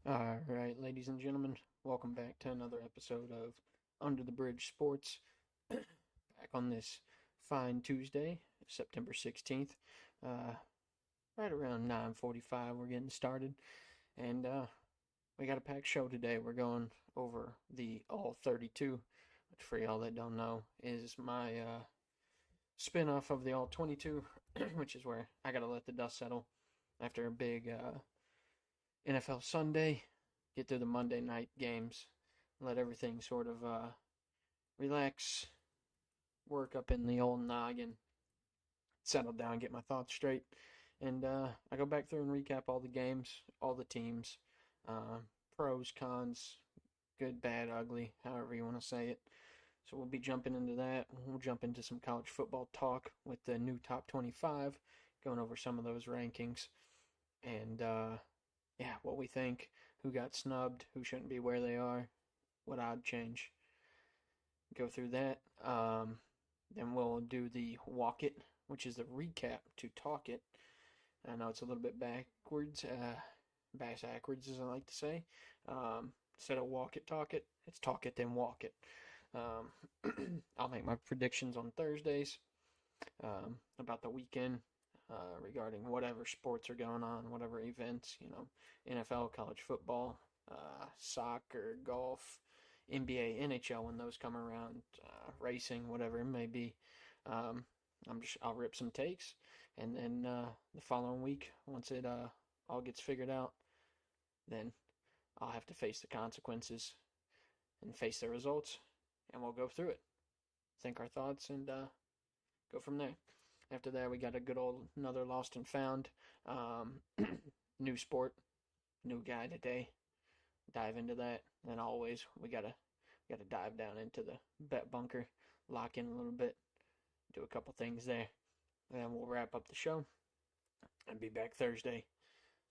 All right, ladies and gentlemen, welcome back to another episode of Under the Bridge Sports. Back on this fine Tuesday, September 16th. Uh, right around 9:45, we're getting started, and we got a packed show today. We're going over the All 32, which for y'all that don't know is my spin-off of the All 22, which is where I got to let the dust settle after a big NFL Sunday, get through the Monday night games, let everything sort of relax, work up in the old noggin, settle down, get my thoughts straight, and I go back through and recap all the games, all the teams, uh, pros, cons, good, bad, ugly, however you want to say it. So we'll be jumping into that. We'll jump into some college football talk with the new top 25, going over some of those rankings, and yeah, what we think, who got snubbed, who shouldn't be where they are, what I'd change. Go through that. Then we'll do the walk it, which is the recap to talk it. I know it's a little bit backwards, backwards as I like to say. Instead of walk it, talk it, it's talk it, then walk it. I'll make my predictions on Thursdays about the weekend, regarding whatever sports are going on, whatever events, NFL, college football, soccer, golf, NBA, NHL when those come around, racing, whatever it may be. Um, I'll rip some takes, and then the following week, once it all gets figured out, then I'll have to face the consequences and face the results, and we'll go through it, think our thoughts, and go from there. After that, we got a good old another lost and found. Um, New sport, new guy today. Dive into that. And always we gotta dive down into the bet bunker, lock in a little bit, do a couple things there, and then we'll wrap up the show and be back Thursday.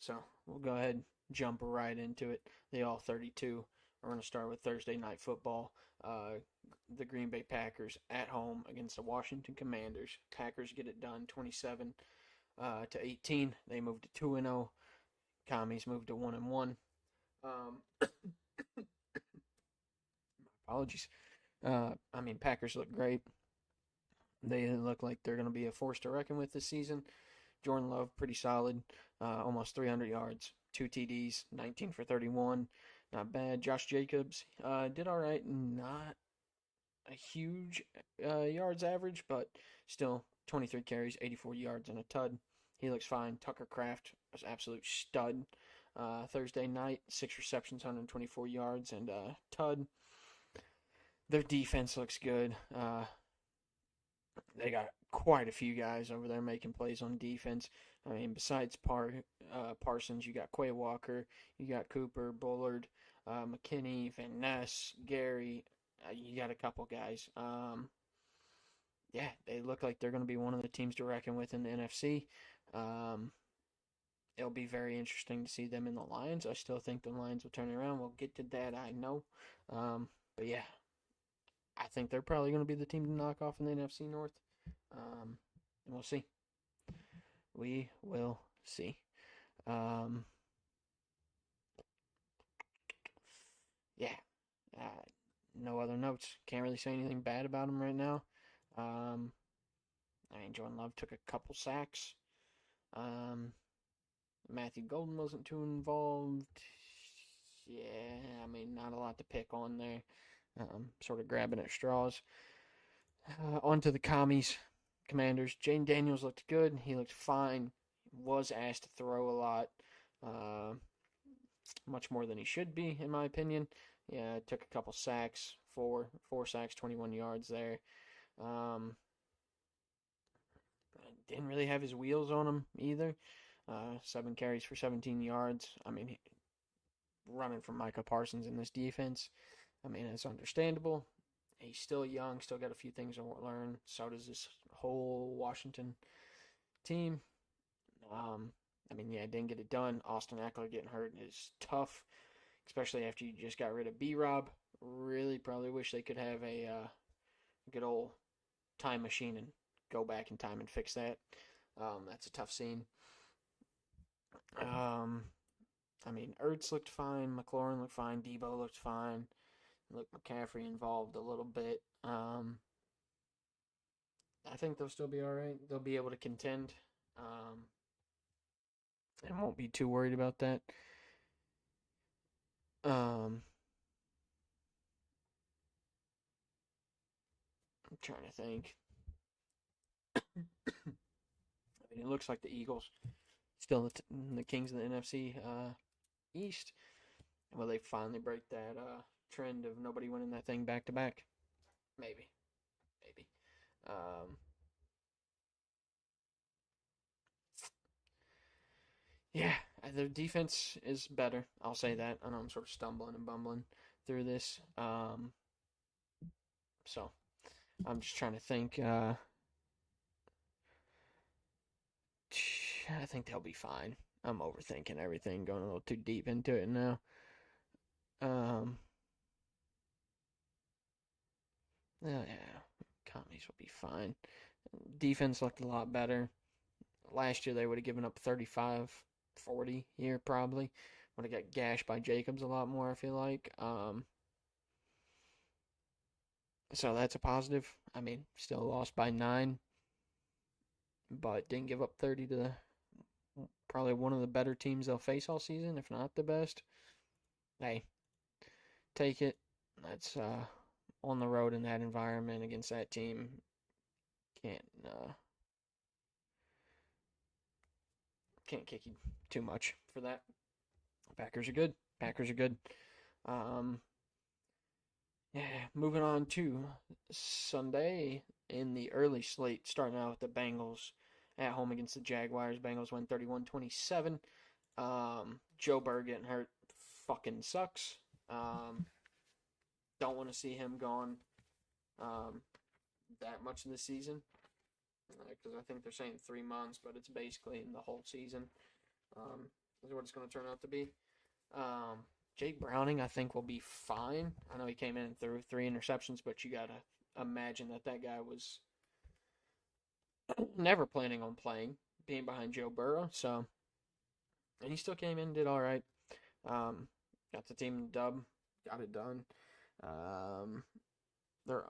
So we'll go ahead and jump right into it. The all 32. We're going to start with Thursday night football. The Green Bay Packers at home against the Washington Commanders. Packers get it done 27 to 18. They moved to 2-0. Commies moved to 1-1. Apologies. Packers look great. They look like they're going to be a force to reckon with this season. Jordan Love, pretty solid. Almost 300 yards, 2 TDs, 19 for 31. Not bad. Josh Jacobs did all right. Not a huge yards average, but still 23 carries, 84 yards, and a tud. He looks fine. Tucker Kraft was absolute stud. Thursday night, 6 receptions, 124 yards, and a tud. Their defense looks good. They got quite a few guys over there making plays on defense. I mean, besides Parsons, you got Quay Walker, you got Cooper, Bullard, McKinney, Van Ness, Gary. You got a couple guys. Yeah, they look like they're going to be one of the teams to reckon with in the NFC. It'll be very interesting to see them in the Lions. I still think the Lions will turn it around. We'll get to that, I know. But yeah, I think they're probably going to be the team to knock off in the NFC North. And we'll see. We will see. Yeah. No other notes. Can't really say anything bad about him right now. Jordan Love took a couple sacks. Matthew Golden wasn't too involved. Yeah, not a lot to pick on there. Sort of grabbing at straws. On to the Commanders. Jane Daniels looked good. He looked fine. Was asked to throw a lot. Much more than he should be, in my opinion. Yeah, took a couple sacks. Four sacks, 21 yards there. Didn't really have his wheels on him either. 7 carries for 17 yards. Running from Micah Parsons in this defense. It's understandable. He's still young, still got a few things to learn. So does this whole Washington team. Didn't get it done. Austin Eckler getting hurt is tough, especially after you just got rid of B-Rob. Really probably wish they could have a good old time machine and go back in time and fix that. That's a tough scene. I mean, Ertz looked fine, McLaurin looked fine, Debo looked fine. Look, McCaffrey involved a little bit. I think they'll still be all right. They'll be able to contend, and won't be too worried about that. I'm trying to think. I mean, it looks like the Eagles still the kings of the NFC East. Will they finally break that trend of nobody winning that thing back to back? Maybe, maybe. Um, yeah, their defense is better. I'll say that. I know I'm sort of stumbling and bumbling through this. So I'm just trying to think. I think they'll be fine. I'm overthinking everything, going a little too deep into it now. Um, yeah, commies will be fine. Defense looked a lot better. Last year they would have given up 35, 40 here probably. Would have got gashed by Jacobs a lot more, I feel like. So that's a positive. I mean, still lost by 9, but didn't give up 30 to probably one of the better teams they'll face all season, if not the best. Hey, take it. That's on the road in that environment against that team. Can't kick you too much for that. Packers are good. Packers are good. Um, yeah, moving on to Sunday in the early slate, starting out with the Bengals at home against the Jaguars. Bengals win 31-27. Joe Burrow getting hurt fucking sucks. Don't want to see him gone that much in the season because I think they're saying 3 months, but it's basically in the whole season. Is what it's going to turn out to be. Jake Browning, I think, will be fine. I know he came in and threw 3 interceptions, but you got to imagine that guy was never planning on playing, being behind Joe Burrow. So, and he still came in and did all right. Got the team dub, got it done. Their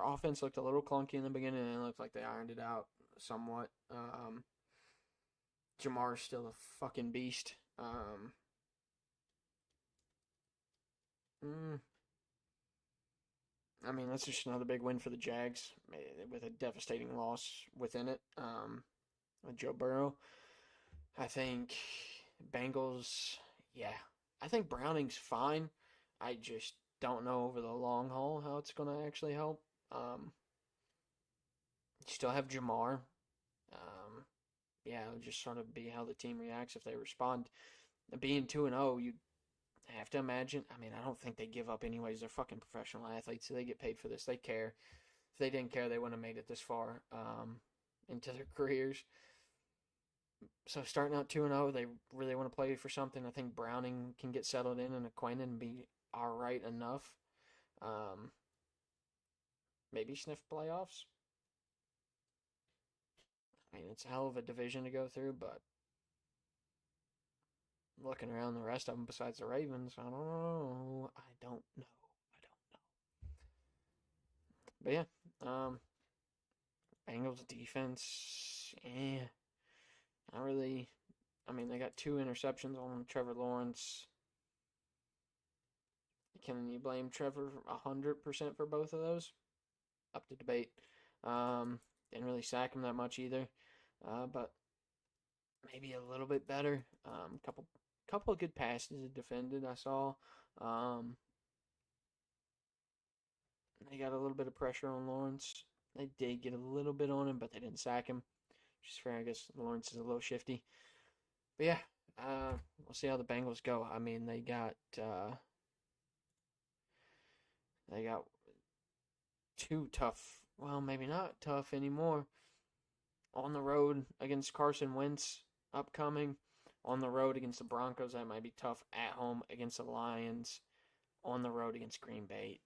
offense looked a little clunky in the beginning, and it looked like they ironed it out somewhat. Jamar's still a fucking beast. I mean, that's just another big win for the Jags with a devastating loss within it. With Joe Burrow, I think Bengals. Yeah, I think Browning's fine. I just don't know over the long haul how it's going to actually help. You still have Jamar. Yeah, it'll just sort of be how the team reacts if they respond. Being 2-0, you have to imagine. I mean, I don't think they give up anyways. They're fucking professional athletes, so they get paid for this. They care. If they didn't care, they wouldn't have made it this far into their careers. So starting out 2-0, they really want to play for something. I think Browning can get settled in and acquainted and be all right enough. Maybe sniff playoffs. I mean, it's a hell of a division to go through, but looking around the rest of them besides the Ravens, I don't know. But yeah, Bengals defense, not really. I mean, they got 2 interceptions on Trevor Lawrence. Can you blame Trevor 100% for both of those? Up to debate. Didn't really sack him that much either, but maybe a little bit better. Couple of good passes defended. I saw. They got a little bit of pressure on Lawrence. They did get a little bit on him, but they didn't sack him, which is fair. I guess Lawrence is a little shifty. But yeah, we'll see how the Bengals go. I mean, they got 2 tough. Well, maybe not tough anymore. On the road against Carson Wentz, upcoming. On the road against the Broncos, that might be tough. At home against the Lions. On the road against Green Bay.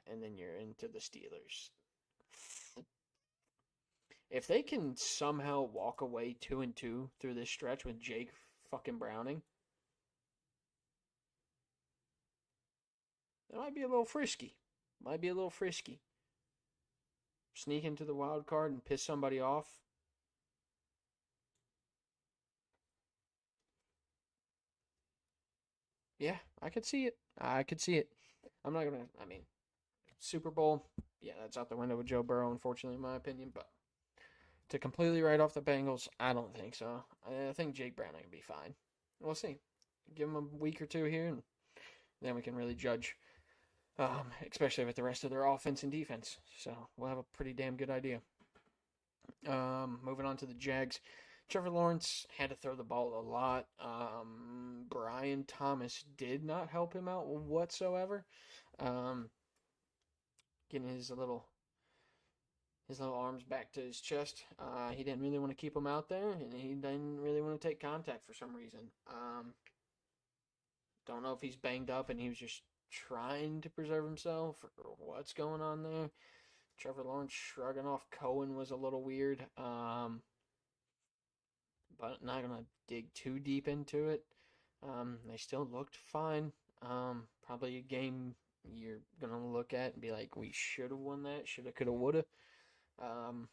And then you're into the Steelers. If they can somehow walk away 2-2 through this stretch with Jake fucking Browning, That might be a little frisky. Might be a little frisky. Sneak into the wild card and piss somebody off. Yeah, I could see it. I could see it. I'm not gonna. I mean, Super Bowl. Yeah, that's out the window with Joe Burrow, unfortunately, in my opinion. But to completely write off the Bengals, I don't think so. I think Jake Browning will be fine. We'll see. Give him a week or two here, and then we can really judge, especially with the rest of their offense and defense. So we'll have a pretty damn good idea. Moving on to the Jags. Trevor Lawrence had to throw the ball a lot. Brian Thomas did not help him out whatsoever. Um, Getting his little arms back to his chest. He didn't really want to keep him out there, and he didn't really want to take contact for some reason. Don't know if he's banged up and he was just trying to preserve himself or what's going on there. Trevor Lawrence shrugging off Cohen was a little weird. But not gonna dig too deep into it. They still looked fine. Probably a game you're gonna look at and be like, we should have won that. Shoulda, coulda, woulda. Um,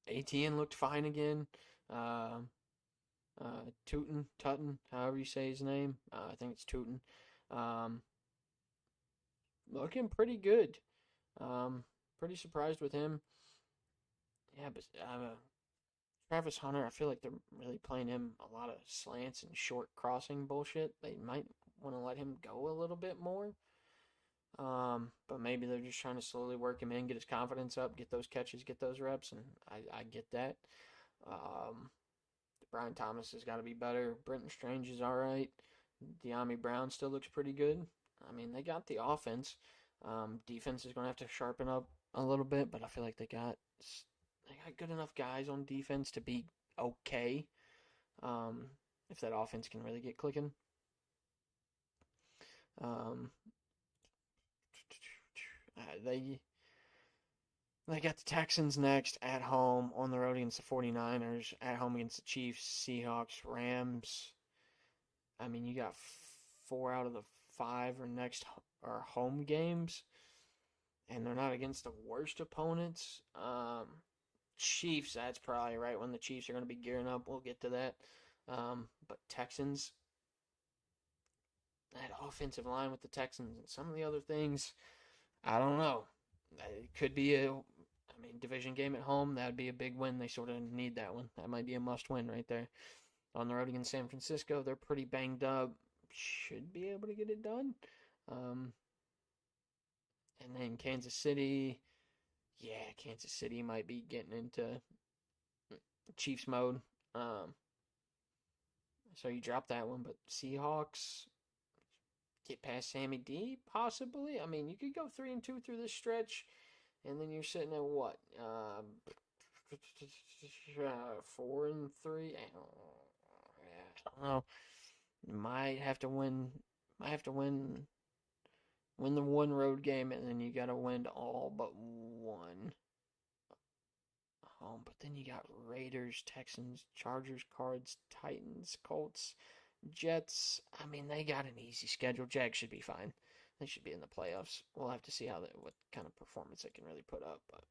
ATN looked fine again. Tutton, however you say his name. I think it's Tutton. Um, Looking pretty good. Pretty surprised with him. Yeah, but Travis Hunter, I feel like they're really playing him a lot of slants and short crossing bullshit. They might want to let him go a little bit more. But maybe they're just trying to slowly work him in, get his confidence up, get those catches, get those reps, and I get that. Um, Brian Thomas has got to be better. Brenton Strange is all right. De'Ami Brown still looks pretty good. I mean, they got the offense. Defense is going to have to sharpen up a little bit, but I feel like they got good enough guys on defense to be okay. Um, if that offense can really get clicking. Um, they they got the Texans next at home, on the road against the 49ers, at home against the Chiefs, Seahawks, Rams. I mean, you got 4 out of the 5 are home games, and they're not against the worst opponents. Chiefs, that's probably right when the Chiefs are going to be gearing up. We'll get to that. But Texans, that offensive line with the Texans and some of the other things, I don't know. It could be division game at home. That'd be a big win. They sort of need that one. That might be a must win right there. On the road against San Francisco, they're pretty banged up. Should be able to get it done. And then Kansas City, yeah, Kansas City might be getting into Chiefs mode. So you drop that one, but Seahawks get past Sammy D, possibly. I mean, you could go 3-2 through this stretch, and then you're sitting at what? 4-3. I don't know. You might have to win. Might have to win the one road game, and then you got to win all but one home. But then you got Raiders, Texans, Chargers, Cards, Titans, Colts, Jets. I mean, they got an easy schedule. Jags should be fine. They should be in the playoffs. We'll have to see what kind of performance they can really put up, but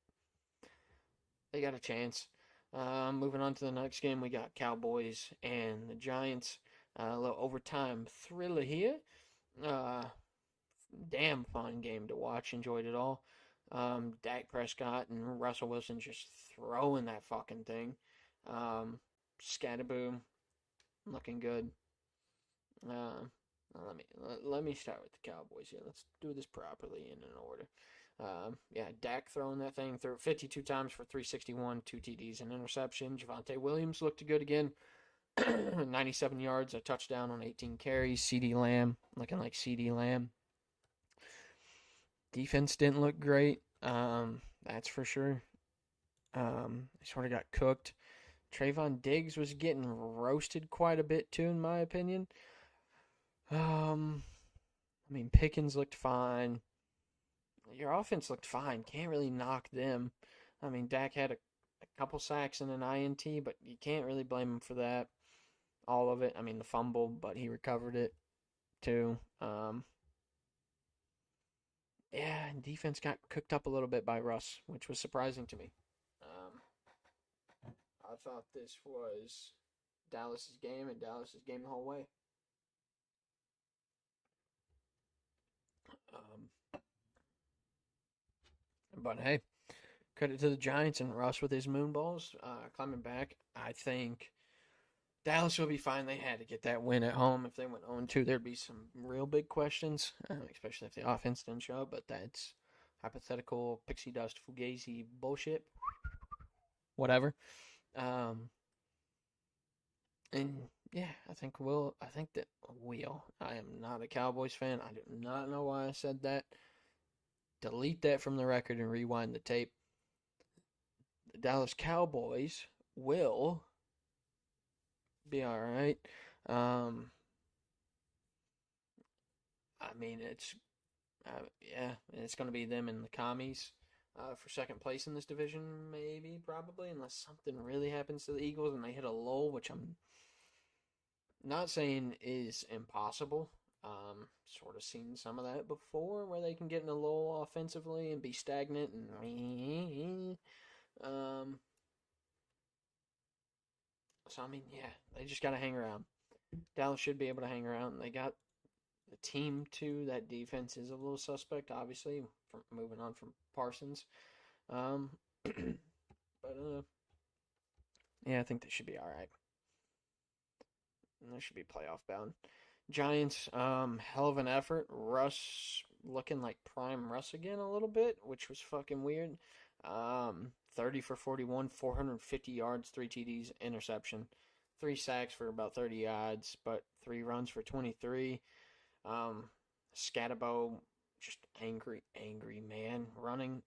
they got a chance. Moving on to the next game, we got Cowboys and the Giants. A little overtime thriller here. Damn fun game to watch. Enjoyed it all. Dak Prescott and Russell Wilson just throwing that fucking thing. Scatterboom, looking good. Let me start with the Cowboys here. Let's do this properly in an order. Yeah, Dak throwing that thing through 52 times for 361, 2 TDs and interception. Javonte Williams looked good again. 97 yards, a touchdown on 18 carries. CeeDee Lamb looking like CeeDee Lamb. Defense didn't look great. That's for sure. They sort of got cooked. Trayvon Diggs was getting roasted quite a bit too, in my opinion. Pickens looked fine. Your offense looked fine. Can't really knock them. Dak had a couple sacks and an INT, but you can't really blame him for that. All of it. The fumble, but he recovered it too. Yeah, defense got cooked up a little bit by Russ, which was surprising to me. Um, I thought this was Dallas's game and Dallas's game the whole way. Um, but hey, credit to the Giants and Russ with his moon balls coming back. I think Dallas will be fine. They had to get that win at home. If they went 0-2, there'd be some real big questions, especially if the offense didn't show up. But that's hypothetical pixie dust fugazi bullshit. Whatever. Um, and yeah, I think that we'll. I am not a Cowboys fan. I do not know why I said that. Delete that from the record and rewind the tape. The Dallas Cowboys will be all right. Um, I mean, yeah, it's going to be them and the commies for second place in this division, maybe, probably, unless something really happens to the Eagles and they hit a lull, which I'm not saying is impossible. Sort of seen some of that before, where they can get in a lull offensively and be stagnant and so I mean, yeah, they just got to hang around. Dallas should be able to hang around. They got the team too. That defense is a little suspect, obviously, from moving on from Parsons. Um, but yeah, I think they should be all right. And they should be playoff bound. Giants, hell of an effort. Russ looking like prime Russ again a little bit, which was fucking weird. 30 for 41, 450 yards, 3 TDs, interception. 3 sacks for about 30 yards, but 3 runs for 23. Scatabo, just angry man running.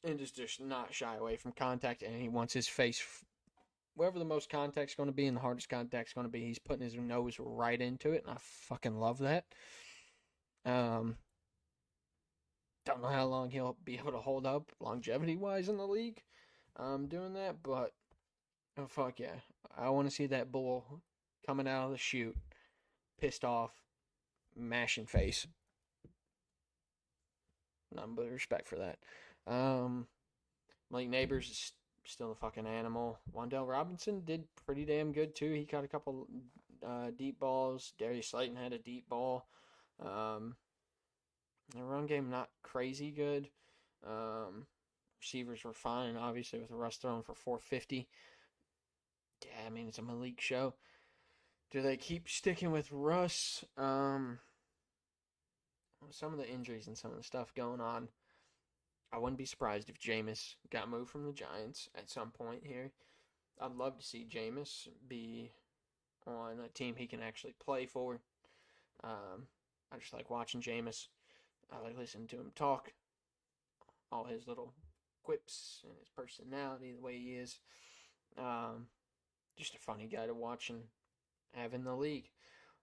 And just not shy away from contact, and he wants his face wherever the most contact's going to be and the hardest contact's going to be, he's putting his nose right into it, and I fucking love that. Don't know how long he'll be able to hold up longevity-wise in the league doing that, but oh, fuck yeah. I want to see that bull coming out of the chute, pissed off, mashing face. Nothing but respect for that. Malik Neighbors is still a fucking animal. Wan'Dale Robinson did pretty damn good too. He caught a couple deep balls. Darius Slayton had a deep ball. The run game not crazy good. Receivers were fine, obviously, with Russ throwing for 450. Yeah, I mean, it's a Malik show. Do they keep sticking with Russ? Some of the injuries and some of the stuff going on, I wouldn't be surprised if Jameis got moved from the Giants at some point here. I'd love to see Jameis be on a team he can actually play for. I just like watching Jameis. I like listening to him talk. All his little quips and his personality, the way he is. Just a funny guy to watch and have in the league.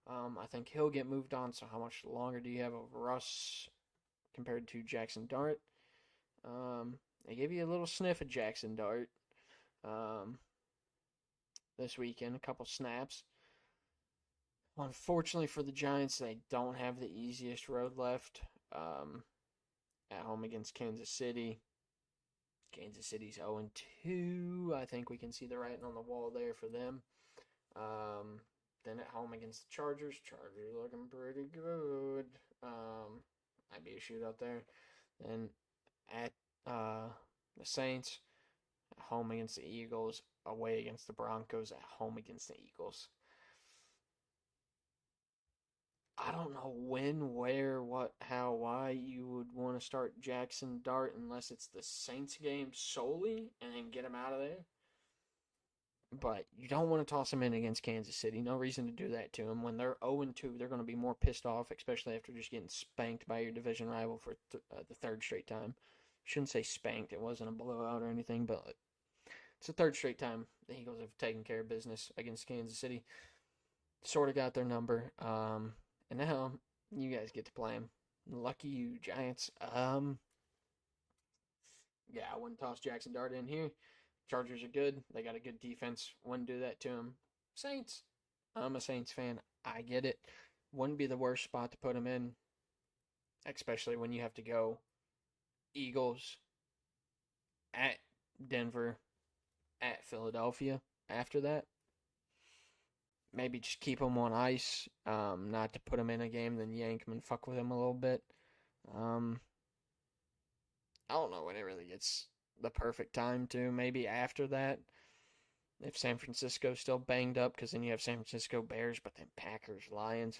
I think he'll get moved on. So how much longer do you have of Russ compared to Jackson Dart? They gave you a little sniff of Jackson Dart this weekend, a couple snaps. Unfortunately for the Giants, they don't have the easiest road left at home against Kansas City. Kansas City's 0-2. I think we can see the writing on the wall there for them. Then at home against the Chargers. Chargers looking pretty good. Might be a shootout there. Then at the Saints, at home against the Eagles, away against the Broncos, at home against the Eagles. I don't know when, where, what, how, why you would want to start Jackson Dart unless it's the Saints game solely and then get him out of there. But you don't want to toss him in against Kansas City. No reason to do that to him. When they're 0-2, they're going to be more pissed off, especially after just getting spanked by your division rival for the third straight time. Shouldn't say spanked. It wasn't a blowout or anything, but it's the third straight time the Eagles have taken care of business against Kansas City. Sort of got their number. And now you guys get to play him. Lucky you, Giants. Yeah, I wouldn't toss Jackson Dart in here. Chargers are good. They got a good defense. Wouldn't do that to him. Saints. I'm a Saints fan. I get it. Wouldn't be the worst spot to put him in. especially when you have to go Eagles at Denver at Philadelphia after that. Maybe just keep them on ice, not to put them in a game, then yank them and fuck with them a little bit. Um, I don't know when it really gets the perfect time to. Maybe after that, if San Francisco's still banged up, because then you have San Francisco Bears, but then Packers, Lions.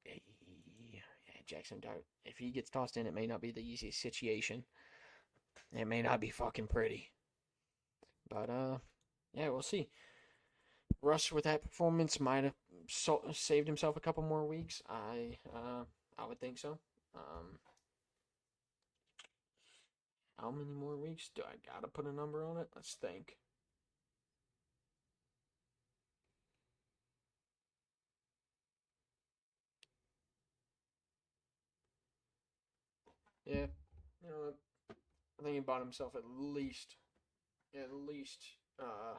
Yeah, Jackson Dart. If he gets tossed in, it may not be the easiest situation. It may not be fucking pretty. But yeah, we'll see. Russ with that performance might have saved himself a couple more weeks. I would think so. Um, how many more weeks do I gotta put a number on it? Let's think. Yeah, you know, I think he bought himself at least uh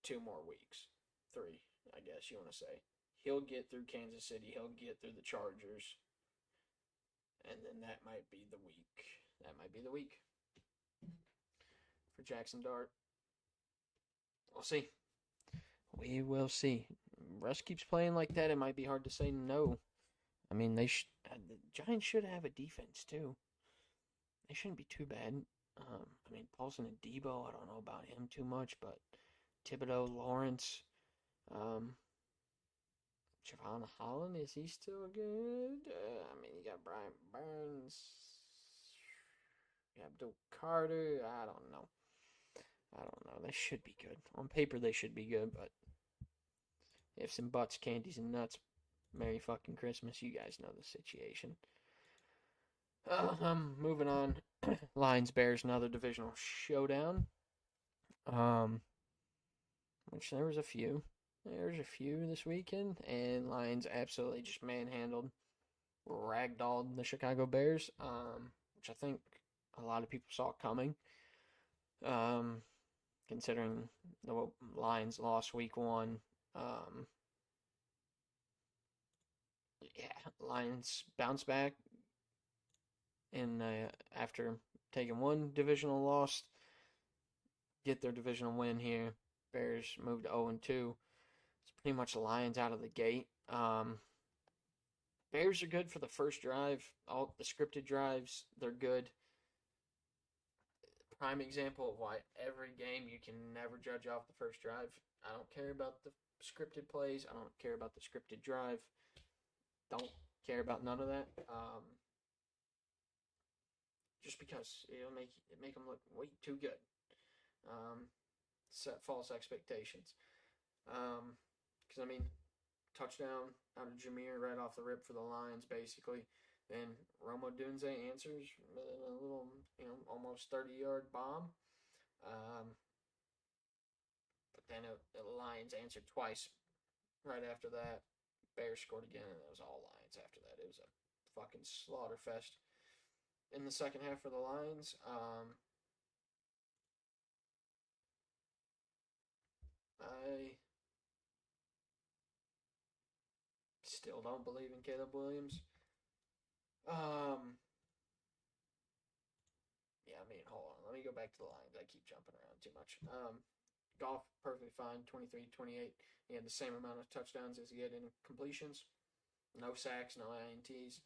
2 more weeks, 3, I guess you want to say. He'll get through Kansas City. He'll get through the Chargers, and then that might be the week. That might be the week for Jackson Dart. We'll see. We will see. Russ keeps playing like that. It might be hard to say no. I mean, the Giants should have a defense too. They shouldn't be too bad. I mean, Paulson and Debo. I don't know about him too much, but Thibodeau, Lawrence, um, Javon Holland, is he still good? I mean, you got Brian Burns, you got Abdul Carter. I don't know. They should be good. On paper, they should be good, but ifs and buts, candies and nuts. Merry fucking Christmas. You guys know the situation. Moving on. Lions, Bears, another divisional showdown. Which there was a few. There's a few this weekend, and Lions absolutely just manhandled, ragdolled the Chicago Bears, which I think a lot of people saw coming. Considering the Lions lost week 1. Yeah, Lions bounce back in after taking one divisional loss, get their divisional win here. Bears moved to 0-2. It's pretty much the Lions out of the gate. Bears are good for the first drive. All the scripted drives, they're good. Prime example of why every game you can never judge off the first drive. I don't care about the scripted plays. I don't care about the scripted drive. Don't care about none of that. Just because it'll make them look way too good. Set false expectations. Because I mean, touchdown out of Jameer right off the rip for the Lions, basically. Then Rome Odunze answers with a little, almost 30-yard bomb. But then the Lions answered twice right after that. Bears scored again, and it was all Lions after that. It was a fucking slaughter fest in the second half for the Lions. I still don't believe in Caleb Williams. Yeah, I mean, hold on. Let me go back to the Lions. I keep jumping around too much. Goff, perfectly fine, 23-28. He had the same amount of touchdowns as he had in completions. No sacks, no INTs.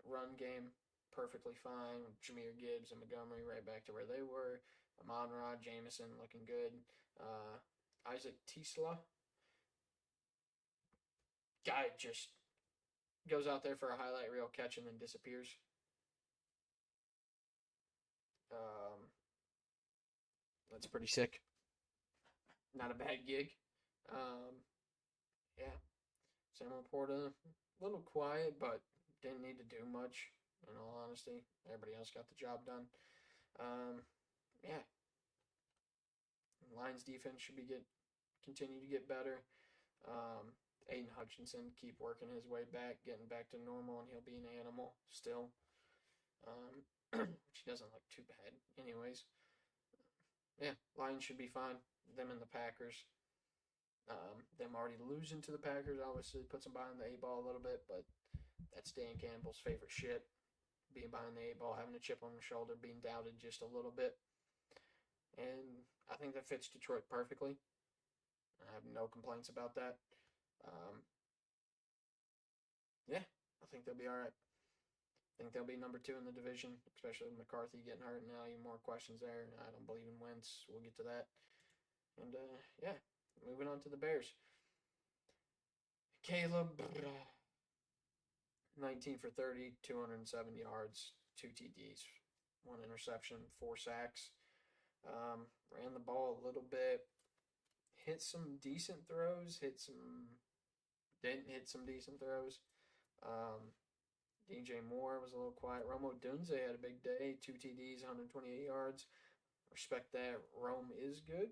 Run game, perfectly fine. Jameer Gibbs and Montgomery right back to where they were. Amon-Ra, Jameson looking good. Isaac Tisla. Guy just goes out there for a highlight reel catch and then disappears. That's pretty sick. Not a bad gig. Yeah. Sam Laporta, a little quiet, but didn't need to do much, in all honesty. Everybody else got the job done. Yeah. Lions defense should continue to get better. Aiden Hutchinson keep working his way back, getting back to normal, and he'll be an animal still. Which doesn't look too bad, anyways. Yeah, Lions should be fine. Them and the Packers. Them already losing to the Packers obviously puts them behind the 8 ball a little bit, but that's Dan Campbell's favorite shit. being behind the eight ball, having a chip on his shoulder, being doubted just a little bit. And I think that fits Detroit perfectly. I have no complaints about that. Um, yeah, I think they'll be all right. I think they'll be number 2 in the division, especially with McCarthy getting hurt now. Even more questions there. I don't believe in Wentz. We'll get to that. And yeah, moving on to the Bears. Caleb, 19 for 30, 207 yards, 2 TDs, 1 interception, 4 sacks. Ran the ball a little bit, hit some decent throws, didn't hit some decent throws. DJ Moore was a little quiet. Rome Odunze had a big day, 2 TDs, 128 yards. Respect that. Rome is good.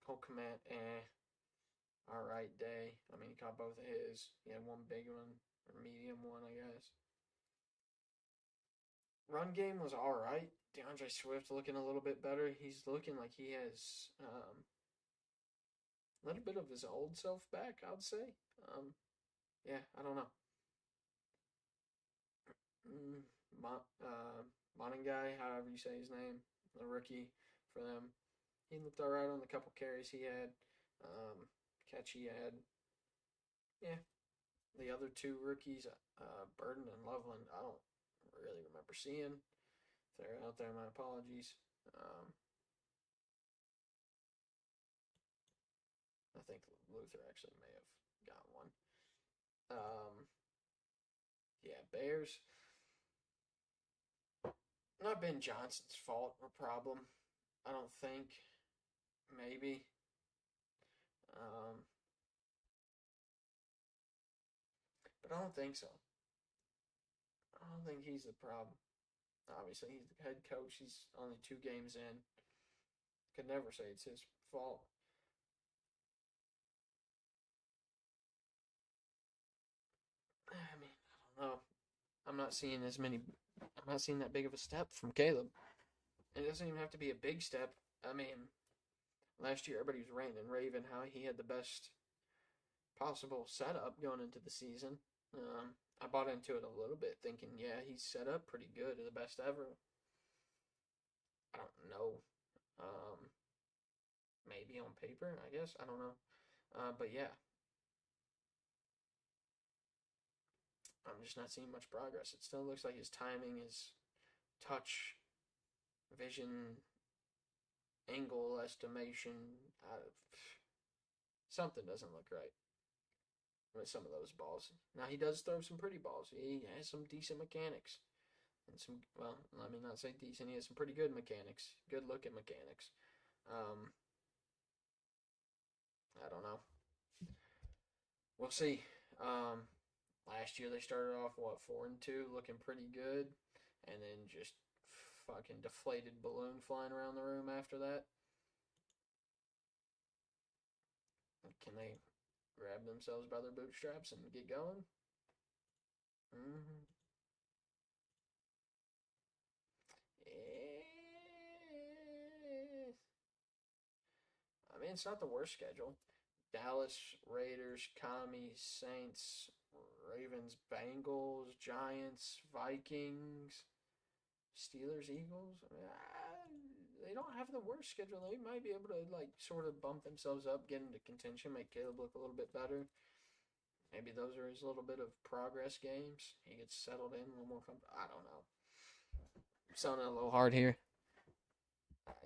Cole Kmet, all right day. I mean, he caught both of his. He had one big one, or medium one, I guess. Run game was all right. DeAndre Swift looking a little bit better. He's looking like he has a little bit of his old self back, I would say. Yeah, I don't know. Moningai, however you say his name, the rookie for them. He looked all right on the couple carries he had. Catch he had. Yeah. The other 2 rookies, Burden and Loveland, I don't really remember seeing. If they're out there, my apologies. I think Luther actually may have got one. Yeah, Bears. Not Ben Johnson's fault or problem. I don't think. Maybe. But I don't think so. I don't think he's the problem. Obviously, he's the head coach. He's only 2 games in. Could never say it's his fault. I mean, I don't know. I'm not seeing that big of a step from Caleb. It doesn't even have to be a big step. I mean, last year everybody was ranting and raving how he had the best possible setup going into the season. I bought into it a little bit, thinking, yeah, he's set up pretty good, the best ever. I don't know. Maybe on paper, I guess. I don't know. But yeah, I'm just not seeing much progress. It still looks like his timing, his touch, vision, angle estimation, something doesn't look right with some of those balls. Now, he does throw some pretty balls. He has some decent mechanics. And some, well, let me not say decent. He has some pretty good mechanics. Good looking mechanics. I don't know. We'll see. Last year they started off, 4-2, looking pretty good. And then just fucking deflated balloon flying around the room after that. Can they grab themselves by their bootstraps and get going? Mm-hmm. I mean, it's not the worst schedule. Dallas, Raiders, Commies, Saints, Ravens, Bengals, Giants, Vikings, Steelers, Eagles. I mean, they don't have the worst schedule. They might be able to sort of bump themselves up, get into contention, make Caleb look a little bit better. Maybe those are his little bit of progress games. He gets settled in a little more comfortable. I don't know. I'm sounding a little hard here.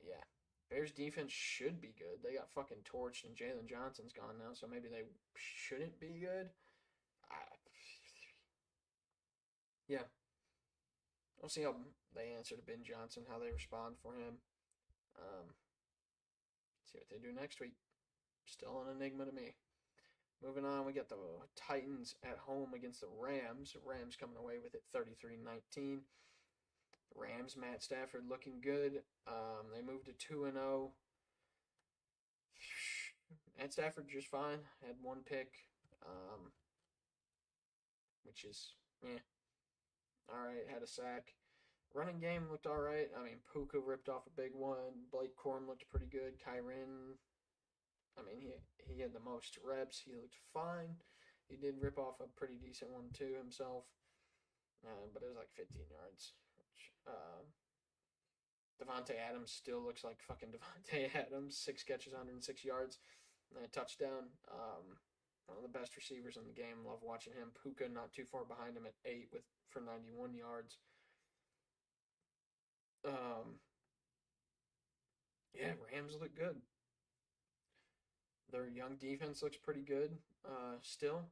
Yeah. Bears defense should be good. They got fucking torched and Jalen Johnson's gone now, so maybe they shouldn't be good. Yeah. We'll see how they answer to Ben Johnson, how they respond for him. See what they do next week. Still an enigma to me. Moving on, we got the Titans at home against the Rams. Rams coming away with it 33-19. Rams, Matt Stafford looking good. They moved to 2-0. Matt Stafford just fine. Had 1 pick, which is, all right. Had a sack. Running game looked all right. I mean, Puka ripped off a big one. Blake Corum looked pretty good. Kyren, I mean, he had the most reps. He looked fine. He did rip off a pretty decent one too himself, but it was like 15 yards. Which, Devontae Adams still looks like fucking Devontae Adams. 6 catches, 106 yards, and a touchdown. One of the best receivers in the game. Love watching him. Puka not too far behind him at 8 for 91 yards. Yeah, Rams look good. Their young defense looks pretty good still.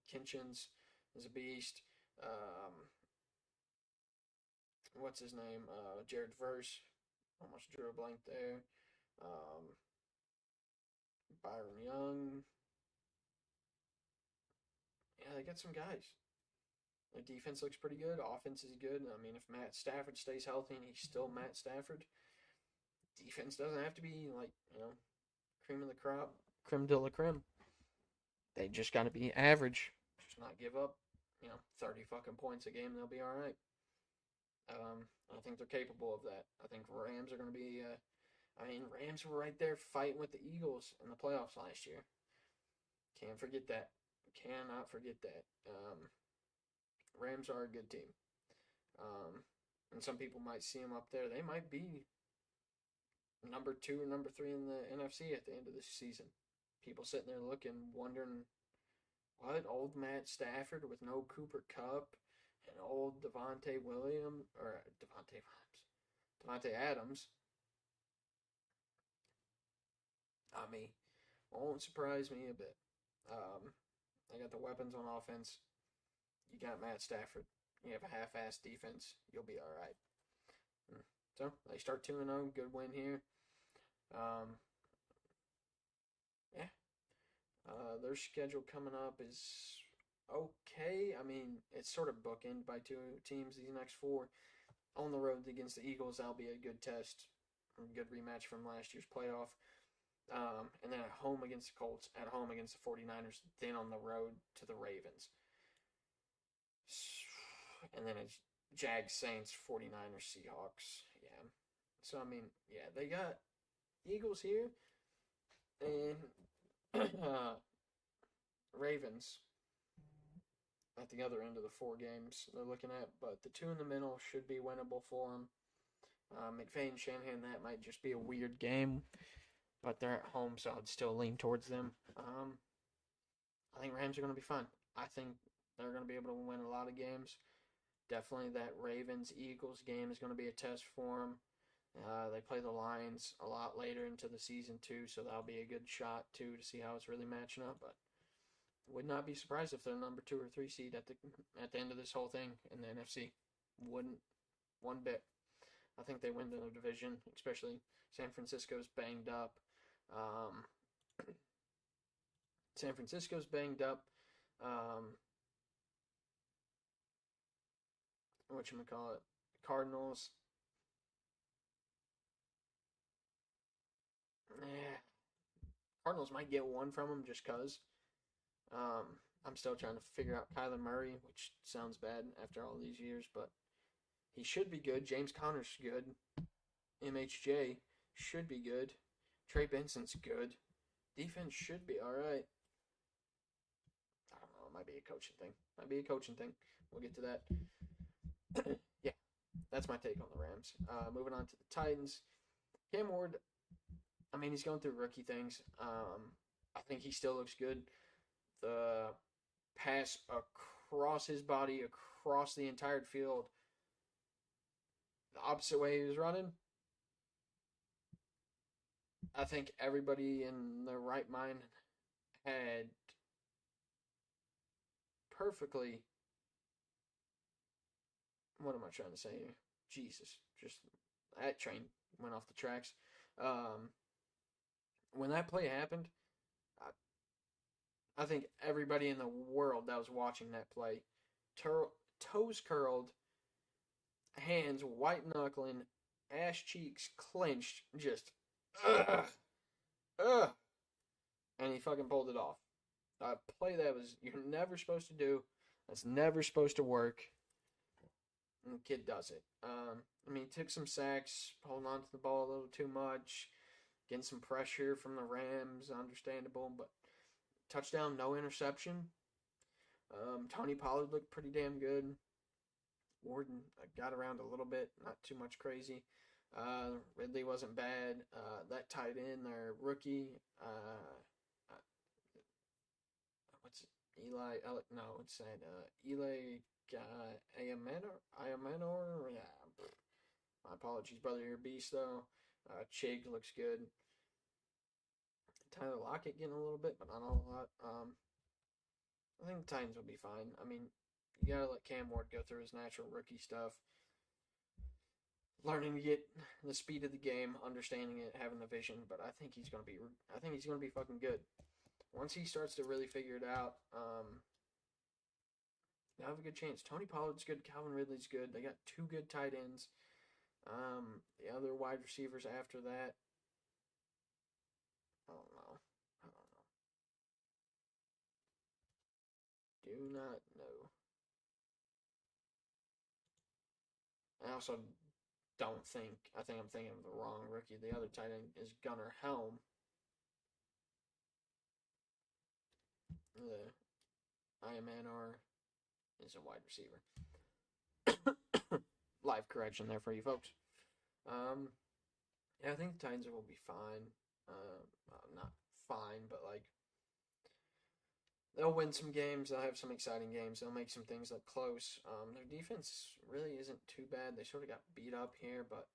Kinchins is a beast. What's his name? Jared Verse. Almost drew a blank there. Byron Young. Yeah, they got some guys. The defense looks pretty good. Offense is good. I mean, if Matt Stafford stays healthy and he's still Matt Stafford, defense doesn't have to be like, cream of the crop, creme de la creme. They just got to be average. Just not give up, 30 fucking points a game. They'll be all right. I think they're capable of that. I think Rams are going to be. Rams were right there fighting with the Eagles in the playoffs last year. Can't forget that. Cannot forget that. Rams are a good team. And some people might see them up there. They might be number 2 or number 3 in the NFC at the end of this season. People sitting there looking, wondering, what? Old Matt Stafford with no Cooper Kupp and old Devontae Adams. Won't surprise me a bit. They got the weapons on offense. You got Matt Stafford. You have a half-assed defense. You'll be all right. So they start 2-0. Good win here. Their schedule coming up is okay. It's sort of bookended by 2 teams. These next 4 on the road against the Eagles. That'll be a good test. A good rematch from last year's playoff. And then at home against the Colts, at home against the 49ers, then on the road to the Ravens. And then it's Jags, Saints, 49ers, Seahawks. Yeah. So, they got Eagles here and Ravens at the other end of the 4 games they're looking at. But the 2 in the middle should be winnable for them. McVay and Shanahan, that might just be a weird game. But they're at home, so I'd still lean towards them. I think Rams are going to be fine. I think they're going to be able to win a lot of games. Definitely that Ravens-Eagles game is going to be a test for them. They play the Lions a lot later into the season, too, so that'll be a good shot, too, to see how it's really matching up. But would not be surprised if they're number 2 or 3 seed at the end of this whole thing in the NFC. Wouldn't one bit. I think they win the division, especially San Francisco's banged up. San Francisco's banged up. Whatchamacallit? Cardinals. Cardinals might get one from them just because. I'm still trying to figure out Kyler Murray, which sounds bad after all these years, but he should be good. James Conner's good. MHJ should be good. Trey Benson's good. Defense should be all right. I don't know. It might be a coaching thing. We'll get to that. Yeah, that's my take on the Rams. Moving on to the Titans. Cam Ward, he's going through rookie things. I think he still looks good. The pass across his body, across the entire field, the opposite way he was running, I think everybody in their right mind had perfectly. What am I trying to say here? Jesus, just that train went off the tracks. When that play happened, I think everybody in the world that was watching that play, toes curled, hands white knuckling, ass cheeks clenched, just and he fucking pulled it off. A play that you're never supposed to do. That's never supposed to work. And the kid does it. He took some sacks, holding on to the ball a little too much, getting some pressure from the Rams, understandable, but touchdown, no interception. Tony Pollard looked pretty damn good. Warden got around a little bit, not too much crazy. Ridley wasn't bad. That tight end, their rookie, what's it? Eli? No, it's that Eli Ayamanor. Yeah, my apologies, brother. You're a beast though. Chig looks good. Tyler Lockett getting a little bit, but not a lot. I think the Titans will be fine. I mean, you gotta let Cam Ward go through his natural rookie stuff, learning to get the speed of the game, understanding it, having the vision. But I think he's gonna be. I think he's gonna be fucking good. Once he starts to really figure it out, they have a good chance. Tony Pollard's good. Calvin Ridley's good. They got two good tight ends. The other wide receivers after that, I don't know. I don't know. Do not know. I also don't think. I think I'm thinking of the wrong rookie. The other tight end is Gunnar Helm. The IMNR is a wide receiver. Live correction there for you folks. Yeah, I think the Titans will be fine. Not fine, but like they'll win some games. They'll have some exciting games. They'll make some things look close. Their defense really isn't too bad. They sort of got beat up here, but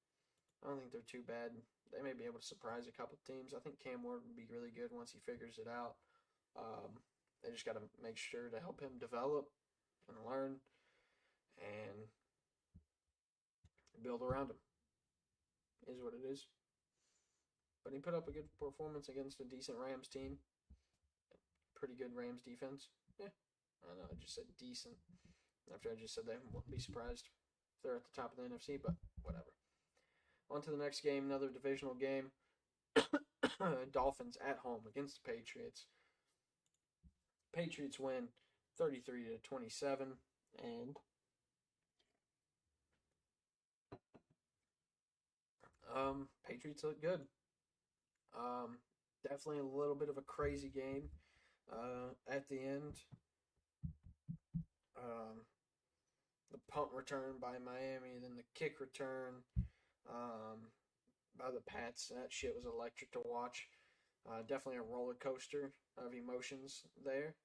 I don't think they're too bad. They may be able to surprise a couple teams. I think Cam Ward will be really good once he figures it out. They just got to make sure to help him develop and learn and build around him. Is what it is. But he put up a good performance against a decent Rams team. Pretty good Rams defense. Yeah, I know I just said decent. After I just said that, I wouldn't be surprised if they're at the top of the NFC, but whatever. On to the next game, another divisional game. Dolphins at home against the Patriots. Patriots win 33-27, and Patriots look good. Definitely a little bit of a crazy game at the end. The punt return by Miami, then the kick return by the Pats. That shit was electric to watch. Definitely a roller coaster of emotions there.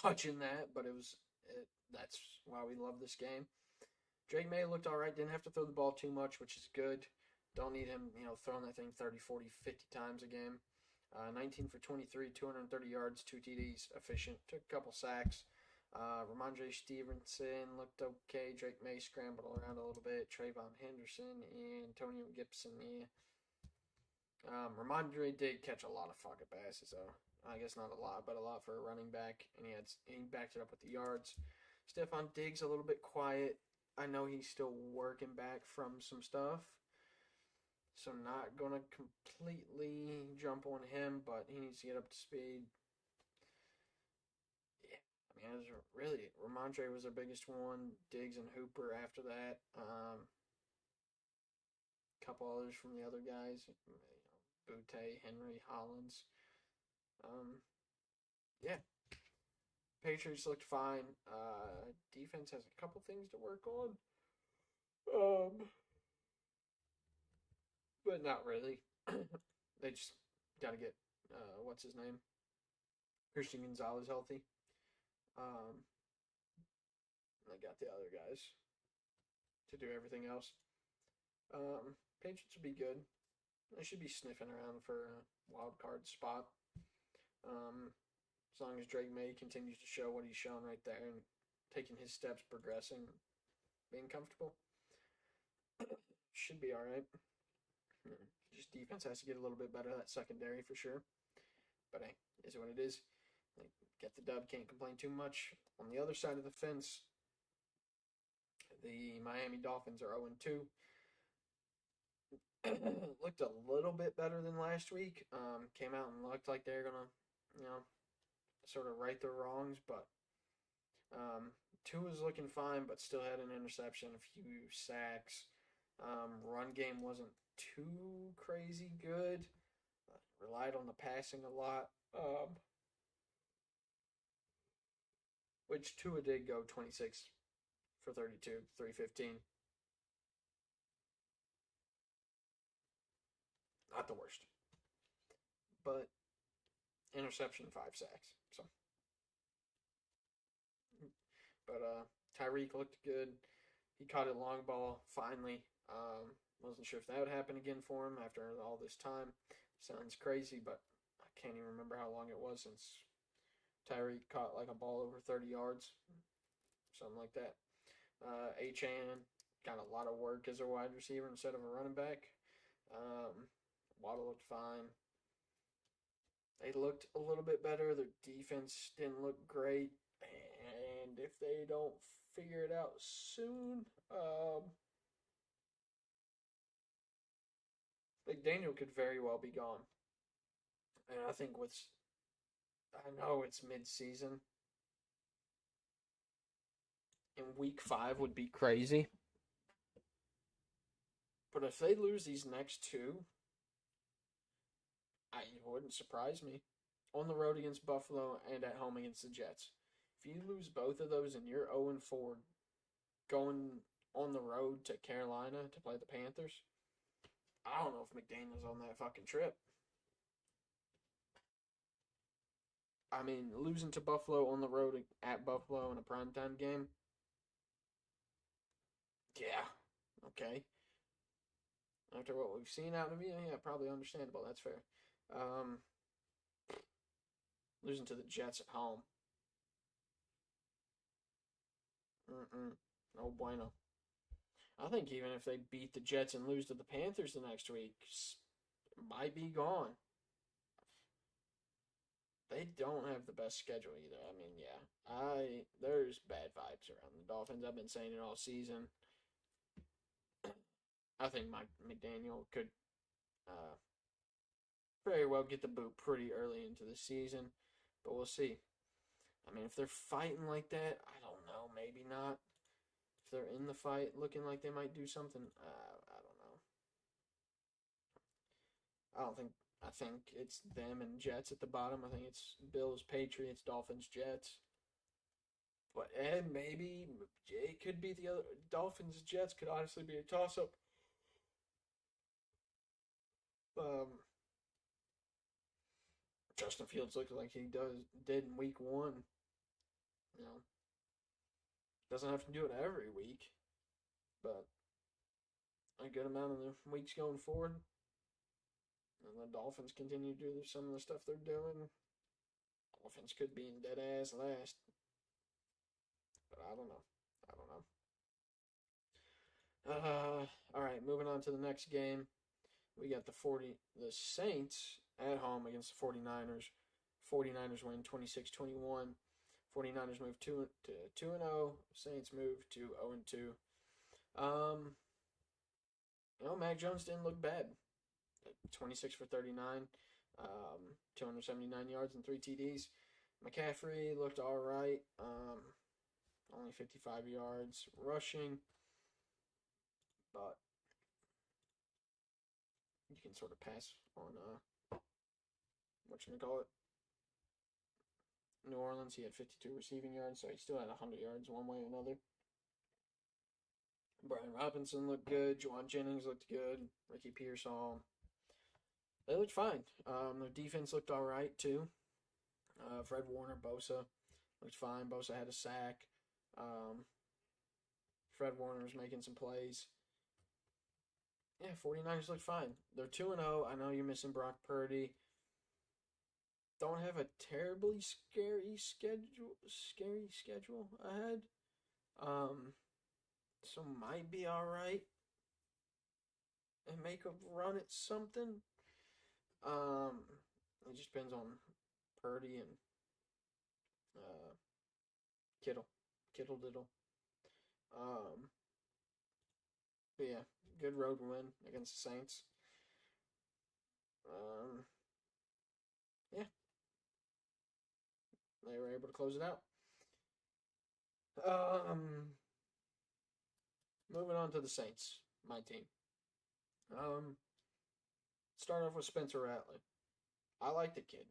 Watching that, but that's why we love this game. Drake May looked all right. Didn't have to throw the ball too much, which is good. Don't need him, throwing that thing 30, 40, 50 times a game. 19 for 23, 230 yards, 2 TDs, efficient. Took a couple sacks. Ramondre Stevenson looked okay. Drake May scrambled around a little bit. Trayvon Henderson and Antonio Gibson, yeah. Ramondre did catch a lot of fucking passes, though. I guess not a lot, but a lot for a running back, and he backed it up with the yards. Stephon Diggs a little bit quiet. I know he's still working back from some stuff, so not gonna completely jump on him, but he needs to get up to speed. Yeah, I mean, it was really Ramondre was their biggest one. Diggs and Hooper after that. Couple others from the other guys, Butte, Henry, Hollins. Yeah, Patriots looked fine. Defense has a couple things to work on. But not really. They just got to get what's his name, Christian Gonzalez healthy. They got the other guys to do everything else. Patriots will be good. They should be sniffing around for a wild card spot. As long as Drake May continues to show what he's shown right there and taking his steps, progressing, being comfortable, should be all right. Just defense has to get a little bit better. That secondary for sure. But hey, is what it is. Like, get the dub, can't complain too much. On the other side of the fence, the Miami Dolphins are 0-2. Looked a little bit better than last week. Came out and looked like they're gonna, sort of right their wrongs. But Tua was looking fine, but still had an interception, a few sacks. Run game wasn't too crazy good. Relied on the passing a lot. which Tua did go 26 for 32, 315. Not the worst. But interception, 5 sacks. So, but Tyreek looked good. He caught a long ball finally. Wasn't sure if that would happen again for him after all this time. Sounds crazy, but I can't even remember how long it was since Tyreek caught like a ball over 30 yards, something like that. Achan got a lot of work as a wide receiver instead of a running back. Waddle looked fine. They looked a little bit better. Their defense didn't look great, and if they don't figure it out soon, McDaniel could very well be gone. And I think I know it's mid-season, and week 5 would be crazy. But if they lose these next two, it wouldn't surprise me. On the road against Buffalo and at home against the Jets. If you lose both of those and you're 0-4 going on the road to Carolina to play the Panthers, I don't know if McDaniel's on that fucking trip. I mean, losing to Buffalo on the road at Buffalo in a primetime game, yeah, okay. After what we've seen out of you, yeah, probably understandable. That's fair. Losing to the Jets at home. No bueno. I think even if they beat the Jets and lose to the Panthers the next week, might be gone. They don't have the best schedule either. I mean, yeah, there's bad vibes around the Dolphins. I've been saying it all season. I think Mike McDaniel could very well get the boot pretty early into the season, but we'll see. I mean, if they're fighting like that, I don't know. Maybe not. If they're in the fight looking like they might do something, I don't know. I think it's them and Jets at the bottom. I think it's Bills, Patriots, Dolphins, Jets. But and maybe it could be the other Dolphins, Jets could honestly be a toss up. Um, Justin Fields looks like he did in week 1. You know, doesn't have to do it every week, but a good amount of the weeks going forward. And the Dolphins continue to do some of the stuff they're doing. Dolphins could be in dead ass last, but I don't know. All right, moving on to the next game. We got the Saints at home against the 49ers. 49ers win 26-21. 49ers move 2-0. Saints move to 0-2. Mac Jones didn't look bad. 26 for 39, 279 yards and 3 TDs. McCaffrey looked all right. Only 55 yards rushing, but you can sort of pass on whatchamacallit. New Orleans, he had 52 receiving yards, so he still had 100 yards one way or another. Brian Robinson looked good. Juwan Jennings looked good. Ricky Pearsall. They looked fine. Their defense looked all right, too. Fred Warner, Bosa looked fine. Bosa had a sack. Fred Warner was making some plays. Yeah, 49ers looked fine. They're 2-0. I know you're missing Brock Purdy. Don't have a terribly scary schedule ahead. So might be all right. And make a run at something. It just depends on Purdy and Kittle diddle. But yeah, good road win against the Saints. Yeah, they were able to close it out. Moving on to the Saints, my team. Start off with Spencer Rattler. I like the kid.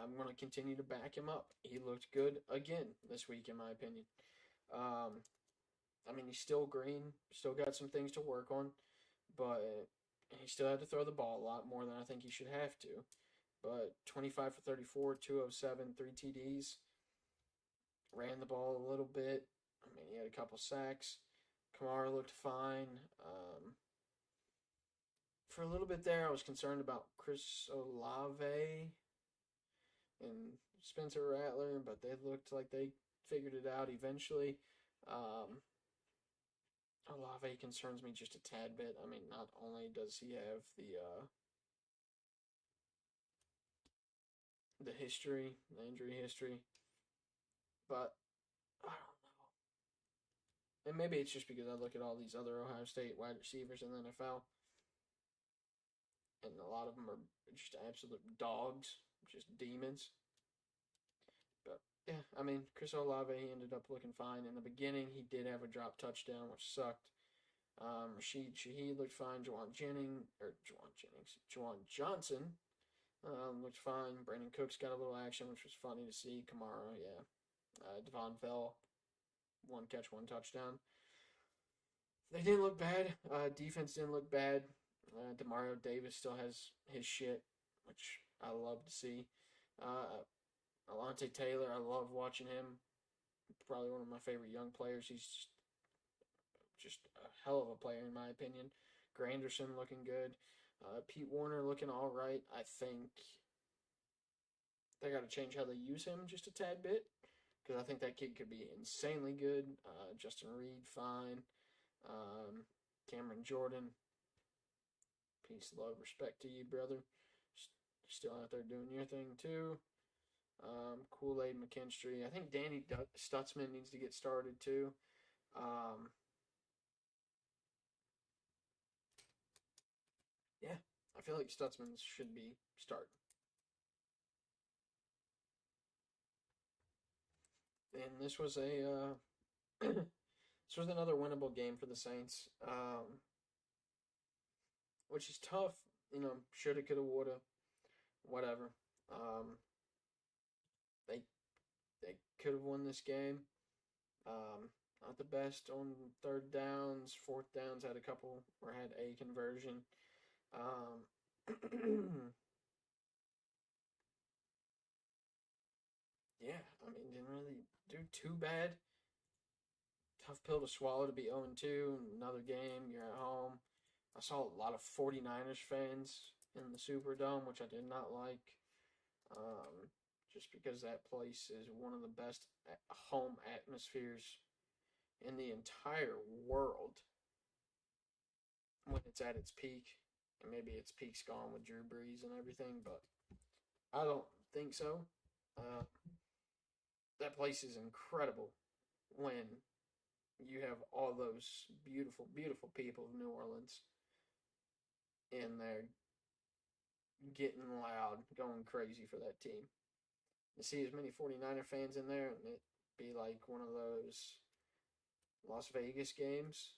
I'm going to continue to back him up. He looked good again this week, in my opinion. Um, I mean, he's still green, still got some things to work on, but he still had to throw the ball a lot more than I think he should have to. But 25 for 34, 207, 3 TDs, ran the ball a little bit. I mean, he had a couple sacks. Kamara looked fine. For a little bit there, I was concerned about Chris Olave and Spencer Rattler, but they looked like they figured it out eventually. Um, Olave concerns me just a tad bit. I mean, not only does he have the history, the injury history, but I don't know. And maybe it's just because I look at all these other Ohio State wide receivers in the NFL, and a lot of them are just absolute dogs, just demons. But yeah, I mean, Chris Olave ended up looking fine in the beginning. He did have a drop touchdown, which sucked. Rashid Shaheed looked fine. Juwan Johnson looked fine. Brandon Cooks got a little action, which was funny to see. Kamara, yeah. Devon Bell, 1 catch, 1 touchdown. They didn't look bad. Defense didn't look bad. Demario Davis still has his shit, which I love to see. Alontae Taylor, I love watching him. Probably one of my favorite young players. He's just a hell of a player in my opinion. Granderson looking good. Pete Warner looking all right. I think they got to change how they use him just a tad bit because I think that kid could be insanely good. Justin Reed, fine. Cameron Jordan, peace, love, respect to you, brother. Still out there doing your thing too. Kool-Aid McKinstry. I think Danny Stutzman needs to get started too. Yeah, I feel like Stutzman should be starting. And this was this was another winnable game for the Saints, which is tough. You know, shoulda, coulda, woulda, whatever. Um, they they could have won this game. Not the best on third downs, fourth downs had a couple or had a conversion. Um, yeah, I mean, didn't really do too bad. Tough pill to swallow to be 0-2. Another game, you're at home. I saw a lot of 49ers fans in the Superdome, which I did not like. Just because that place is one of the best home atmospheres in the entire world when it's at its peak. And maybe its peak's gone with Drew Brees and everything, but I don't think so. Uh, that place is incredible when you have all those beautiful, beautiful people of New Orleans in there getting loud, going crazy for that team. To see as many 49er fans in there, and it be like one of those Las Vegas games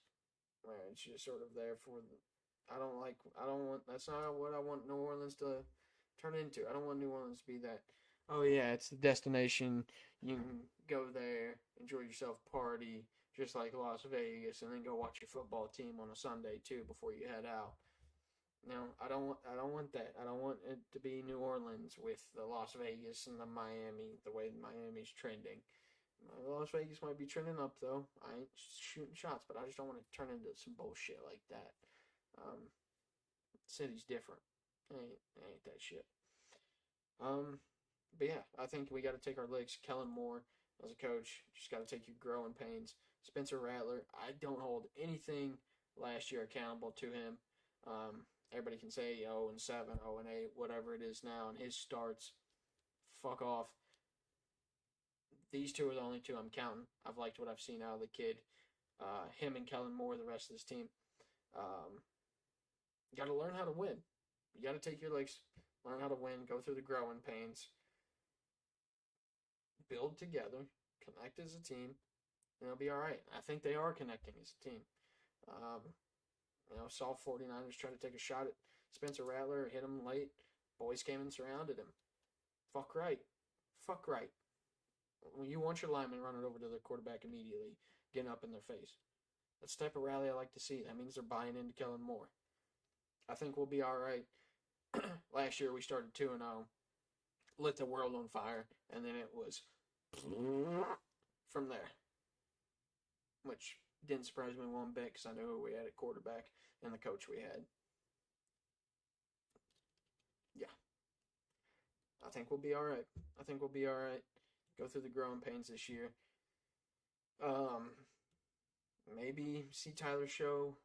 where it's just sort of there for the. I don't want, that's not what I want New Orleans to turn into. I don't want New Orleans to be that, oh yeah, it's the destination. You can go there, enjoy yourself, party, just like Las Vegas, and then go watch your football team on a Sunday too before you head out. No, I don't want that. I don't want it to be New Orleans with the Las Vegas and the Miami, the way Miami's trending. Las Vegas might be trending up though. I ain't shooting shots, but I just don't want to turn into some bullshit like that. Um, city's different. It ain't that shit. Um, but yeah, I think we got to take our licks. Kellen Moore, as a coach, just got to take your growing pains. Spencer Rattler, I don't hold anything last year accountable to him. Everybody can say 0-7, 0-8, whatever it is now, and his starts. Fuck off. These two are the only two I'm counting. I've liked what I've seen out of the kid. Him and Kellen Moore, the rest of this team. You got to learn how to win. You got to take your legs, learn how to win, go through the growing pains, build together, connect as a team, and it'll be all right. I think they are connecting as a team. Saw 49ers try to take a shot at Spencer Rattler, hit him late. Boys came and surrounded him. Fuck right. Fuck right. When you want your lineman, run it over to the quarterback immediately, getting up in their face. That's the type of rally I like to see. That means they're buying into Kellen Moore. I think we'll be all right. Last year we started 2-0, lit the world on fire, and then it was from there, which didn't surprise me one bit because I knew who we had at quarterback and the coach we had. Yeah, I think we'll be all right. I think we'll be all right. Go through the growing pains this year. Um, Maybe see Tyler Show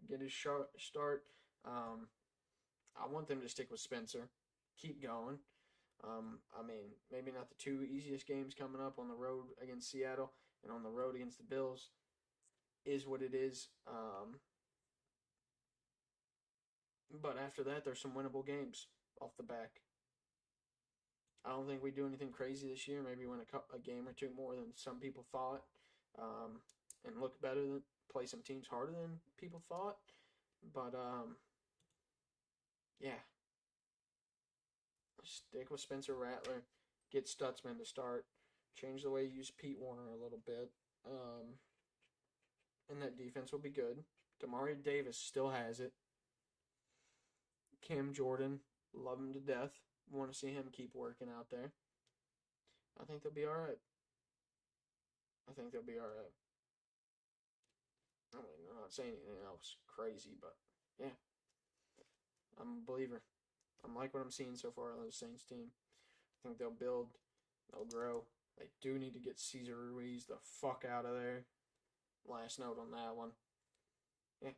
get his start. I want them to stick with Spencer, keep going. I mean, maybe not the two easiest games coming up on the road against Seattle and on the road against the Bills is what it is. But after that, there's some winnable games off the back. I don't think we do anything crazy this year. Maybe win a game or two more than some people thought, and look better than play some teams harder than people thought. But yeah, stick with Spencer Rattler, get Stutzman to start, change the way you use Pete Warner a little bit, and that defense will be good. Demario Davis still has it. Cam Jordan, love him to death. Want to see him keep working out there. I think they'll be all right. I think they'll be all right. I mean, I'm not saying anything else crazy, but yeah, I'm a believer. I'm like what I'm seeing so far on the Saints team. I think they'll build, they'll grow. They do need to get Cesar Ruiz the fuck out of there. Last note on that one. Yeah,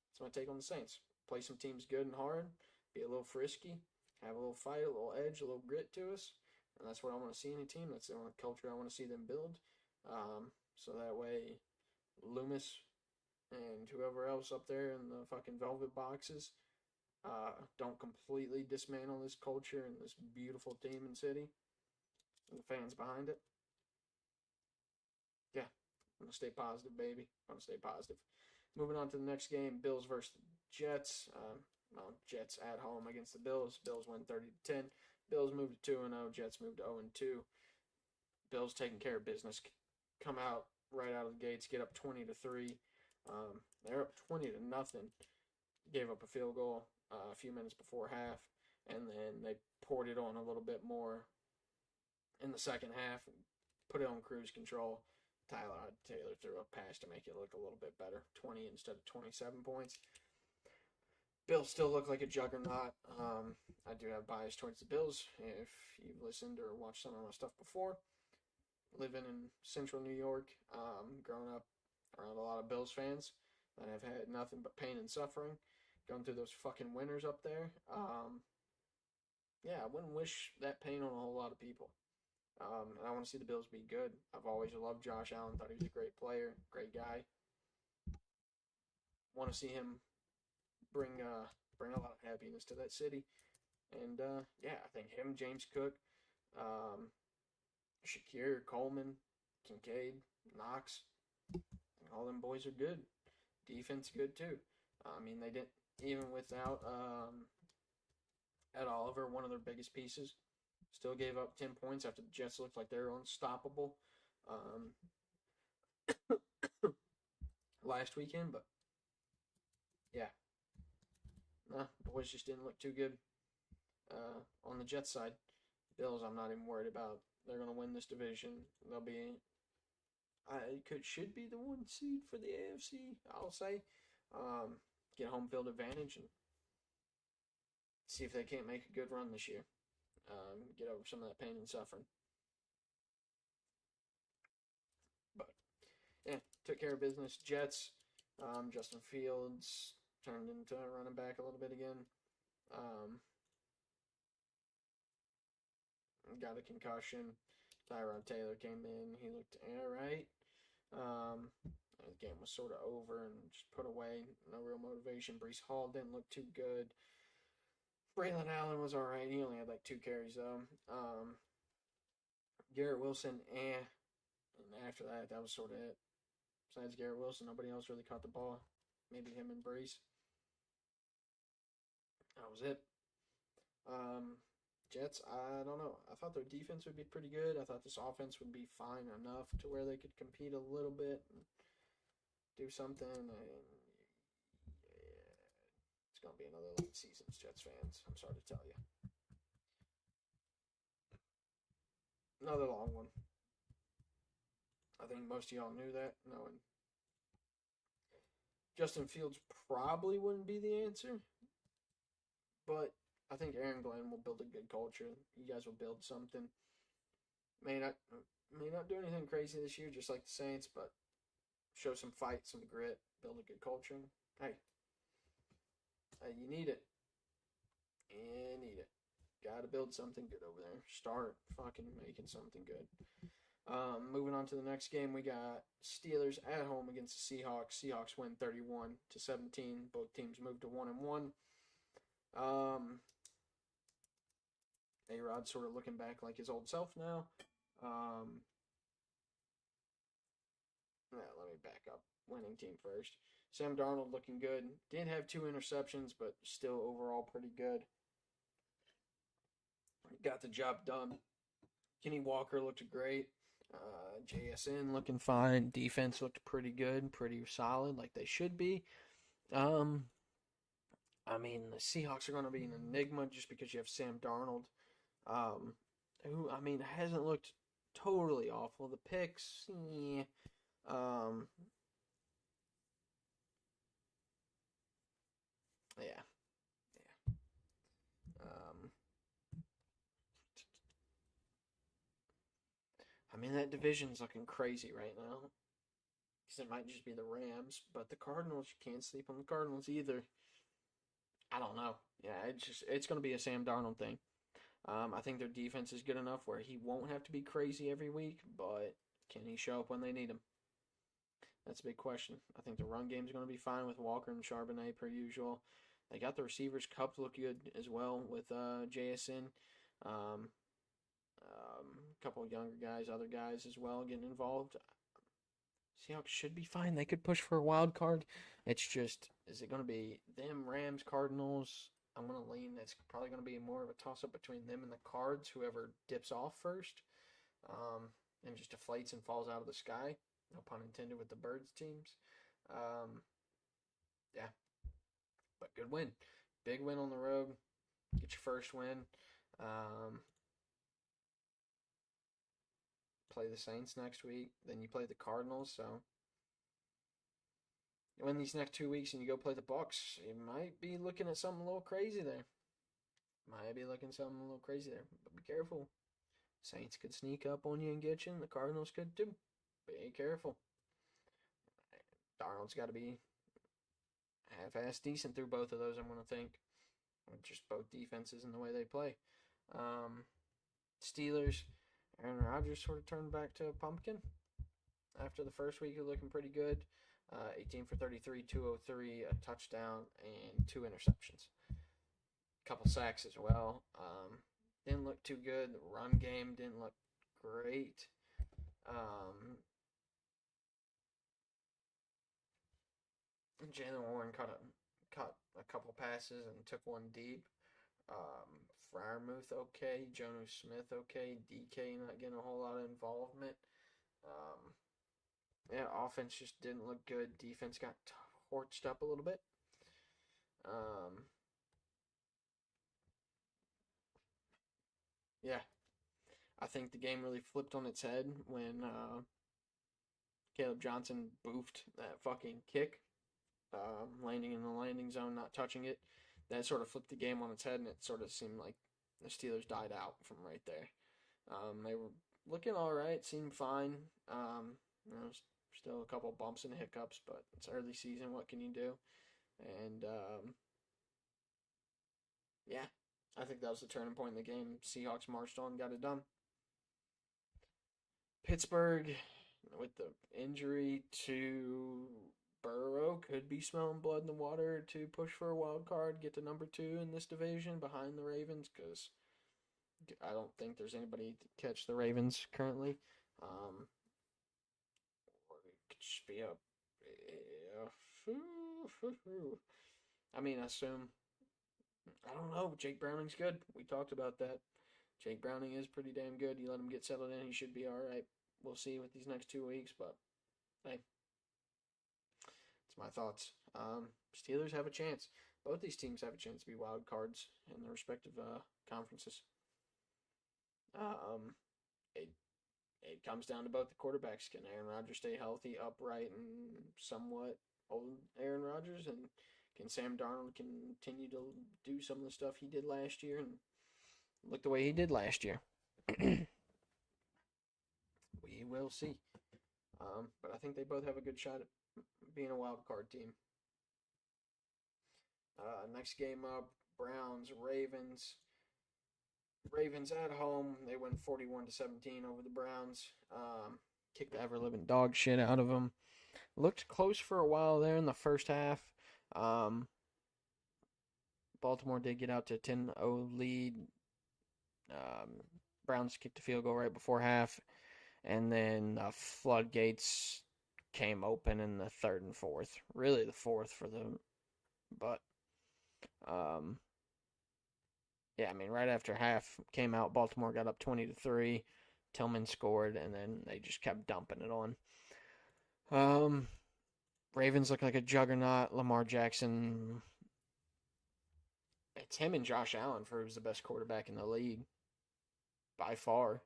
that's my take on the Saints. Play some teams good and hard, be a little frisky, have a little fight, a little edge, a little grit to us. And that's what I want to see in a team. That's the only culture I want to see them build. So that way, Loomis and whoever else up there in the fucking velvet boxes don't completely dismantle this culture and this beautiful team and city and the fans behind it. Yeah, I'm going to stay positive, baby. I'm going to stay positive. Moving on to the next game, Bills versus the Jets. Jets at home against the Bills. Bills win 30-10. Bills move to 2-0. Jets move to 0-2. Bills taking care of business. Come out right out of the gates, get up 20-3. They're up 20-0. Gave up a field goal a few minutes before half, and then they poured it on a little bit more in the second half and put it on cruise control. Tyler Taylor threw a pass to make it look a little bit better, 20 instead of 27 points. Bills still look like a juggernaut. I do have bias towards the Bills. If you've listened or watched some of my stuff before, living in central New York, growing up around a lot of Bills fans that have had nothing but pain and suffering, going through those fucking winters up there. Yeah, I wouldn't wish that pain on a whole lot of people. And I want to see the Bills be good. I've always loved Josh Allen, thought he was a great player, great guy. Want to see him bring a lot of happiness to that city. And yeah, I think him, James Cook, Shakir, Coleman, Kincaid, Knox, all them boys are good. Defense good too. I mean, they didn't, even without Ed Oliver, one of their biggest pieces, still gave up 10 points after the Jets looked like they were unstoppable last weekend. But yeah, boys just didn't look too good on the Jets side. Bills, I'm not even worried about. They're going to win this division. They'll be, should be the 1 seed for the AFC, I'll say. Get home field advantage and see if they can't make a good run this year. Get over some of that pain and suffering. But yeah, took care of business. Jets, Justin Fields turned into running back a little bit again. Got a concussion. Tyrod Taylor came in. He looked all right. The game was sort of over and just put away. No real motivation. Breece Hall didn't look too good. Braylon Allen was all right. He only had like 2 carries, though. Garrett Wilson, And after that, that was sort of it. Besides Garrett Wilson, nobody else really caught the ball. Maybe him and Breece. That was it. Jets, I don't know. I thought their defense would be pretty good. I thought this offense would be fine enough to where they could compete a little bit and do something. And yeah, it's going to be another late season, Jets fans. I'm sorry to tell you. Another long one. I think most of y'all knew that, knowing Justin Fields probably wouldn't be the answer, but I think Aaron Glenn will build a good culture. You guys will build something. May not may not do anything crazy this year, just like the Saints, but show some fight, some grit, build a good culture. Hey, you need it. You need it. Got to build something good over there. Start fucking making something good. Moving on to the next game, we got Steelers at home against the Seahawks. Seahawks win 31-17. Both teams moved to 1-1. A-Rod sort of looking back like his old self now. Let me back up. Winning team first. Sam Darnold looking good. Did have 2 interceptions, but still overall pretty good. Got the job done. Kenny Walker looked great. JSN looking fine. Defense looked pretty good, pretty solid, like they should be. I mean, the Seahawks are going to be an enigma just because you have Sam Darnold, who, I mean, hasn't looked totally awful. The picks, yeah. Yeah. I mean, that division's looking crazy right now. Because it might just be the Rams, but the Cardinals, you can't sleep on the Cardinals either. I don't know. Yeah, it's going to be a Sam Darnold thing. I think their defense is good enough where he won't have to be crazy every week, but can he show up when they need him? That's a big question. I think the run game is going to be fine with Walker and Charbonnet per usual. They got the receivers. Cup look good as well with JSN. A couple of younger guys, other guys as well getting involved. Seahawks should be fine. They could push for a wild card. It's just, is it going to be them, Rams, Cardinals? I'm going to lean. It's probably going to be more of a toss up between them and the Cards, whoever dips off first, and just deflates and falls out of the sky. No pun intended with the Birds teams. Yeah, but good win. Big win on the road. Get your first win. Play the Saints next week. Then you play the Cardinals. So you win these next 2 weeks and you go play the Bucks. You might be looking at something a little crazy there. But be careful. Saints could sneak up on you and get you, and the Cardinals could too. Be careful. Darnold's got to be half-ass decent through both of those, I'm going to think. Just both defenses and the way they play. Steelers, Aaron Rodgers sort of turned back to a pumpkin after the first week of looking pretty good. 18 for 33, 203, a touchdown, and 2 interceptions. A couple sacks as well. Didn't look too good. The run game didn't look great. Jalen Warren caught a couple passes and took one deep. Freiermuth okay, Jonnu Smith okay, DK not getting a whole lot of involvement. Yeah, offense just didn't look good. Defense got torched up a little bit. Yeah, I think the game really flipped on its head when Caleb Johnson boofed that fucking kick, landing in the landing zone, not touching it. That sort of flipped the game on its head, and it sort of seemed like the Steelers died out from right there. They were looking all right, seemed fine. Still a couple bumps and hiccups, but it's early season. What can you do? And yeah, I think that was the turning point in the game. Seahawks marched on, got it done. Pittsburgh, with the injury to Burrow, could be smelling blood in the water to push for a wild card, get to number 2 in this division behind the Ravens, because I don't think there's anybody to catch the Ravens currently. Or it could just be I mean, I assume I don't know. Jake Browning's good. We talked about that. Jake Browning is pretty damn good. You let him get settled in, he should be all right. We'll see with these next 2 weeks, but hey, it's my thoughts. Steelers have a chance. Both these teams have a chance to be wild cards in their respective conferences. Um, it it comes down to both the quarterbacks. Can Aaron Rodgers stay healthy, upright, and somewhat old Aaron Rodgers, and can Sam Darnold continue to do some of the stuff he did last year and look the way he did last year? We will see. But I think they both have a good shot at being a wild card team. Next game up, Browns, Ravens. Ravens at home. They win 41-17 over the Browns. Kicked the ever living dog shit out of them. Looked close for a while there in the first half. Baltimore did get out to a 10-0 lead. Browns kicked a field goal right before half. And then the floodgates came open in the third and fourth. Really the fourth for them. But, yeah, I mean, right after half came out, Baltimore got up 20-3. Tillman scored, and then they just kept dumping it on. Ravens look like a juggernaut. Lamar Jackson. It's him and Josh Allen for who's the best quarterback in the league by far.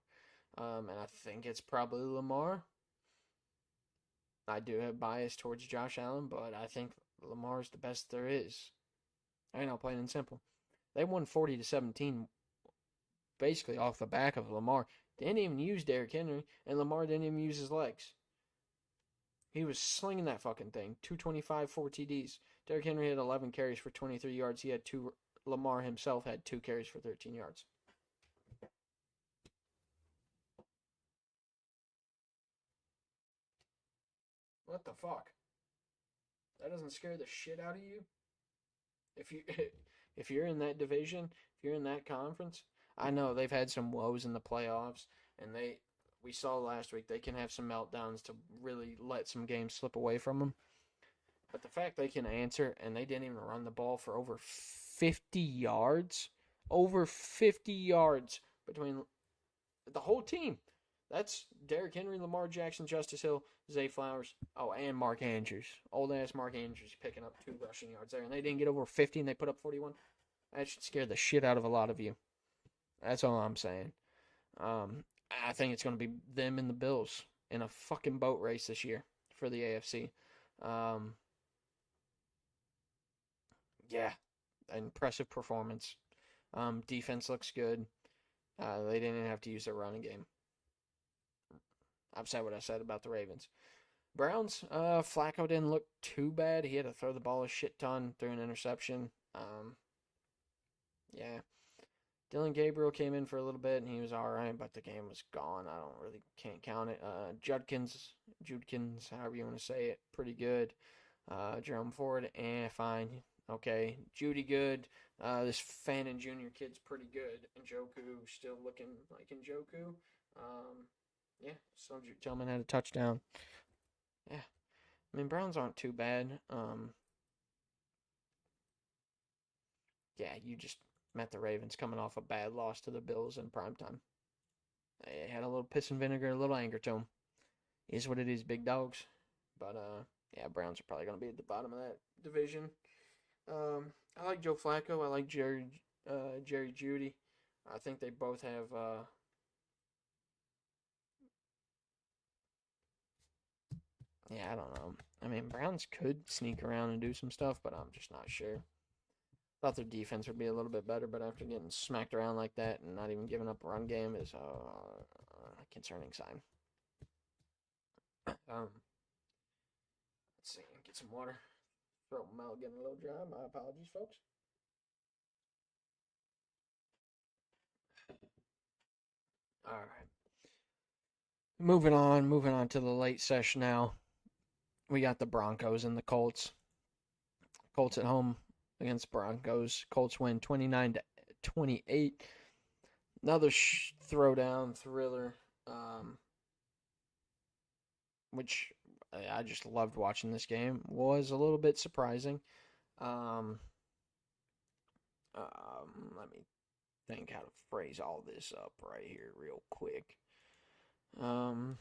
And I think it's probably Lamar. I do have bias towards Josh Allen, but I think Lamar's the best there is. I know, plain and simple. They won 40-17 basically off the back of Lamar. They didn't even use Derrick Henry, and Lamar didn't even use his legs. He was slinging that fucking thing. 225, 4 TDs. Derrick Henry had 11 carries for 23 yards. He had two. Lamar himself had 2 carries for 13 yards. What the fuck? That doesn't scare the shit out of you? If you if you're in that division, if you're in that conference, I know they've had some woes in the playoffs, and we saw last week they can have some meltdowns to really let some games slip away from them. But the fact they can answer and they didn't even run the ball for over 50 yards between the whole team. That's Derrick Henry, Lamar Jackson, Justice Hill, Zay Flowers, and Mark Andrews. Old ass Mark Andrews picking up 2 rushing yards there, and they didn't get over 50 and they put up 41. That should scare the shit out of a lot of you. That's all I'm saying. I think it's going to be them and the Bills in a fucking boat race this year for the AFC. Yeah, impressive performance. Defense looks good. They didn't have to use their running game. I've said what I said about the Ravens. Browns, Flacco didn't look too bad. He had to throw the ball a shit ton, threw an interception. Yeah. Dylan Gabriel came in for a little bit and he was alright, but the game was gone. Can't count it. Judkins, however you want to say it, pretty good. Jerome Ford, fine. Okay. Judy good. This Fannin Jr. kid's pretty good. Njoku still looking like Njoku. Yeah, Soldier Tillman had a touchdown. Yeah. I mean, Browns aren't too bad. Yeah, you just met the Ravens coming off a bad loss to the Bills in primetime. They had a little piss and vinegar, a little anger to them. Is what it is, big dogs. But, yeah, Browns are probably going to be at the bottom of that division. I like Joe Flacco. I like Jerry Jeudy. I think they both have yeah, I don't know. I mean, Browns could sneak around and do some stuff, but I'm just not sure. Thought their defense would be a little bit better, but after getting smacked around like that and not even giving up a run game is a concerning sign. Let's see. Get some water. Throat mouth getting a little dry. My apologies, folks. All right. Moving on to the late session now. We got the Broncos and the Colts. Colts at home against Broncos. Colts win 29-28. Another throwdown thriller, which I just loved watching this game. Was a little bit surprising. Let me think how to phrase all this up right here real quick. Um,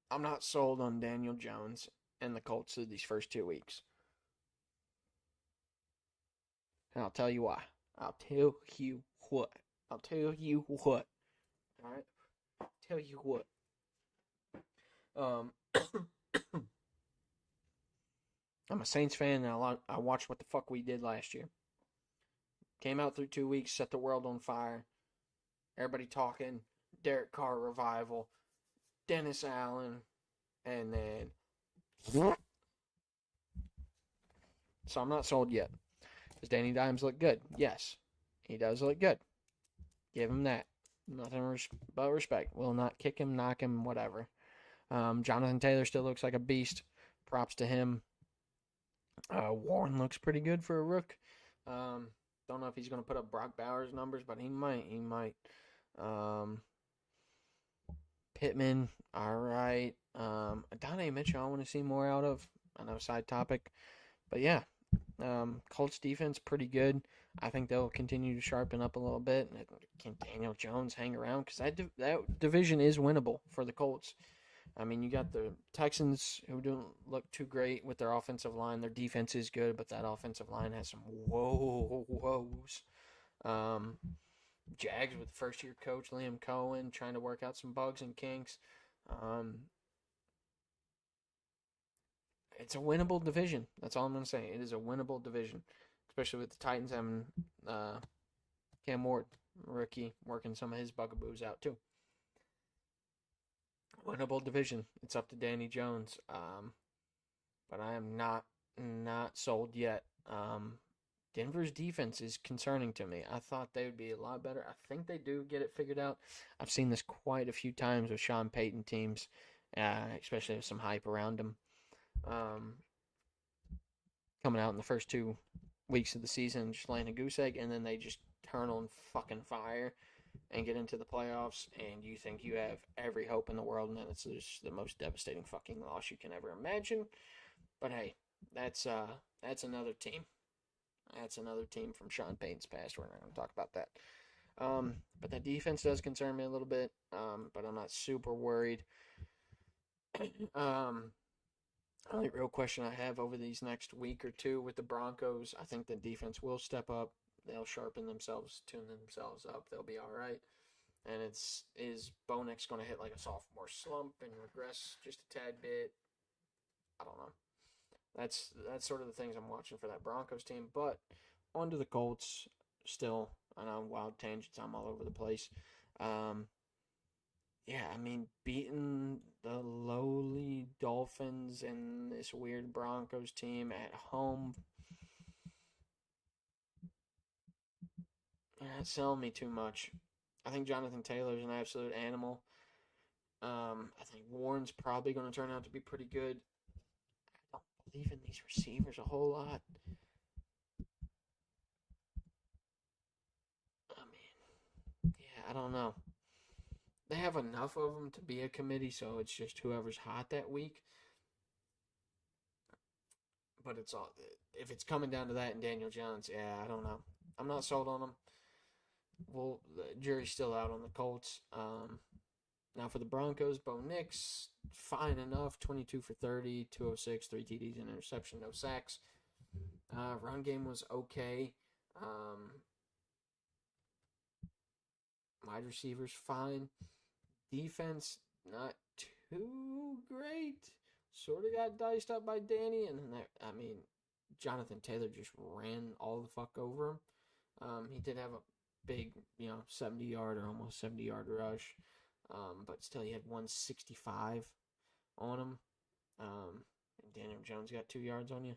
I'm not sold on Daniel Jones and the Colts through these first 2 weeks. And I'll tell you why. I'll tell you what. I'll tell you what. All right. Tell you what. Um, I'm a Saints fan, and I watched what the fuck we did last year. Came out through 2 weeks, set the world on fire. Everybody talking Derek Carr revival, Dennis Allen, and then. So I'm not sold yet. Does Danny Dimes look good? Yes, he does look good. Give him that. Nothing but respect. Will not kick him, knock him, whatever. Jonathan Taylor still looks like a beast. Props to him. Warren looks pretty good for a rook. Don't know if he's going to put up Brock Bowers numbers, but he might. He might. Pittman, all right. Adonai Mitchell, I want to see more out of. I know, side topic. But yeah, Colts defense, pretty good. I think they'll continue to sharpen up a little bit. Can Daniel Jones hang around? Because that division is winnable for the Colts. I mean, you got the Texans, who don't look too great with their offensive line. Their defense is good, but that offensive line has some woes. Jags with first-year coach Liam Cohen trying to work out some bugs and kinks. It's a winnable division. That's all I'm going to say. It is a winnable division, especially with the Titans having Cam Ward, rookie, working some of his bugaboos out too. Winnable division. It's up to Danny Jones, but I am not sold yet. Denver's defense is concerning to me. I thought they would be a lot better. I think they do get it figured out. I've seen this quite a few times with Sean Payton teams, especially with some hype around them. Coming out in the first 2 weeks of the season, just laying a goose egg, and then they just turn on fucking fire and get into the playoffs, and you think you have every hope in the world, and then it's just the most devastating fucking loss you can ever imagine. But hey, that's another team. That's another team from Sean Payton's past. We're not going to talk about that. But the defense does concern me a little bit, but I'm not super worried. Only real question I have over these next week or two with the Broncos, I think the defense will step up. They'll sharpen themselves, tune themselves up. They'll be all right. And is Bo Nix going to hit like a sophomore slump and regress just a tad bit? I don't know. That's sort of the things I'm watching for that Broncos team. But on to the Colts still. I know, wild tangents. I'm all over the place. Yeah, I mean, beating the lowly Dolphins and this weird Broncos team at home, not selling me too much. I think Jonathan Taylor's an absolute animal. I think Warren's probably going to turn out to be pretty good. I don't believe in these receivers a whole lot. I mean, yeah, I don't know. They have enough of them to be a committee, so it's just whoever's hot that week. But it's all if it's coming down to that and Daniel Jones, yeah, I don't know. I'm not sold on him. Well, the jury's still out on the Colts. Now for the Broncos, Bo Nix, fine enough, 22 for 30, 206, 3 TDs, and interception, no sacks. Run game was okay. Wide receivers, fine. Defense, not too great. Sort of got diced up by Danny, and then Jonathan Taylor just ran all the fuck over him. He did have a big, 70-yard or almost 70-yard rush, but still he had 165 on him. And Daniel Jones got 2 yards on you.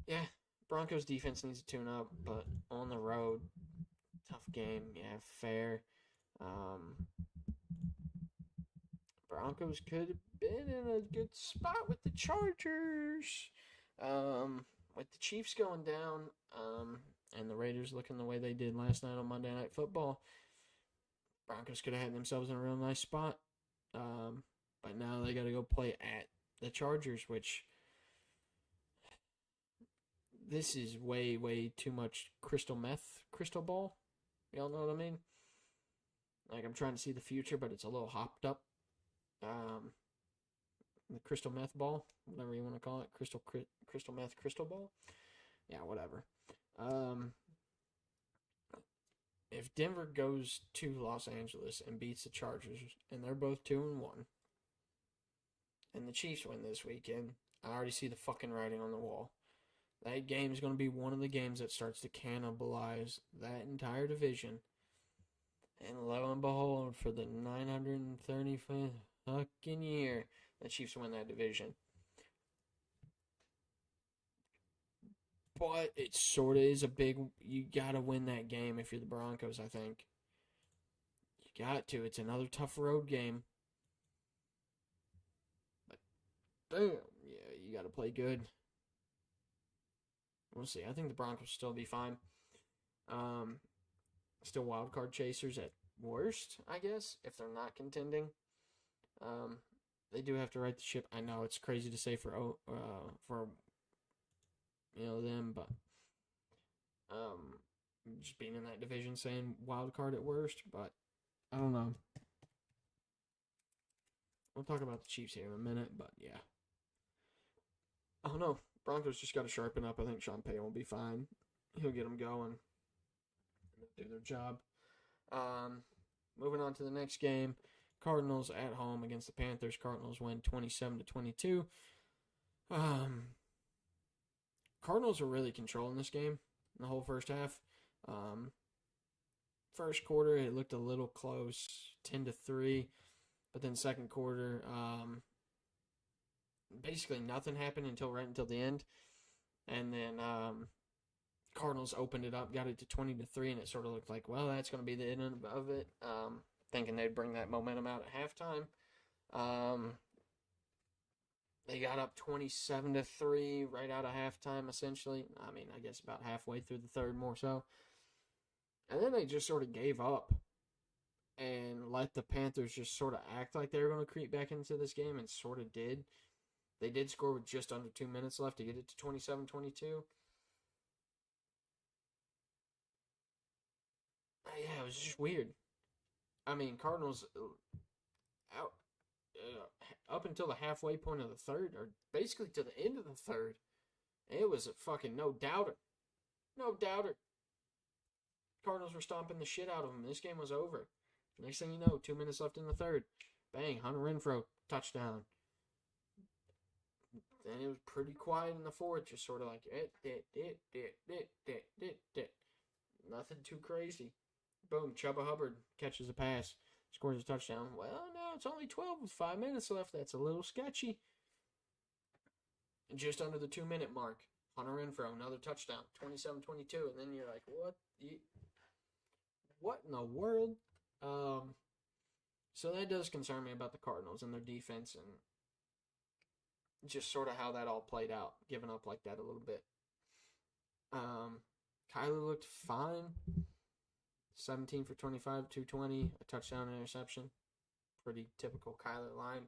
Yeah, Broncos defense needs to tune up, but on the road, tough game. Yeah, fair. Broncos could have been in a good spot with the Chargers. With the Chiefs going down, and the Raiders looking the way they did last night on Monday Night Football, Broncos could have had themselves in a real nice spot. But now they got to go play at the Chargers, which this is way, way too much crystal ball. Y'all know what I mean? Like, I'm trying to see the future, but it's a little hopped up. The crystal meth ball, whatever you want to call it, crystal meth crystal ball. Yeah, whatever. If Denver goes to Los Angeles and beats the Chargers, and they're both 2-1, and the Chiefs win this weekend, I already see the fucking writing on the wall. That game is going to be one of the games that starts to cannibalize that entire division. And lo and behold, for the 935th fucking year, the Chiefs win that division. But it sort of is a big... You got to win that game if you're the Broncos, I think. You got to. It's another tough road game. But, damn, yeah, you got to play good. We'll see. I think the Broncos will still be fine. Still wild card chasers at worst, I guess, if they're not contending. They do have to right the ship. I know it's crazy to say for them, but just being in that division saying wild card at worst, but I don't know. We'll talk about the Chiefs here in a minute, but yeah. I don't know. Broncos just got to sharpen up. I think Sean Payton will be fine. He'll get them going. Do their job. Moving on to the next game. Cardinals at home against the Panthers. Cardinals win 27-22. Cardinals are really controlling this game in the whole first half. First quarter, it looked a little close, 10-3. But then second quarter, basically nothing happened right until the end. And then Cardinals opened it up, got it to 20-3, and it sort of looked like, well, that's going to be the end of it. Thinking they'd bring that momentum out at halftime. They got up 27-3 right out of halftime, essentially. I mean, I guess about halfway through the third, more so. And then they just sort of gave up and let the Panthers just sort of act like they were going to creep back into this game, and sort of did. They did score with just under 2 minutes left to get it to 27-22. Yeah, it was just weird. I mean, Cardinals up until the halfway point of the third, or basically to the end of the third, it was a fucking no doubter. No doubter. Cardinals were stomping the shit out of them. This game was over. Next thing you know, 2 minutes left in the third. Bang, Hunter Renfrow, touchdown. Then it was pretty quiet in the fourth, just sort of like, nothing too crazy. Boom, Chuba Hubbard catches a pass, scores a touchdown. Well, now it's only 12 with 5 minutes left. That's a little sketchy. And just under the 2 minute mark, Hunter Renfrow, another touchdown, 27-22. And then you're like, what in the world? So that does concern me about the Cardinals and their defense and just sort of how that all played out, giving up like that a little bit. Kyler looked fine. 17 for 25, 220, a touchdown, and interception. Pretty typical Kyler line.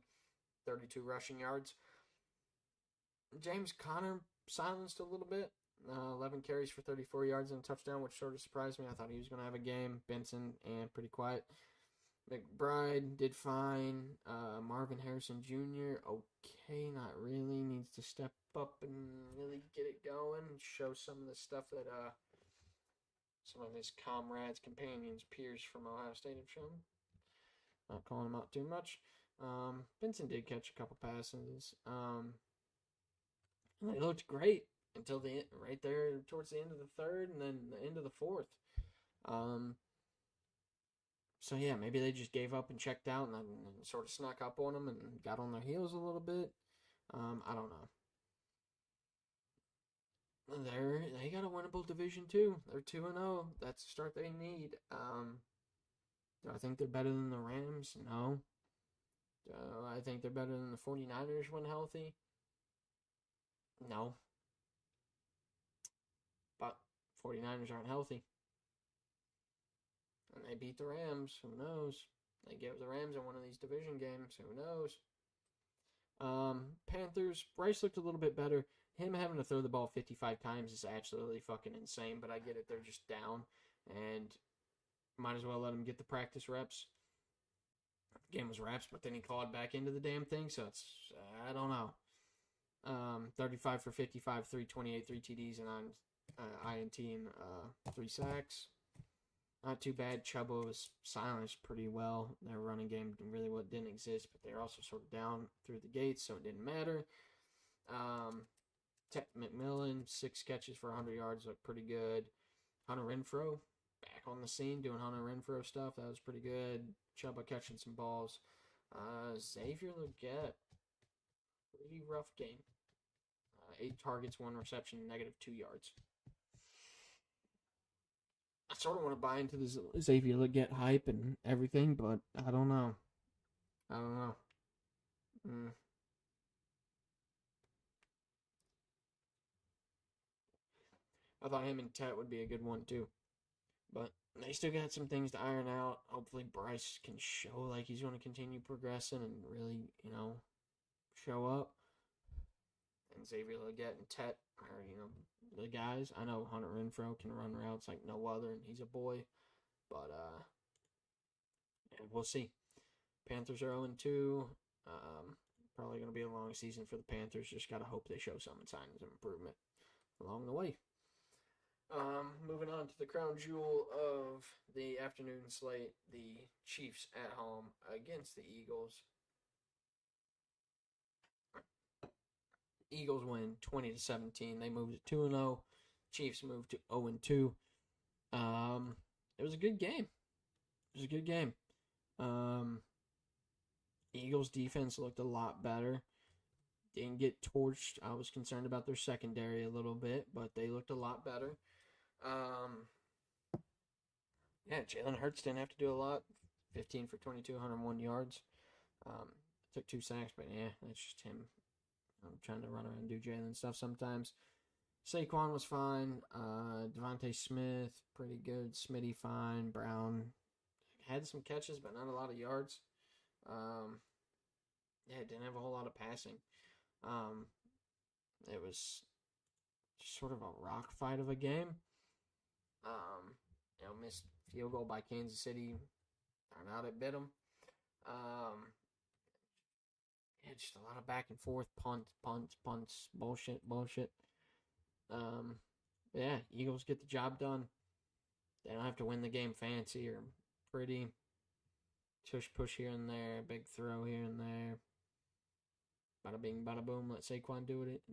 32 rushing yards. James Conner silenced a little bit. 11 carries for 34 yards and a touchdown, which sort of surprised me. I thought he was going to have a game. Benson, and pretty quiet. McBride did fine. Marvin Harrison Jr., okay, not really. Needs to step up and really get it going. Show some of the stuff that some of his comrades, companions, peers from Ohio State have shown. Not calling him out too much. Benson did catch a couple passes. And they looked great until right there towards the end of the third and then the end of the fourth. So yeah, maybe they just gave up and checked out and sort of snuck up on them and got on their heels a little bit. I don't know. They got a winnable division too. They're 2-0. That's the start they need. Do I think they're better than the Rams? No. I think they're better than the 49ers when healthy? No. But 49ers aren't healthy. And they beat the Rams. Who knows? They give the Rams in one of these division games. Who knows? Panthers, Bryce looked a little bit better. Him having to throw the ball 55 times is absolutely fucking insane, but I get it. They're just down, and might as well let him get the practice reps. The game was reps, but then he clawed back into the damn thing, so it's, I don't know. 35 for 55, 328, 3 TDs, and on INT and 3 sacks. Not too bad. Chuba was silenced pretty well. Their running game really didn't exist, but they're also sort of down through the gates, so it didn't matter. McMillan, 6 catches for 100 yards, looked pretty good. Hunter Renfrow, back on the scene, doing Hunter Renfrow stuff. That was pretty good. Chuba catching some balls. Xavier Legette, pretty rough game. 8 targets, 1 reception, -2 yards. I sort of want to buy into this Xavier Legette hype and everything, but I don't know. I thought him and Tet would be a good one too, but they still got some things to iron out. Hopefully Bryce can show like he's going to continue progressing and really, show up. And Xavier Legette and Tet are, the guys. I know Hunter Renfrow can run routes like no other, and he's a boy. But, we'll see. Panthers are 0-2. Probably going to be a long season for the Panthers. Just got to hope they show some signs of improvement along the way. Moving on to the crown jewel of the afternoon slate, the Chiefs at home against the Eagles. Eagles win 20-17. They moved to 2-0. Chiefs moved to 0-2. It was a good game. Eagles defense looked a lot better. Didn't get torched. I was concerned about their secondary a little bit, but they looked a lot better. Jalen Hurts didn't have to do a lot. 15 for 22, 101 yards. Took 2 sacks, but that's just him. I'm trying to run around and do Jalen stuff sometimes. Saquon was fine. Devontae Smith, pretty good. Smitty, fine. Brown had some catches, but not a lot of yards. Didn't have a whole lot of passing. It was just sort of a rock fight of a game. Missed field goal by Kansas City. Turned out it bit them. Just a lot of back and forth, punts, bullshit. Eagles get the job done. They don't have to win the game fancy or pretty. Tush push here and there, big throw here and there. Bada bing, bada boom. Let Saquon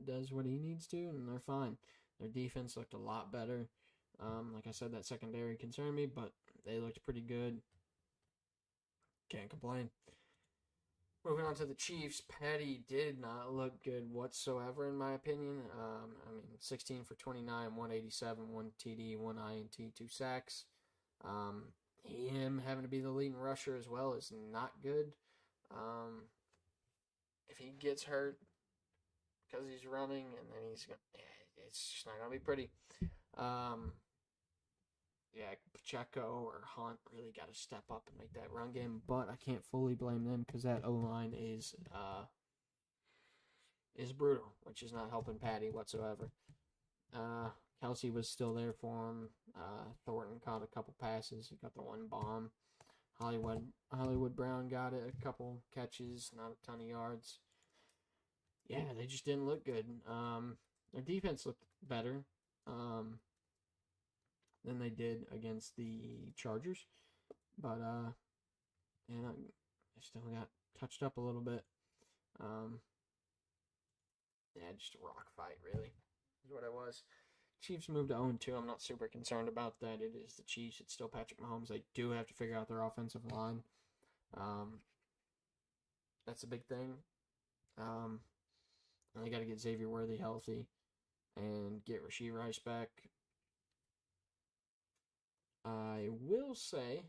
does what he needs to, and they're fine. Their defense looked a lot better. Like I said, that secondary concerned me, but they looked pretty good. Can't complain. Moving on to the Chiefs, Petty did not look good whatsoever, in my opinion. 16 for 29, 187, 1 TD, 1 INT, 2 sacks. Him having to be the leading rusher as well is not good. If he gets hurt because he's running, and then it's just not going to be pretty. Pacheco or Hunt really got to step up and make that run game, but I can't fully blame them because that O-line is brutal, which is not helping Patty whatsoever. Kelsey was still there for him. Thornton caught a couple passes. He got the one bomb. Hollywood Brown got it, a couple catches, not a ton of yards. They just didn't look good. Their defense looked better than they did against the Chargers. But, I still got touched up a little bit. Just a rock fight, really, is what it was. Chiefs moved to 0-2. I'm not super concerned about that. It is the Chiefs. It's still Patrick Mahomes. They do have to figure out their offensive line. That's a big thing. They got to get Xavier Worthy healthy and get Rashee Rice back. I will say,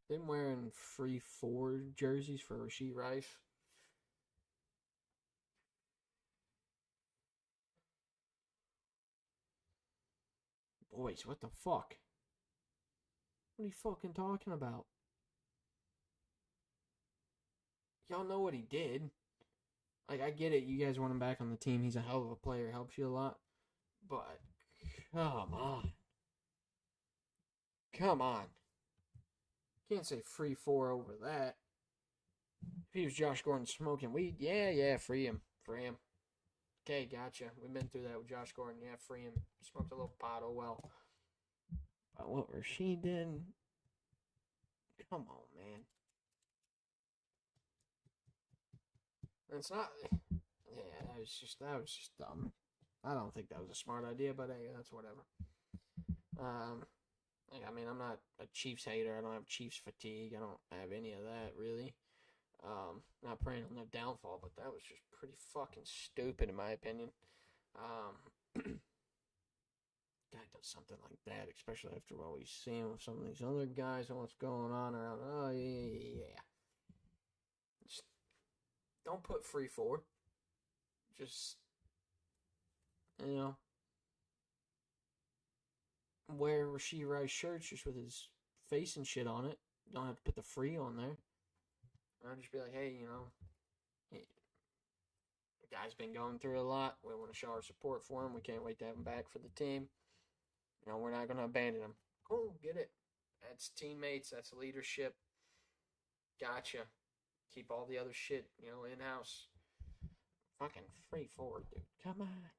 them wearing free 4 jerseys for Rashee Rice. Boys, what the fuck? What are you fucking talking about? Y'all know what he did. Like, I get it. You guys want him back on the team. He's a hell of a player. Helps you a lot. But, come on. Come on. Can't say free 4 over that. If he was Josh Gordon smoking weed, yeah, free him. Free him. Okay, gotcha. We've been through that with Josh Gordon. Yeah, free him. Smoked a little pot, oh well. But what Rasheed did, come on, man. It's not. Yeah, that was just dumb. I don't think that was a smart idea, but hey, that's whatever. I mean, I'm not a Chiefs hater. I don't have Chiefs fatigue. I don't have any of that really. Not praying on their downfall, but that was just pretty fucking stupid in my opinion. Guy does something like that, especially after what we've seen with some of these other guys and what's going on around. Oh yeah. Just don't put free 4. Just wear Rasheed Rice shirts just with his face and shit on it. Don't have to put the free on there. I'll just be like, hey, the guy's been going through a lot. We want to show our support for him. We can't wait to have him back for the team. We're not going to abandon him. Cool, get it. That's teammates. That's leadership. Gotcha. Keep all the other shit, in-house. Fucking free 4, dude. Come on.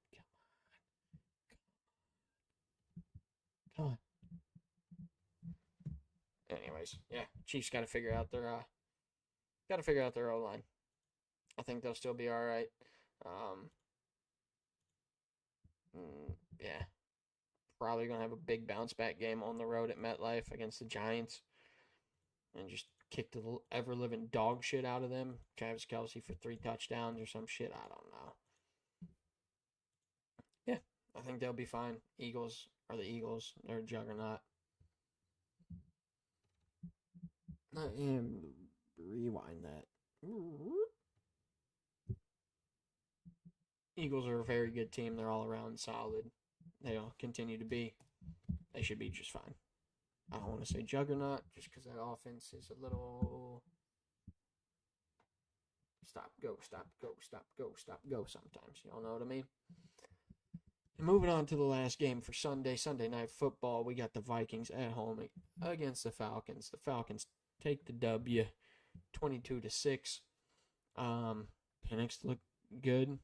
Anyways, yeah, Chiefs got to figure out their O-line. I think they'll still be all right. Yeah, probably gonna have a big bounce back game on the road at MetLife against the Giants, and just kick the ever living dog shit out of them. Travis Kelce for 3 touchdowns or some shit. I don't know. Yeah, I think they'll be fine. Eagles are the Eagles. They're a juggernaut. Rewind that. Eagles are a very good team. They're all around solid. They'll continue to be. They should be just fine. I don't want to say juggernaut just because that offense is a little stop, go sometimes. Y'all know what I mean? And moving on to the last game for Sunday Night Football, we got the Vikings at home against the Falcons. The Falcons take the W, 22-6. Penix looked good.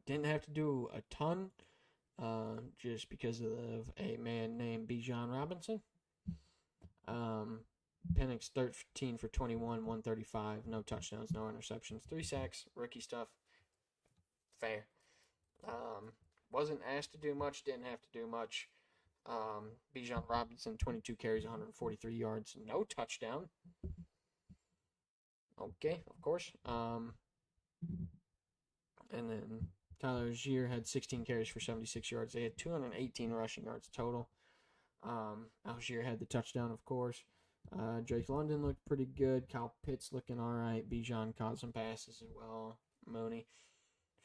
Didn't have to do a ton, just because of a man named Bijan Robinson. Penix 13 for 21, 135, no touchdowns, no interceptions, 3 sacks, rookie stuff. Fair. Wasn't asked to do much, didn't have to do much. Bijan Robinson, 22 carries, 143 yards, no touchdown. Okay, of course. And then Tyler Algier had 16 carries for 76 yards. They had 218 rushing yards total. Algier had the touchdown, of course. Drake London looked pretty good. Kyle Pitts looking all right. Bijan caught some passes as well. Mooney.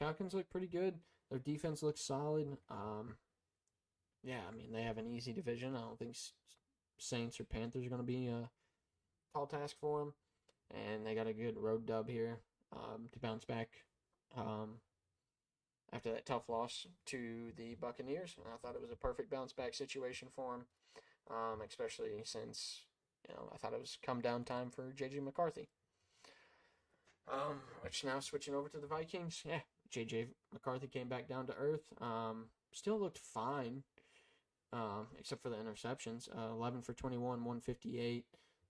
Falcons look pretty good. Their defense looks solid. Yeah, I mean, they have an easy division. I don't think Saints or Panthers are going to be a tall task for them. And they got a good road dub here to bounce back after that tough loss to the Buccaneers. And I thought it was a perfect bounce back situation for them, especially since, I thought it was come down time for J.J. McCarthy. Which now switching over to the Vikings. Yeah, J.J. McCarthy came back down to earth. Still looked fine, except for the interceptions. 11 for 21, 158,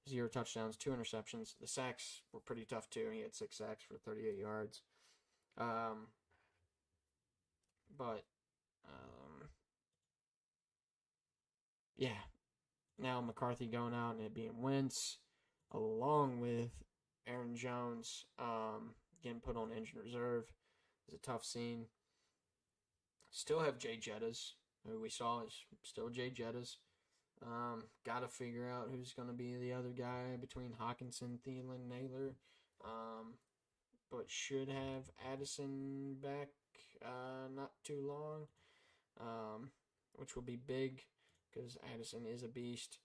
0 touchdowns, 2 interceptions. The sacks were pretty tough too. He had 6 sacks for 38 yards. Yeah. Now McCarthy going out and it being Wentz, along with Aaron Jones getting put on injured reserve, is a tough scene. Still have Jay Jettas, who we saw is still Jay Jettas. Got to figure out who's going to be the other guy between Hawkinson, Thielen, Naylor. But should have Addison back not too long, which will be big because Addison is a beast.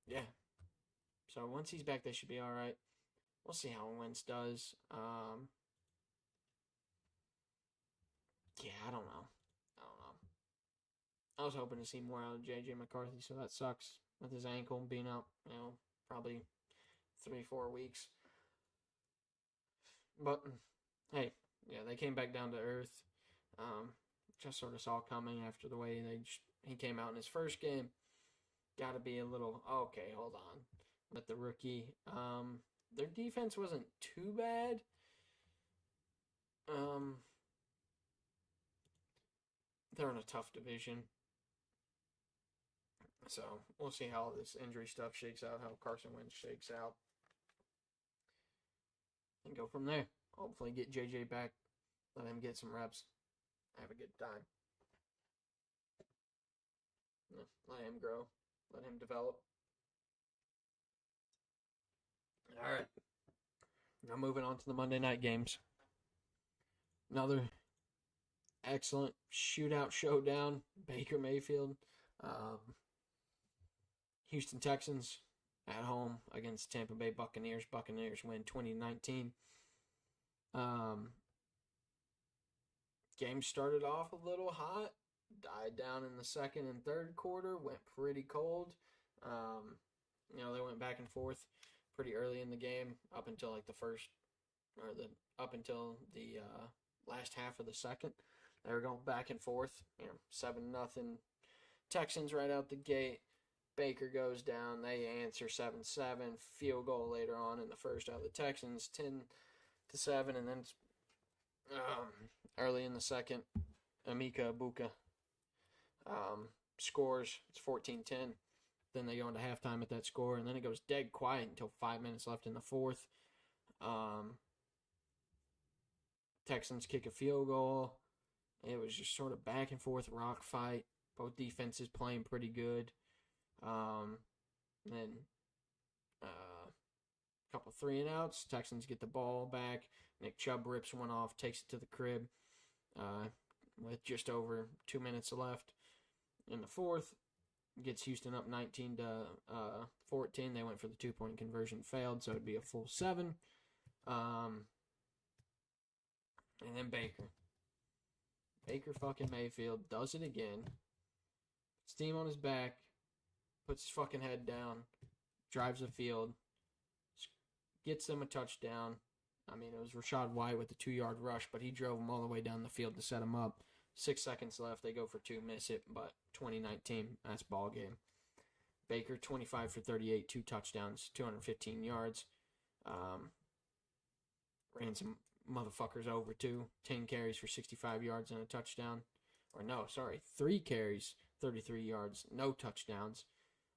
Yeah. So once he's back, they should be all right. We'll see how Wentz does. Yeah, I don't know. I was hoping to see more out of J.J. McCarthy, so that sucks with his ankle being out, probably 3-4 weeks. But hey, yeah, they came back down to earth. Just sort of saw coming after the way he came out in his first game. Got to be a little okay. Hold on, with the rookie. Their defense wasn't too bad. They're in a tough division. So we'll see how this injury stuff shakes out, how Carson Wentz shakes out, and go from there. Hopefully get JJ back, let him get some reps, have a good time. Let him grow, let him develop. All right. Now moving on to the Monday night games. Another excellent shootout showdown. Baker Mayfield. Houston Texans at home against Tampa Bay Buccaneers. Buccaneers win 2019. Game started off a little hot, died down in the second and third quarter, went pretty cold. They went back and forth pretty early in the game up until like up until the last half of the second. They were going back and forth. 7-0 Texans right out the gate. Baker goes down. They answer 7-7. Field goal later on in the first out of the Texans, 10-7, and then early in the second, Emeka Egbuka scores. It's 14-10. Then they go into halftime at that score, and then it goes dead quiet until 5 minutes left in the fourth. Texans kick a field goal. It was just sort of back and forth rock fight. Both defenses playing pretty good. Then a couple 3-and-outs. Texans get the ball back. Nick Chubb rips one off, takes it to the crib with just over 2 minutes left in the fourth. Gets Houston up 19-14. They went for the 2-point conversion, failed, so it'd be a full 7. And then Baker fucking Mayfield does it again. Steam on his back, puts his fucking head down, drives the field, gets them a touchdown. I mean, it was Rachaad White with a 2-yard rush, but he drove them all the way down the field to set them up. 6 seconds left. They go for 2, miss it, but 2019, that's ball game. Baker, 25 for 38, 2 touchdowns, 215 yards. Ran some motherfuckers over, too. 10 carries for 65 yards and a touchdown. 3 carries, 33 yards, no touchdowns.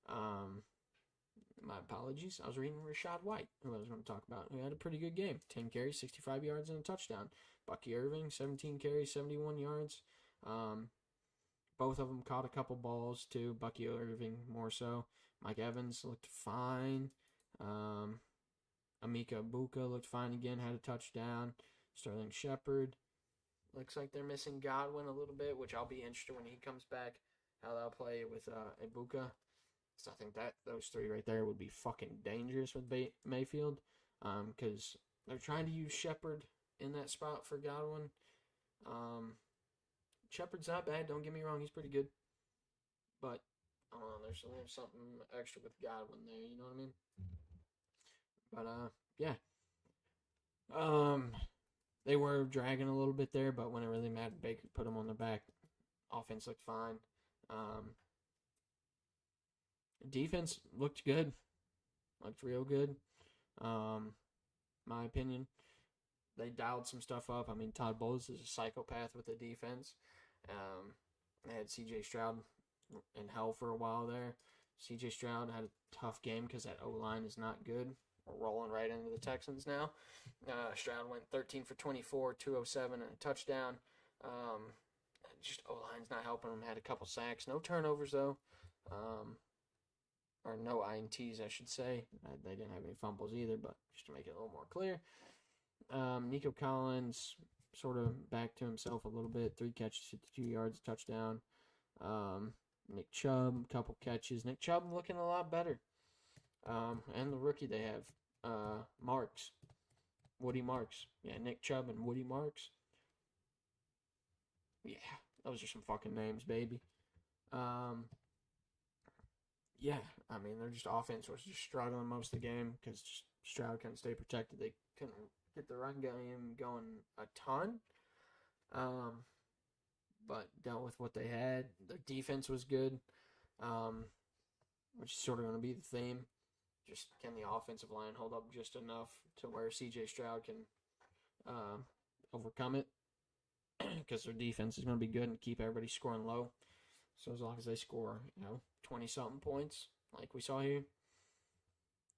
My apologies. I was reading Rachaad White, who I was going to talk about, who had a pretty good game. 10 carries, 65 yards, and a touchdown. Bucky Irving, 17 carries, 71 yards. Both of them caught a couple balls, too. Bucky Irving more so. Mike Evans looked fine. Emeka Egbuka looked fine again, had a touchdown. Sterling Shepard. Looks like they're missing Godwin a little bit, which I'll be interested when he comes back, how they'll play with Egbuka. So I think that those 3 right there would be fucking dangerous with Mayfield, because they're trying to use Shepard in that spot for Godwin. Shepard's not bad, don't get me wrong, he's pretty good. But, I don't know, there's a little something extra with Godwin there, you know what I mean? But, yeah. They were dragging a little bit there, but when it really mattered, Baker put them on their back. Offense looked fine. Defense looked good. Looked real good. My opinion. They dialed some stuff up. I mean, Todd Bowles is a psychopath with the defense. They had C.J. Stroud in hell for a while there. C.J. Stroud had a tough game because that O-line is not good. We're rolling right into the Texans now. Stroud went 13 for 24, 207, and a touchdown. Just O-line's not helping him. Had a couple sacks. No turnovers, though. Or no INTs, I should say. They didn't have any fumbles either, but just to make it a little more clear. Nico Collins sort of back to himself a little bit. 3 catches, 52 yards, touchdown. Nick Chubb, a couple catches. Nick Chubb looking a lot better. And the rookie they have, Marks. Woody Marks. Yeah, Nick Chubb and Woody Marks. Yeah, those are some fucking names, baby. Yeah, I mean, their just offense was just struggling most of the game because Stroud couldn't stay protected. They couldn't get the run game going a ton. But dealt with what they had. Their defense was good, which is sort of going to be the theme. Just can the offensive line hold up just enough to where C.J. Stroud can overcome it? Because their defense is going to be good and keep everybody scoring low. So as long as they score, 20-something points like we saw here,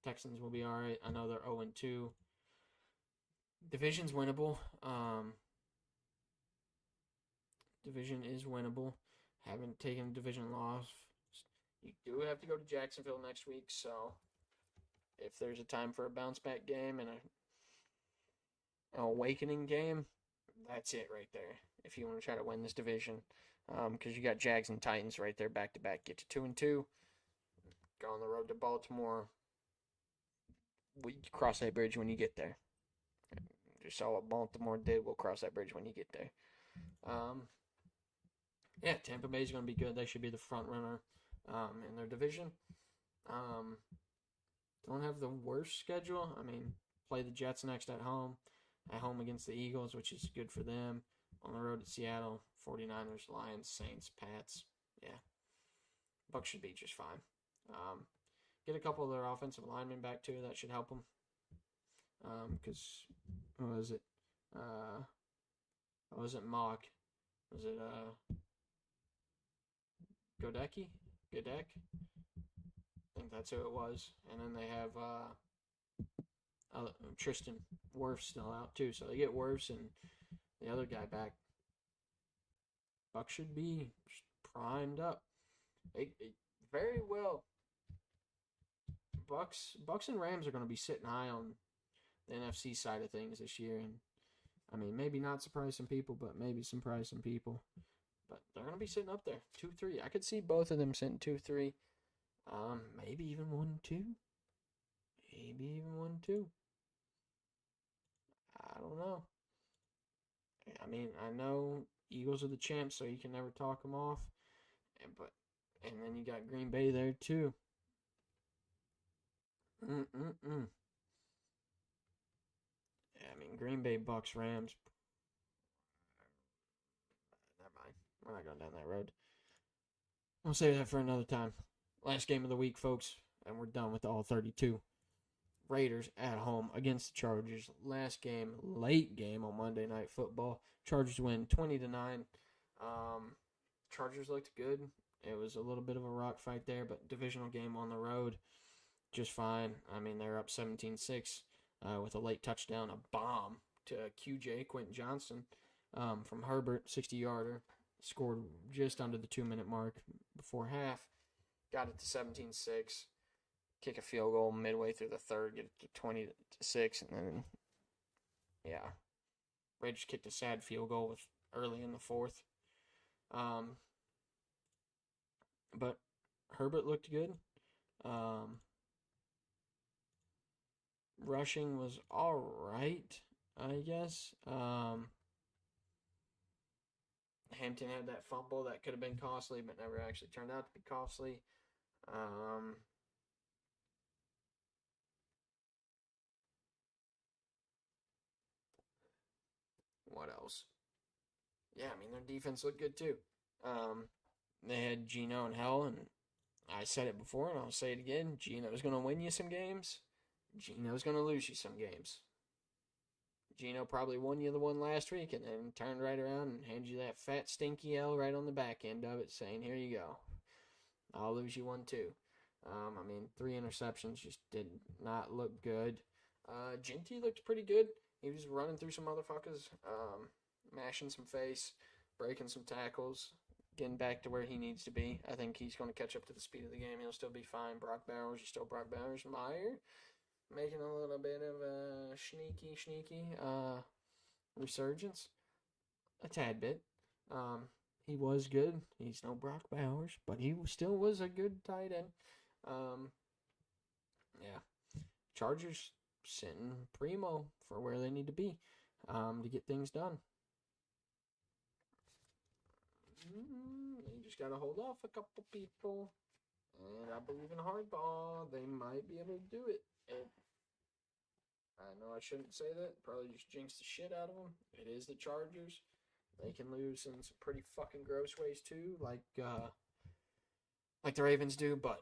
Texans will be all right. I know they're 0-2. Division's winnable. Division is winnable. Haven't taken a division loss. You do have to go to Jacksonville next week, so if there's a time for a bounce back game and an awakening game, that's it right there. If you want to try to win this division, because you got Jags and Titans right there back to back. Get to 2-2. Go on the road to Baltimore. We cross that bridge when you get there. Just saw what Baltimore did. We'll cross that bridge when you get there. Yeah, Tampa Bay is going to be good. They should be the front runner in their division. Don't have the worst schedule. I mean, play the Jets next at home against the Eagles, which is good for them. On the road at Seattle, 49ers, Lions, Saints, Pats. Yeah, Bucs should be just fine. Get a couple of their offensive linemen back too. That should help them. Because what was it? Wasn't Mock? Was it Godecki? Godek? I think that's who it was. And then they have Tristan Wirfs still out too. So they get Wirfs and the other guy back. Bucs should be primed up. They very well. Bucs and Rams are going to be sitting high on the NFC side of things this year, and I mean maybe not surprise some people, but maybe surprise some people. But they're going to be sitting up there, 2-3. I could see both of them sitting 2-3. Maybe even 1-2. Maybe even 1-2. I don't know. I mean, I know Eagles are the champs, so you can never talk them off. And then you got Green Bay there too. Yeah, I mean, Green Bay, Bucs, Rams. Never mind. We're not going down that road. We'll save that for another time. Last game of the week, folks, and we're done with all 32. Raiders at home against the Chargers. Last game, late game on Monday Night Football. Chargers win 20-9. Chargers looked good. It was a little bit of a rock fight there, but divisional game on the road, just fine. I mean, they're up 17-6 with a late touchdown, a bomb to QJ, Quentin Johnson, from Herbert, 60-yarder. Scored just under the 2-minute mark before half. Got it to 17-6. Kick a field goal midway through the third, get it to 20-6, and then, yeah. Raiders kicked a sad field goal early in the fourth. But Herbert looked good. Rushing was all right, I guess. Hampton had that fumble that could have been costly, but never actually turned out to be costly. What else? Yeah, I mean, their defense looked good too. They had Geno and Hell, and I said it before, and I'll say it again. Geno's going to win you some games. Geno's going to lose you some games. Geno probably won you the one last week and then turned right around and handed you that fat, stinky L right on the back end of it, saying, here you go. I'll lose you one too. I mean, 3 interceptions just did not look good. Ginty looked pretty good. He was running through some motherfuckers, mashing some face, breaking some tackles, getting back to where he needs to be. I think he's going to catch up to the speed of the game. He'll still be fine. Brock Bowers is still Brock Bowers. Meyer making a little bit of a sneaky resurgence. A tad bit. He was good. He's no Brock Bowers, but he still was a good tight end. Um, yeah. Chargers sitting primo for where they need to be to get things done. You just got to hold off a couple people. And I believe in hardball. They might be able to do it. And I know I shouldn't say that. Probably just jinx the shit out of them. It is the Chargers. They can lose in some pretty fucking gross ways too, like the Ravens do. But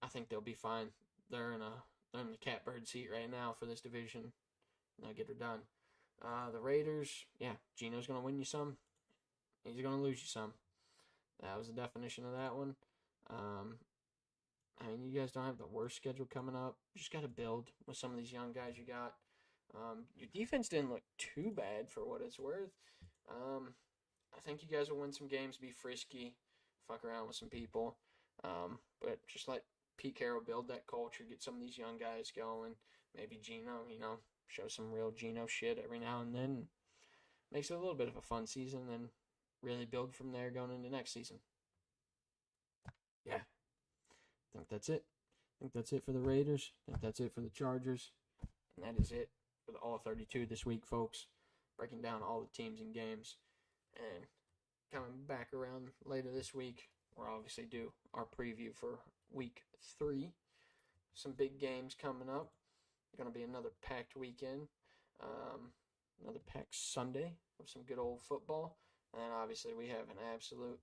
I think they'll be fine. They're in the catbird seat right now for this division. They'll get her done. The Raiders, yeah, Geno's gonna win you some. He's gonna lose you some. That was the definition of that one. I mean, you guys don't have the worst schedule coming up. You just got to build with some of these young guys you got. Your defense didn't look too bad for what it's worth. I think you guys will win some games, be frisky, fuck around with some people. But just let Pete Carroll build that culture, get some of these young guys going. Maybe Geno, show some real Geno shit every now and then. Makes it a little bit of a fun season, and really build from there going into next season. Yeah. I think that's it. I think that's it for the Raiders. I think that's it for the Chargers. And that is it for the All 32 this week, folks. Breaking down all the teams and games. And coming back around later this week, we'll obviously do our preview for week 3. Some big games coming up. Going to be another packed weekend. Another packed Sunday of some good old football. And obviously we have an absolute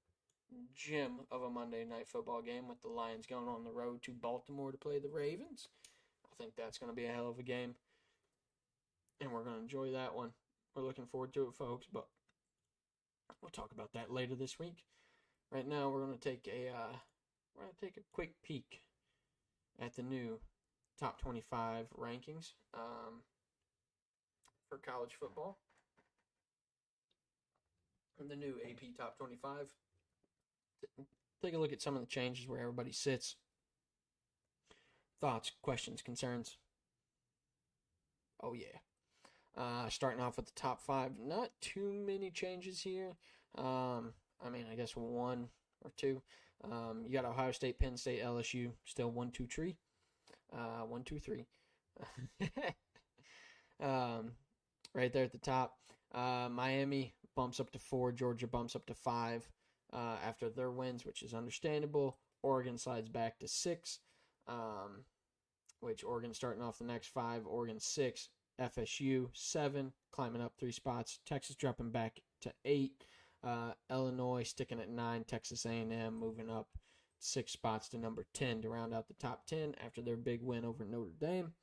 gem of a Monday night football game with the Lions going on the road to Baltimore to play the Ravens. I think that's going to be a hell of a game. And we're going to enjoy that one. We're looking forward to it, folks. But we'll talk about that later this week. Right now we're going to take a quick peek at the new top 25 rankings for college football. And the new AP top 25. Take a look at some of the changes where everybody sits. Thoughts, questions, concerns. Oh, yeah. Starting off with the top 5. Not too many changes here. I guess 1 or 2. You got Ohio State, Penn State, LSU. Still 1, 2, 3. 1, 2, 3. Right there at the top. Miami bumps up to 4. Georgia bumps up to 5. After their wins, which is understandable. Oregon slides back to 6, which Oregon starting off the next 5. Oregon 6, FSU 7, climbing up 3 spots. Texas dropping back to 8. Illinois sticking at 9. Texas A&M moving up 6 spots to number 10 to round out the top 10 after their big win over Notre Dame.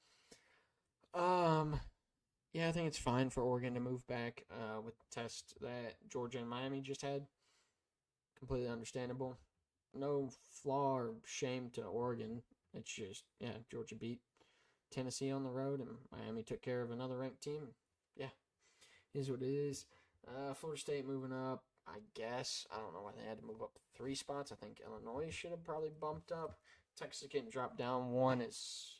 Yeah, I think it's fine for Oregon to move back with the test that Georgia and Miami just had. Completely understandable. No flaw or shame to Oregon. It's just, Georgia beat Tennessee on the road, and Miami took care of another ranked team. Yeah, is what it is. Florida State moving up, I guess. I don't know why they had to move up 3 spots. I think Illinois should have probably bumped up. Texas getting dropped down 1 is,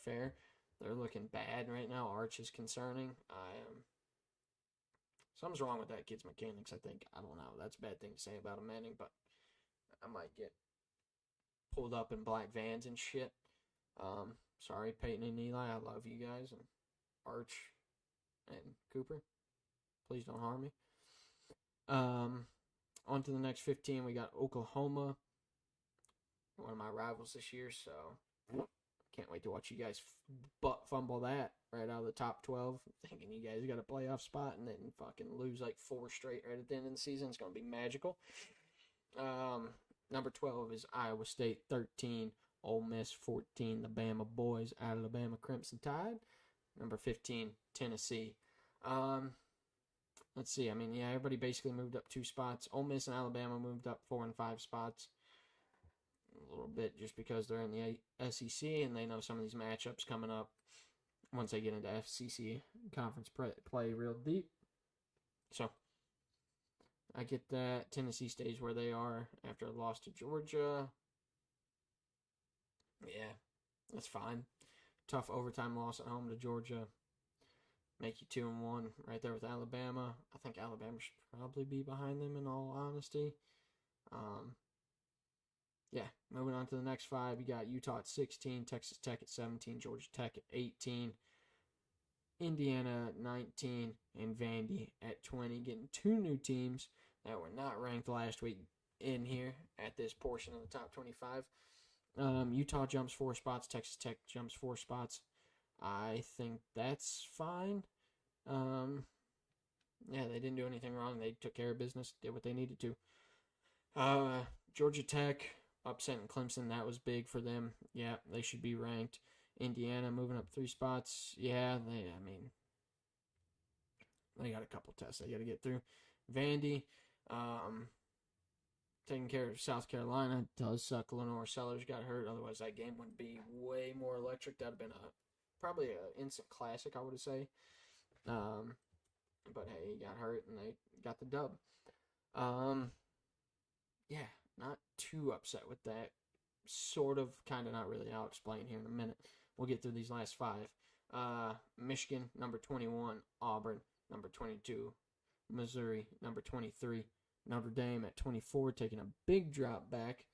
fair. They're looking bad right now. Arch is concerning. Something's wrong with that kid's mechanics, I think. I don't know. That's a bad thing to say about a Manning, but I might get pulled up in black vans and shit. Sorry, Peyton and Eli. I love you guys. And Arch and Cooper. Please don't harm me. On to the next 15. We got Oklahoma. One of my rivals this year, so can't wait to watch you guys butt fumble that right out of the top 12. Thinking you guys got a playoff spot and then fucking lose like 4 straight right at the end of the season. It's going to be magical. Number 12 is Iowa State 13. Ole Miss 14. The Bama Boys out of the Bama Crimson Tide. Number 15, Tennessee. Let's see. Everybody basically moved up 2 spots. Ole Miss and Alabama moved up 4 and 5 spots. A little bit just because they're in the SEC and they know some of these matchups coming up once they get into FCC conference play real deep. So I get that. Tennessee stays where they are after a loss to Georgia. Yeah, that's fine. Tough overtime loss at home to Georgia. make you 2-1 right there with Alabama. I think Alabama should probably be behind them in all honesty. Yeah, moving on to the next 5, you got Utah at 16, Texas Tech at 17, Georgia Tech at 18, Indiana at 19, and Vandy at 20. Getting 2 new teams that were not ranked last week in here at this portion of the top 25. Utah jumps 4 spots, Texas Tech jumps 4 spots. I think that's fine. Yeah, they didn't do anything wrong. They took care of business, did what they needed to. Georgia Tech upsetting Clemson, that was big for them. Yeah, they should be ranked. Indiana moving up 3 spots. Yeah, they got a couple tests they got to get through. Vandy, taking care of South Carolina does suck. Lenore Sellers got hurt. Otherwise, that game would be way more electric. That would have been probably an instant classic, I would say. But hey, he got hurt and they got the dub. Yeah, not too upset with that. Sort of, kind of, not really. I'll explain here in a minute. We'll get through these last 5. Michigan, number 21. Auburn, number 22. Missouri, number 23. Notre Dame at 24, taking a big drop back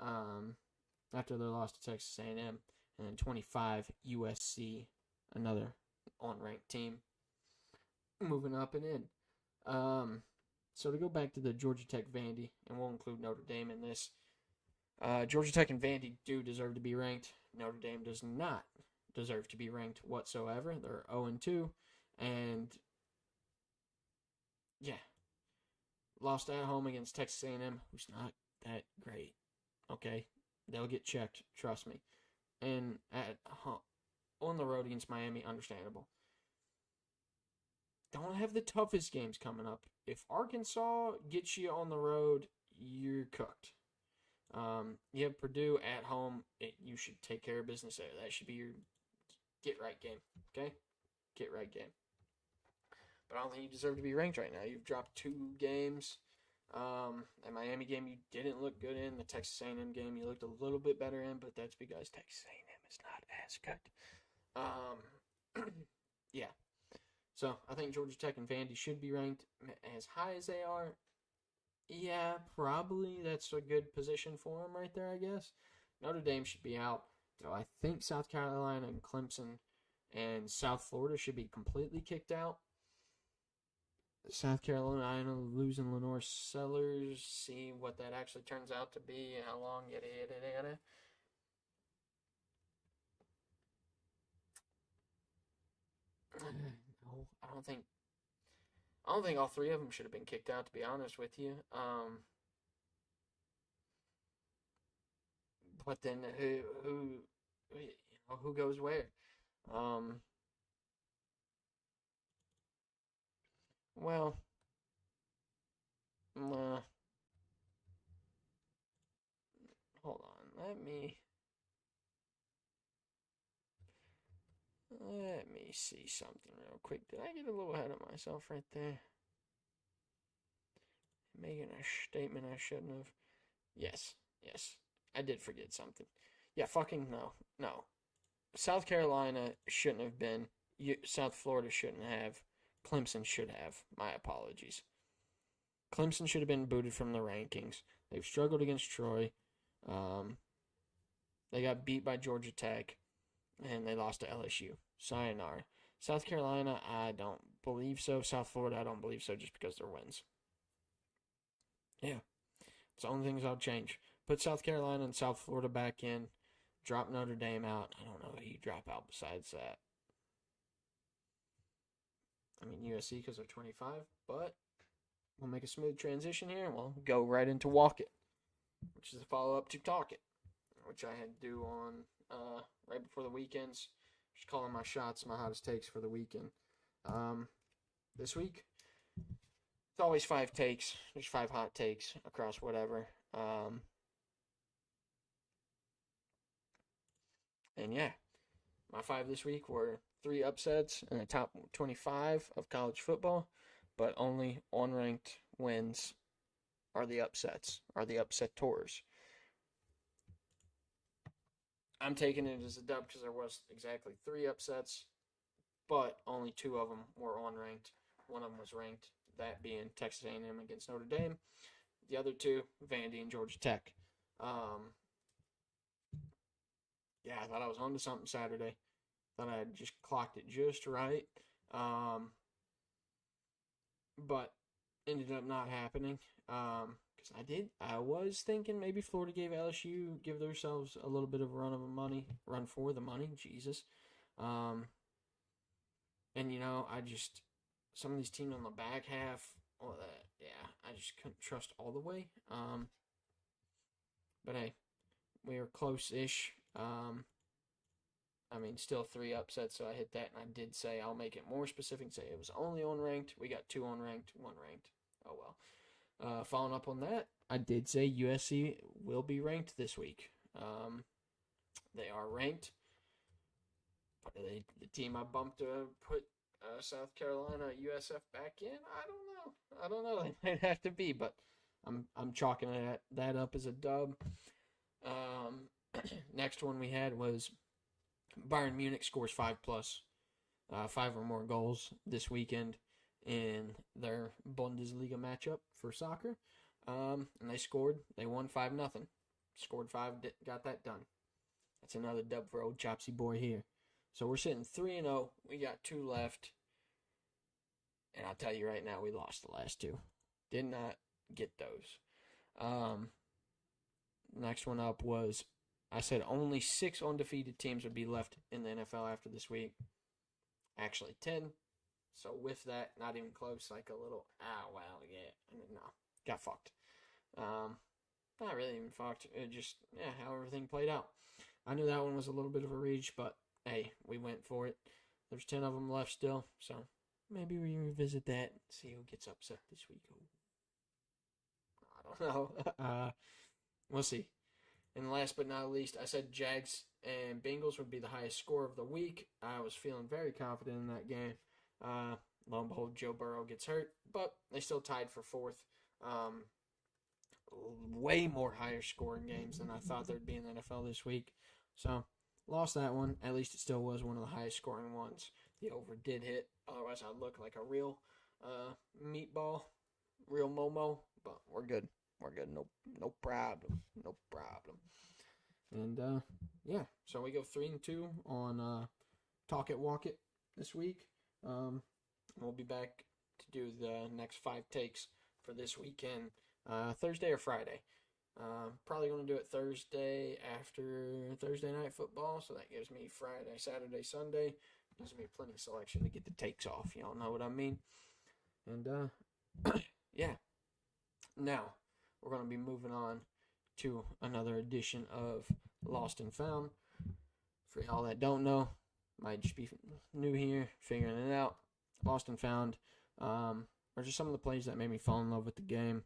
after their loss to Texas A&M. And then 25, USC, another unranked team, moving up and in. So to go back to the Georgia Tech Vandy, and we'll include Notre Dame in this, Georgia Tech and Vandy do deserve to be ranked. Notre Dame does not deserve to be ranked whatsoever. They're 0-2, and yeah, lost at home against Texas A&M, who's not that great. Okay, they'll get checked, trust me. And on the road against Miami, understandable. Don't have the toughest games coming up. If Arkansas gets you on the road, you're cooked. You have Purdue at home. You should take care of business there. That should be your get-right game, okay? Get-right game. But I don't think you deserve to be ranked right now. You've dropped 2 games. That Miami game you didn't look good in. The Texas A&M game you looked a little bit better in, but that's because Texas A&M is not as good. Yeah. So I think Georgia Tech and Vandy should be ranked as high as they are. Yeah, probably that's a good position for them right there, I guess. Notre Dame should be out. Though I think South Carolina and Clemson and South Florida should be completely kicked out. South Carolina losing Lenore Sellers. See what that actually turns out to be and how long, yada, yada, yada. No, I don't think all 3 of them should have been kicked out, to be honest with you. But then who goes where? Well, hold on. Let me see something real quick. Did I get a little ahead of myself right there? Making a statement I shouldn't have. Yes. I did forget something. Yeah, fucking no. South Carolina shouldn't have been. South Florida shouldn't have. Clemson should have. My apologies. Clemson should have been booted from the rankings. They've struggled against Troy. They got beat by Georgia Tech, and they lost to LSU. Sayonara. South Carolina, I don't believe so. South Florida, I don't believe so, just because they're wins. Yeah. It's the only things I'll change. Put South Carolina and South Florida back in. Drop Notre Dame out. I don't know who you drop out besides that. I mean, USC because they're 25, but we'll make a smooth transition here and we'll go right into Walk It, which is a follow-up to Talk It, which I had to do on right before the weekends. Just calling my shots, my hottest takes for the weekend. This week, it's always 5 takes. There's 5 hot takes across whatever. And yeah, my 5 this week were 3 upsets in the top 25 of college football, but only unranked wins are the upsets, are the upset tours. I'm taking it as a dub because there was exactly 3 upsets, but only 2 of them were unranked. One of them was ranked, that being Texas A&M against Notre Dame. The other 2, Vandy and Georgia Tech. Yeah, I thought I was onto something Saturday. Thought I had just clocked it just right. But ended up not happening. Because I was thinking maybe Florida gave LSU, give themselves a little bit of a run for the money, Jesus. And, some of these teams on the back half, I just couldn't trust all the way. But hey, we were close-ish. Still 3 upsets, so I hit that, and I did say I'll make it more specific and say it was only unranked. We got 2 unranked, 1 ranked. Oh, well. Following up on that, I did say USC will be ranked this week. They are ranked. But the team I bumped to put South Carolina USF back in, I don't know. They might have to be, but I'm chalking that up as a dub. Next one we had was Bayern Munich scores 5 or more goals this weekend in their Bundesliga matchup for soccer. And they scored. They won 5-0. Scored 5, got that done. That's another dub for old Chopsy boy here. So we're sitting 3-0. We got 2 left. And I'll tell you right now, we lost the last 2. Did not get those. Next one up was, I said only 6 undefeated teams would be left in the NFL after this week. Actually 10. So with that, not even close, like a little, no, got fucked. Not really even fucked. It just, how everything played out. I knew that one was a little bit of a reach, but hey, we went for it. There's 10 of them left still, so maybe we revisit that and see who gets upset this week. I don't know. We'll see. And last but not least, I said Jags and Bengals would be the highest score of the week. I was feeling very confident in that game. Lo and behold, Joe Burrow gets hurt, but they still tied for 4th. Way more higher scoring games than I thought there'd be in the NFL this week. So, lost that one. At least it still was one of the highest scoring ones. The over did hit. Otherwise, I'd look like a real meatball, real Momo. But we're good. We're good. No problem. No problem. And, so we go 3-2 on Talk It, Walk It this week. We'll be back to do the next 5 takes for this weekend, Thursday or Friday. Probably going to do it Thursday after Thursday night football, so that gives me Friday, Saturday, Sunday. Gives me plenty of selection to get the takes off. Y'all know what I mean? And, Now, we're going to be moving on to another edition of Lost and Found. For y'all that don't know, might just be new here, figuring it out. Lost and Found are just some of the plays that made me fall in love with the game.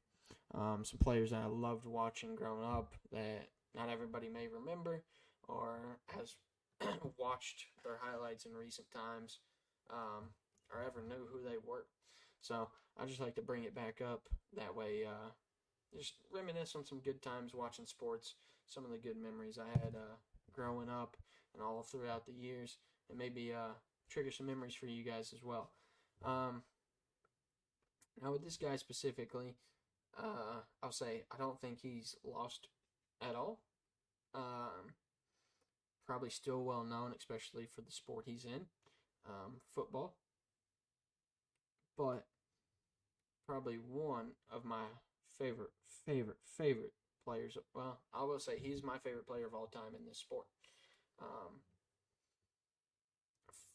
Some players that I loved watching growing up that not everybody may remember or has watched their highlights in recent times or ever knew who they were. So I just like to bring it back up. That way, just reminisce on some good times watching sports, some of the good memories I had growing up and all throughout the years, and maybe trigger some memories for you guys as well. Now with this guy specifically, I'll say I don't think he's lost at all. Probably still well known, especially for the sport he's in, football. But probably one of my favorite players. Well, I will say he's my favorite player of all time in this sport.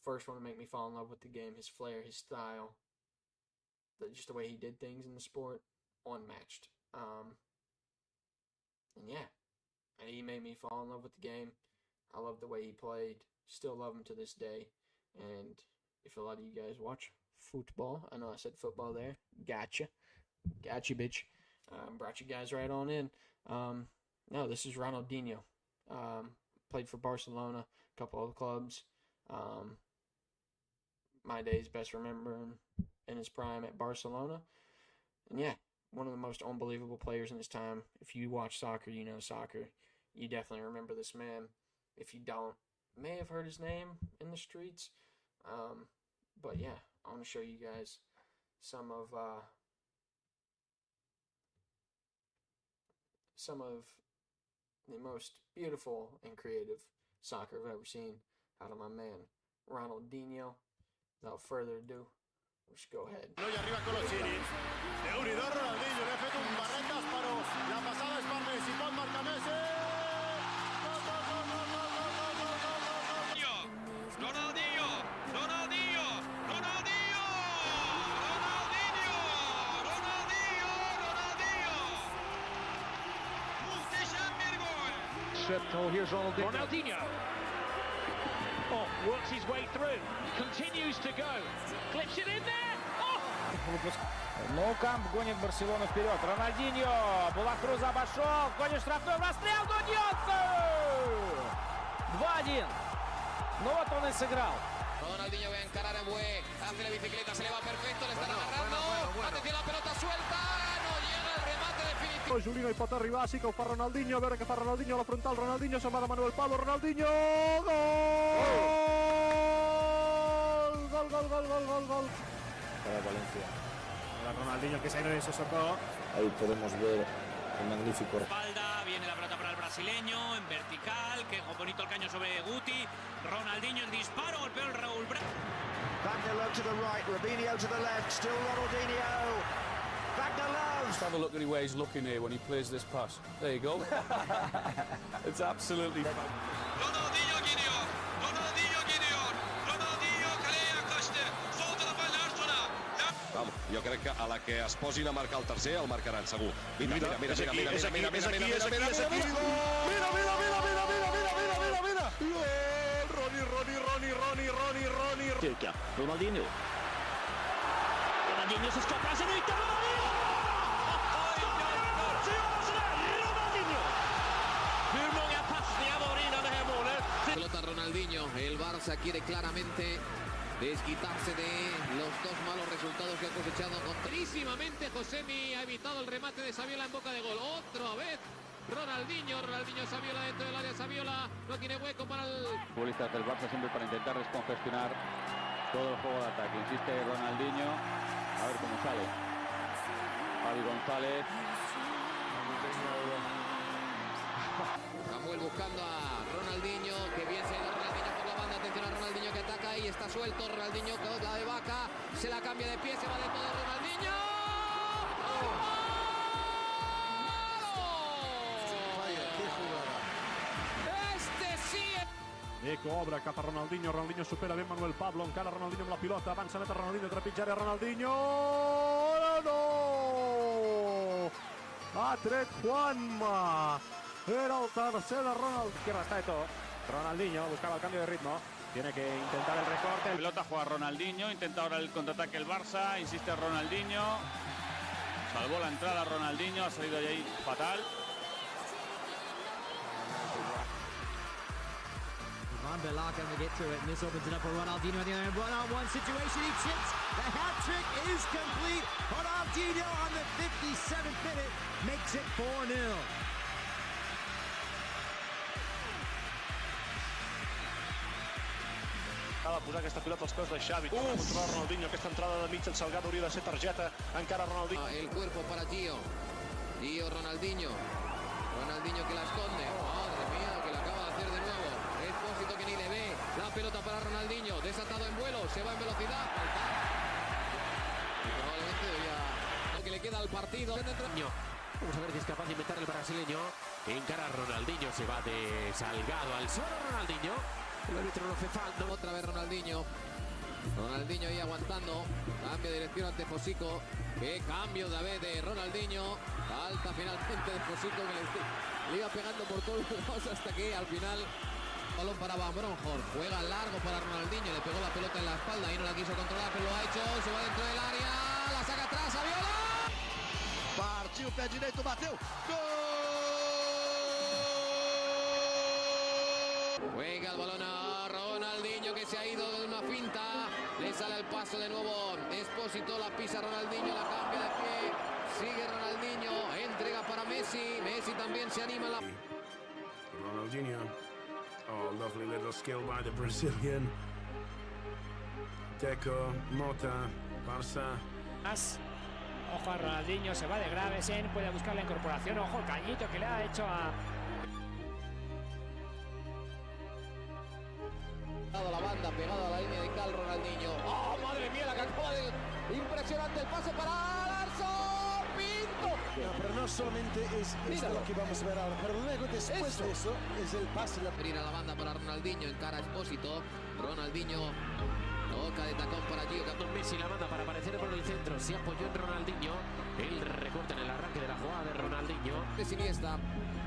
First one to make me fall in love with the game, his flair, his style, just the way he did things in the sport, unmatched. And he made me fall in love with the game. I love the way he played. Still love him to this day. And if a lot of you guys watch football, I know I said football there. Gotcha, bitch. Brought you guys right on in. No, this is Ronaldinho. Played for Barcelona, a couple of clubs. My days best remember him in his prime at Barcelona. And yeah, one of the most unbelievable players in his time. If you watch soccer, you know soccer. You definitely remember this man. If you don't, may have heard his name in the streets. But yeah, I want to show you guys some of the most beautiful and creative soccer I've ever seen out of my man Ronaldinho. Without further ado, let's go ahead. Oh, here's Ronaldinho. Oh, works his way through. Continues to go. Clips it in there. Ну, Камп гонит Барселону вперед. Рональдиньо. Булакруза обошел. Входит в штрафной. Расстрел. Дудьонцу! 2-1. Ну вот он и сыграл. Ronaldinho va a encarar en Bue. Hace la bicicleta. Se le va perfecto. Le están agarrando. Atención, la pelota suelta. No llega el remate definitivo. Giulino hi pot arribar, sí que ho fa Ronaldinho, a veure què fa Ronaldinho a la frontal, Ronaldinho se'n va de Manuel Pablo, Ronaldinho, gol, para Valencia. Ahora Ronaldinho que se ha ido de Sissoko. Ahí podemos ver el magnífico. Espalda, viene la pelota para el brasileño, en vertical, que bonito el caño sobre Guti, Ronaldinho en disparo, golpeó el Raúl Wagner to the right, Robinho to the left, still Ronaldinho. Wagner loves. Have a look at where he's looking here when he plays this pass. There you go. It's absolutely. Ronaldinho gidiyor. Ronaldinho gidiyor. Ronaldinho kaleye yaklaştı. Sol tarafa Larson'a. Vamos, jo crec que a la que es posin a marcar el tercer el marcaran segur. Mira. Ronnie. Ronaldinho. Ronaldinho se scopre la sinistra. Pelota Ronaldinho. El Barça quiere claramente desquitarse de los dos malos resultados que ha cosechado. Clarísimamente Josemi ha evitado el remate de Saviola en boca de gol. Otra vez Ronaldinho Saviola dentro del área. Saviola no tiene hueco para el... Futbolistas del Barça siempre para intentar descongestionar todo el juego de ataque. Insiste Ronaldinho. A ver cómo sale. Javi González. Samuel buscando a Ronaldinho, que bien se ha ido Ronaldinho por la banda. Atención a Ronaldinho que ataca y está suelto. Ronaldinho con la de Vaca, se la cambia de pie, se va dentro de Ronaldinho. Este sí es... Eco obre cap a Ronaldinho, Ronaldinho supera ben Manuel Pablo, encara Ronaldinho amb la pilota, avança net a Ronaldinho, trepitjarà Ronaldinho, no! Ha tret Juanma, era el tercer de Ronald. Izquierda está Eto'o. Ronaldinho buscaba el cambio de ritmo. Tiene que intentar el recorte. La pelota juega Ronaldinho, intenta ahora el contraataque el Barça, insiste Ronaldinho. Salvó la entrada Ronaldinho, ha salido de ahí fatal. Van Belak going to get to it, and this opens it up for Ronaldinho on the other end. One-on-one situation, he chips. The hat trick is complete. Ronaldinho on the 57th minute makes it 4-0. Ha de posar aquesta pilota als peus de Xavi. Controlar Ronaldinho, aquesta entrada de mig en Salgado hauria de ser targeta. Encara Ronaldinho. El cuerpo para Gio. Ronaldinho que la esconde. Madre mía, que la acaba de hacer de nuevo. Expósito que ni le ve. La pelota para Ronaldinho. Desatado en vuelo. Se va en velocidad. Y probablemente ya lo que le queda al partido. Vamos a ver si es capaz de inventar el brasileño. Encara Ronaldinho, se va de Salgado al suelo Ronaldinho. El árbitro no hace falta. Otra vez Ronaldinho ahí aguantando. Cambio de dirección ante Fosico. Qué cambio de vez de Ronaldinho. Falta finalmente de Fosico que le iba pegando por todos lados hasta que al final balón para Van Bronjor. Juega largo para Ronaldinho. Le pegó la pelota en la espalda y no la quiso controlar, pero lo ha hecho. Se va dentro del área. La saca atrás. Saviola. Partiu o pé direito, bateu. Gol! Juega el balón a Ronaldinho que se ha ido de una finta. Le sale el paso de nuevo. Expósito, la pisa Ronaldinho, la cambia de pie. Sigue Ronaldinho, entrega para Messi. Messi también se anima. Ronaldinho. Oh, lovely little skill by the Brazilian. Deco, Mota, Barça. Ojo a Ronaldinho, se va de Gravesen, puede buscar la incorporación. Ojo el cañito que le ha hecho a... La banda pegada a la línea de cal Ronaldinho. ¡Oh, madre mía, la que acaba de... Impresionante el pase para Larson Pinto! No, pero no solamente es esto lo que vamos a ver ahora, pero luego después de eso es el pase. Abrir a la banda para Ronaldinho, encara a Expósito. Ronaldinho toca de tacón por allí. Messi la manda para aparecer por el centro. Se apoyó en Ronaldinho. El recorte en el arranque de la jugada de Ronaldinho. Es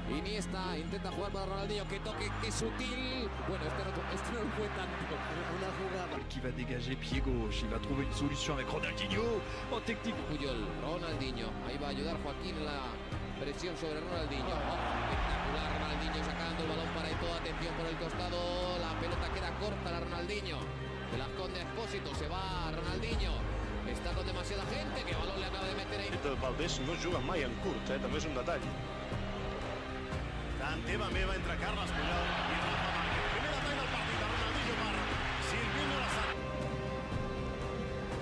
Iniesta intenta jugar para Ronaldinho. Que toque, que sutil. Bueno, este no fue tanto. Una jugada. Qui va dégager pied gauche, il va trouver une solution avec Ronaldinho en technique. Puyol, Ronaldinho. Ahí va a ayudar Joaquín en la presión sobre Ronaldinho. Espectacular Ronaldinho sacando el balón para Eto'o. Atención por el costado. La pelota queda corta a Ronaldinho. Se la esconde a Expósito. Se va Ronaldinho. Està con demasiada gente. Que balón le acaba de meter ahí. Valdés no juga mai en curt, també és un detall. Tant teva meva entre Carles Puyol i Rafa Márquez. Primer detall del partit de Ronaldinho per Silvino Lazar.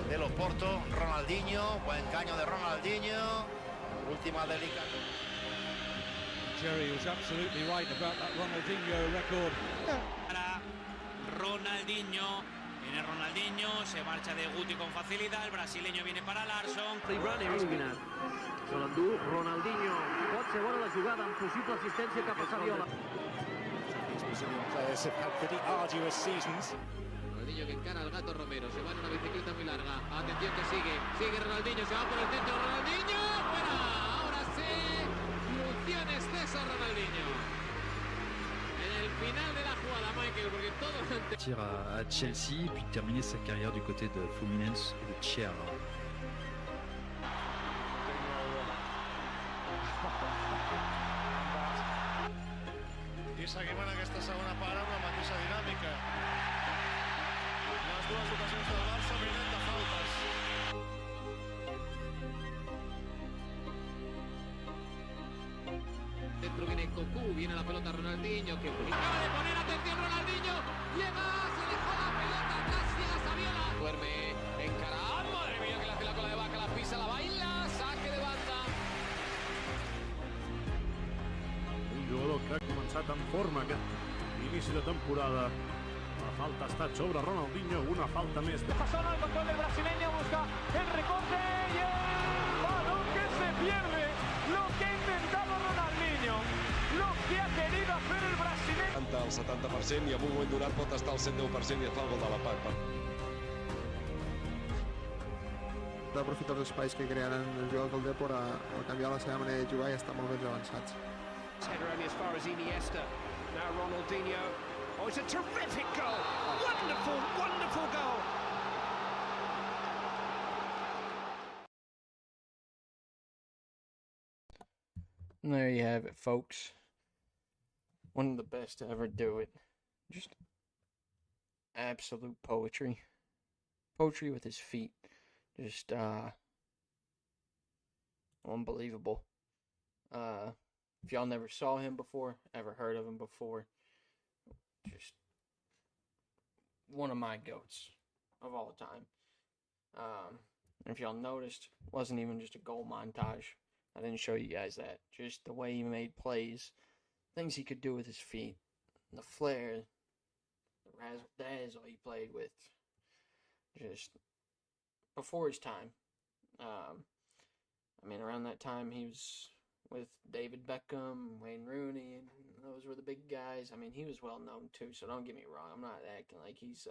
De los Porto, Ronaldinho, buen caño de Ronaldinho. Última delicada. Jerry was absolutely right about that Ronaldinho record. Para Ronaldinho. Viene Ronaldinho, se marcha de Guti con facilidad, el brasileño viene para Larson. Ronaldinho, pot ser bona la jugada amb possible assistència cap a Saviola. These Brazilian players have had pretty arduous seasons. Ronaldinho que encara al Gato Romero. Se va en una bicicleta muy larga. Atención que sigue Ronaldinho, se va por el centro. Ronaldinho, fuera. Ahora sí, lució en exceso Ronaldinho. En el final de la jugada, Michael, porque todo partir à Chelsea, puis terminer sa carrière du côté de Fluminense et de Chiara. I seguim en aquesta segona part amb la mateixa dinàmica. Les dues ocasions del Barça venen de faltes. Dentro viene Cocu, viene la pelota Ronaldinho, que acaba de poner atención Ronaldinho, llega, se dejó la pelota casi a la Saviola. Duerme, encara, madre mía que le hace la cola de vaca, la pisa, la baila, saque de banda. Un jugador que ha començat en forma aquest inici de temporada. La falta ha estat sobre Ronaldinho, una falta més. Pasó al control del brasileño, busca el recorte y el balón que se pierde. Lo que ha intentado Ronaldinho, lo que ha querido hacer el brasileño. El 70% i en un moment donat pot estar al 110% i es fa el gol de l'empat. D'aprofitar els espais que creen els jugadors del Depor a canviar la seva manera de jugar i estar molt més avançats. Header only as far as Iniesta. Now Ronaldinho. Oh, it's a terrific goal. Wonderful, wonderful goal. And there you have it, folks. One of the best to ever do it. Just absolute poetry. Poetry with his feet. Just, unbelievable. If y'all never saw him before, ever heard of him before, just one of my goats of all time. If y'all noticed, wasn't even just a goal montage. I didn't show you guys that. Just the way he made plays, things he could do with his feet, the flair, the razzle-dazzle he played with. Just before his time. Around that time he was with David Beckham, Wayne Rooney, and those were the big guys. He was well known too, so don't get me wrong. I'm not acting like he's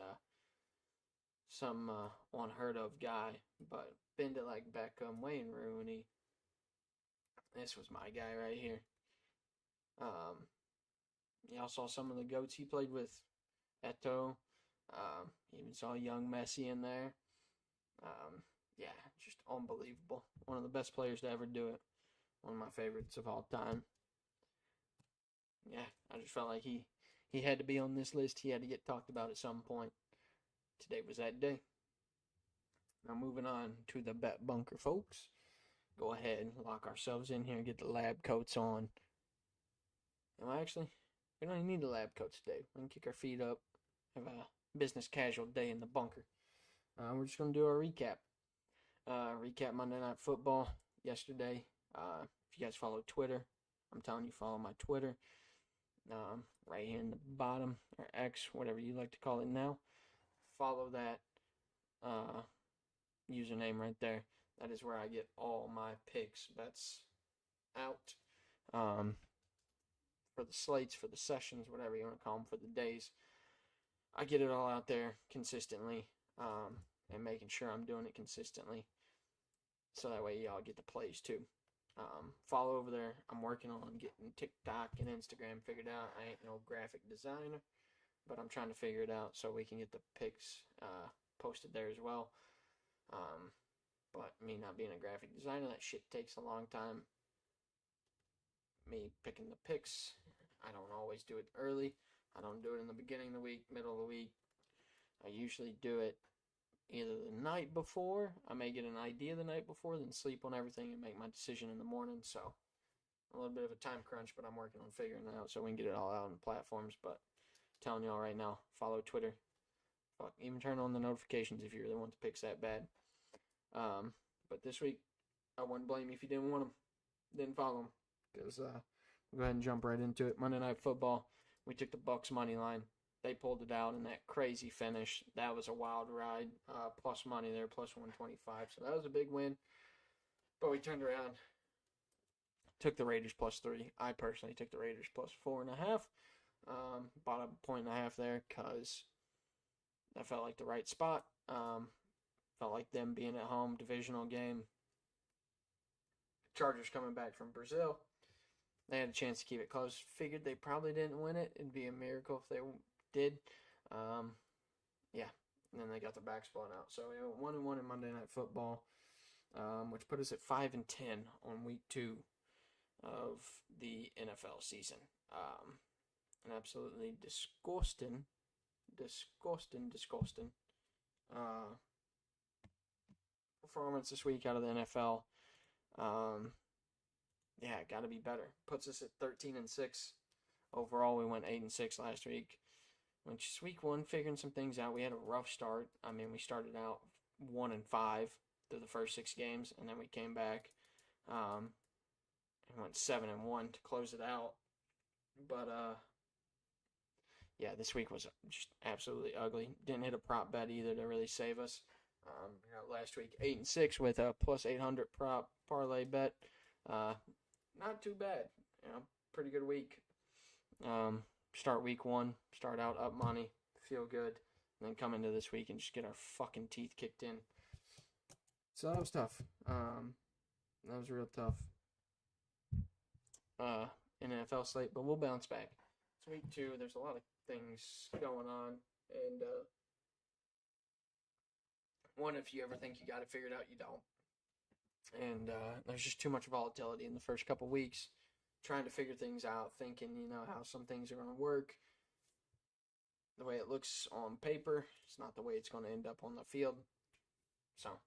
some unheard of guy, but been to like Beckham, Wayne Rooney. This was my guy right here. Y'all saw some of the goats he played with. Eto'o. Even saw young Messi in there. Yeah, just unbelievable. One of the best players to ever do it. One of my favorites of all time. Yeah, I just felt like he had to be on this list. He had to get talked about at some point. Today was that day. Now moving on to the bet bunker, folks. Go ahead and lock ourselves in here and get the lab coats on. We don't even need the lab coats today. We can kick our feet up, have a business casual day in the bunker. we're just going to do a recap. Recap Monday Night Football yesterday. If you guys follow Twitter, I'm telling you, follow my Twitter. Right here in the bottom, or X, whatever you like to call it now. Follow that username right there. That is where I get all my picks. That's out. For the slates, for the sessions, whatever you want to call them, for the days. I get it all out there consistently, and making sure I'm doing it consistently. So that way y'all get the plays too. Follow over there. I'm working on getting TikTok and Instagram figured out. I ain't no graphic designer, but I'm trying to figure it out so we can get the pics posted there as well. But me not being a graphic designer, that shit takes a long time. Me picking the picks, I don't always do it early. I don't do it in the beginning of the week, middle of the week. I usually do it either the night before. I may get an idea the night before, then sleep on everything and make my decision in the morning. So a little bit of a time crunch, but I'm working on figuring it out so we can get it all out on the platforms. But telling y'all right now, follow Twitter. Fuck, even turn on the notifications if you really want the picks that bad. But this week, I wouldn't blame you if you didn't want them, didn't follow them, because we'll go ahead and jump right into it. Monday Night Football, we took the Bucs money line. They pulled it out in that crazy finish. That was a wild ride. Plus money there, plus 125. So that was a big win. But we turned around, took the Raiders plus 3. I personally took the Raiders plus 4.5. Bought a 1.5 there because that felt like the right spot. Felt like them being at home, divisional game. Chargers coming back from Brazil. They had a chance to keep it close. Figured they probably didn't win it. It'd be a miracle if they did. Yeah. And then they got their backs blown out. So we went 1-1 in Monday Night Football, which put us at 5-10 on week 2 of the NFL season. An absolutely disgusting performance this week out of the NFL. Yeah, got to be better. Puts us at 13-6 overall. We went 8-6 last week, which is week 1, figuring some things out. We had a rough start. I mean, we started out 1-5 through the first 6 games, and then we came back and went 7-1 to close it out. But yeah, this week was just absolutely ugly. Didn't hit a prop bet either to really save us. Last week 8-6 with a plus 800 prop parlay bet. Not too bad. Pretty good week. Start week 1, start out up money, feel good, and then come into this week and just get our fucking teeth kicked in. So that was tough. That was real tough. In NFL slate, but we'll bounce back. It's week 2. There's a lot of things going on, and one, if you ever think you got it figured out, you don't. And there's just too much volatility in the first couple weeks, trying to figure things out, thinking, how some things are going to work. The way it looks on paper, it's not the way it's going to end up on the field. So,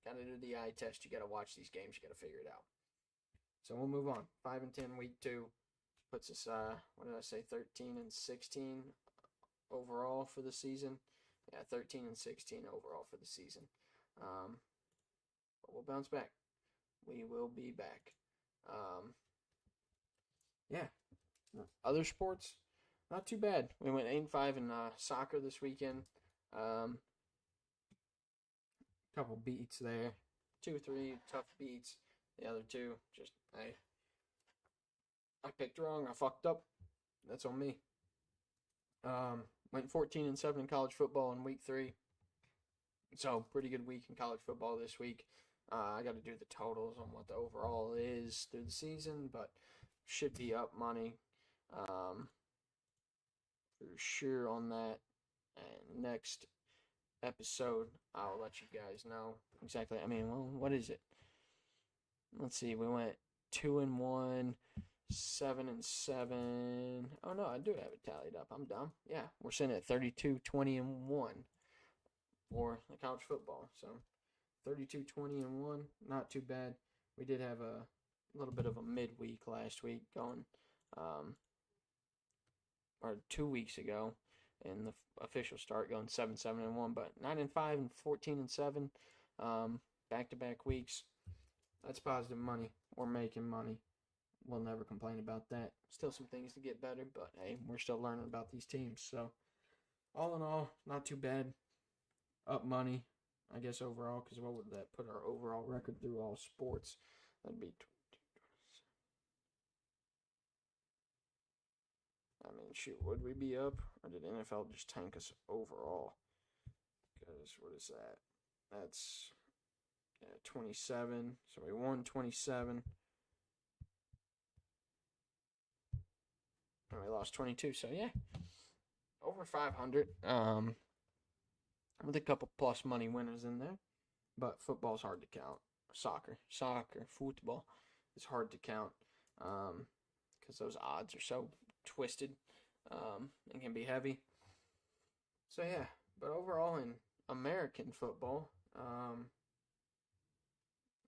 got to do the eye test. You got to watch these games. You got to figure it out. So, we'll move on. 5-10 week 2 puts us, 13-16 overall for the season. Yeah, 13-16 overall for the season. But we'll bounce back. We will be back. Yeah. Other sports, not too bad. We went 8-5 in soccer this weekend. Couple beats there. 2-3 tough beats. The other 2, just I picked wrong. I fucked up. That's on me. Went 14-7 in college football in week 3. So, pretty good week in college football this week. I got to do the totals on what the overall is through the season, but should be up money for sure on that. And next episode, I'll let you guys know exactly. What is it? Let's see. We went 2-1, 7-7. Oh no, I do have it tallied up. I'm dumb. Yeah, we're sitting at 32-20-1 for the college football. So 32-20-1, not too bad. We did have a little bit of a midweek last week going, or 2 weeks ago. in the official start, going 7-7-1, but 9-5 and 14-7, back-to-back weeks. That's positive money. We're making money. We'll never complain about that. Still some things to get better, but hey, we're still learning about these teams. So, all in all, not too bad. Up money, I guess, overall, because what would that put our overall record through all sports? That'd be 22. I mean, shoot, would we be up? Or did NFL just tank us overall? Because, what is that? That's 27. So we won 27. And we lost 22. So, yeah, over 500. With a couple plus money winners in there. But football's hard to count. Soccer, football is hard to count. Because those odds are so twisted and can be heavy. So, yeah. But overall, in American football,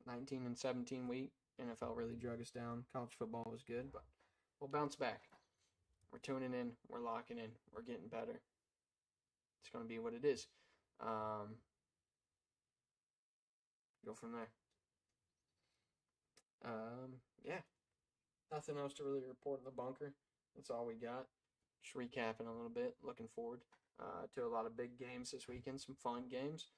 19 and 17 week, NFL really drug us down. College football was good, but we'll bounce back. We're tuning in. We're locking in. We're getting better. It's going to be what it is. Go from there. Yeah. Nothing else to really report in the bunker. That's all we got. Just recapping a little bit. Looking forward to a lot of big games this weekend. Some fun games.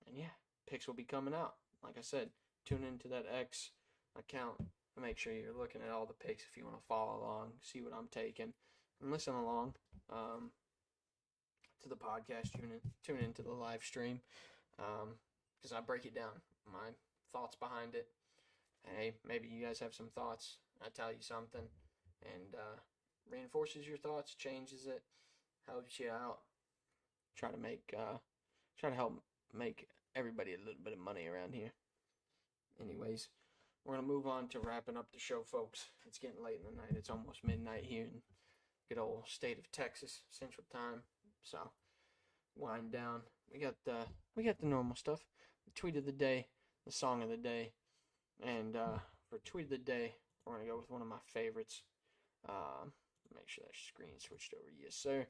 And yeah, picks will be coming out. Like I said, tune into that X account and make sure you're looking at all the picks if you want to follow along, see what I'm taking, and listen along to the podcast. Tune into the live stream because I break it down, my thoughts behind it. Hey, maybe you guys have some thoughts. I tell you something, and reinforces your thoughts, changes it, helps you out. Try to help make everybody a little bit of money around here. Anyways, we're going to move on to wrapping up the show, folks. It's getting late in the night. It's almost midnight here in good old state of Texas, Central Time. So, wind down. We got the normal stuff. The tweet of the day, the song of the day. And for tweet of the day, we're going to go with one of my favorites. Make sure that screen switched over. Yes, sir.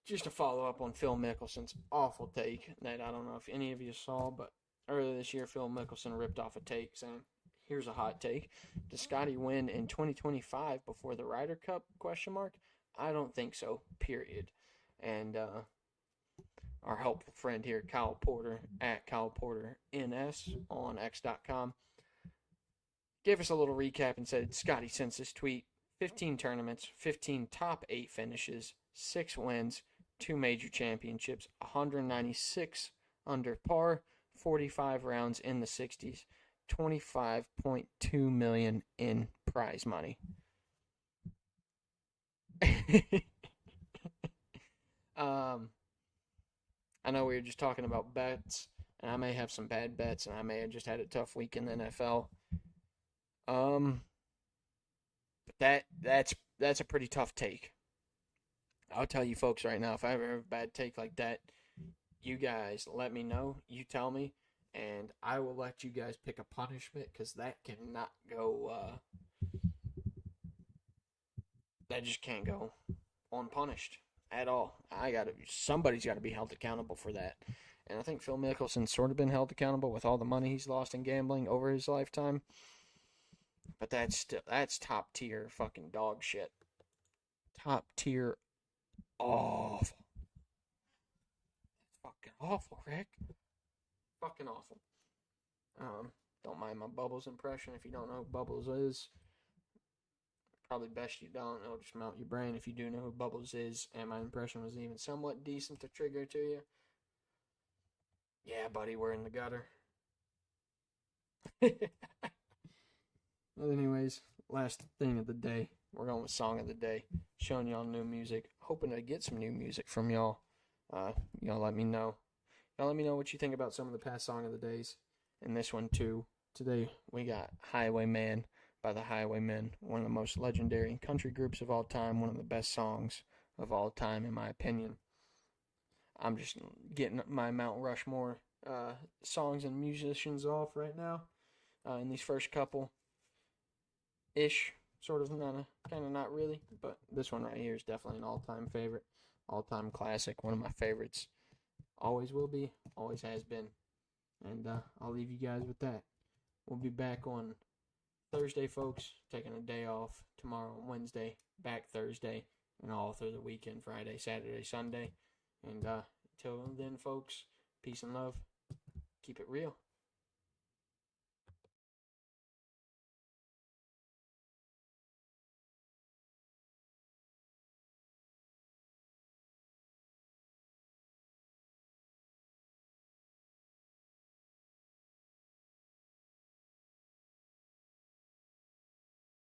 Just to follow up on Phil Mickelson's awful take that I don't know if any of you saw, but earlier this year, Phil Mickelson ripped off a take saying, here's a hot take. Does Scotty win in 2025 before the Ryder Cup, ? I don't think so, period. And our helpful friend here, Kyle Porter, at Kyle Porter NS on X.com, gave us a little recap and said, Scotty sends this tweet, 15 tournaments, 15 top 8 finishes, 6 wins, 2 major championships, 196 under par, 45 rounds in the 60s, $25.2 million in prize money. I know we were just talking about bets, and I may have some bad bets, and I may have just had a tough week in the NFL. But that's a pretty tough take. I'll tell you folks right now, if I ever have a bad take like that, you guys let me know. You tell me, and I will let you guys pick a punishment, because that cannot go, that just can't go unpunished at all. Somebody's got to be held accountable for that. And I think Phil Mickelson's sort of been held accountable with all the money he's lost in gambling over his lifetime. But that's top tier fucking dog shit. Top tier awful. Fucking awful, Rick. Fucking awful. Don't mind my Bubbles impression. If you don't know who Bubbles is, probably best you don't. It'll just melt your brain if you do know who Bubbles is. And my impression was even somewhat decent to trigger to you. Yeah, buddy, we're in the gutter. Well, anyways, last thing of the day. We're going with song of the day. Showing y'all new music. Hoping to get some new music from y'all. Y'all let me know. Y'all let me know what you think about some of the past song of the days. And this one too. Today we got Highwayman by the Highwaymen. One of the most legendary country groups of all time. One of the best songs of all time in my opinion. I'm just getting my Mount Rushmore songs and musicians off right now. In these first couple. Ish. Sort of, kind of not really. But this one right here is definitely an all-time favorite. all-time classic, one of my favorites. Always will be, always has been. And I'll leave you guys with that. We'll be back on Thursday, folks. Taking a day off tomorrow and Wednesday. Back Thursday and all through the weekend, Friday, Saturday, Sunday. And until then, folks, peace and love. Keep it real.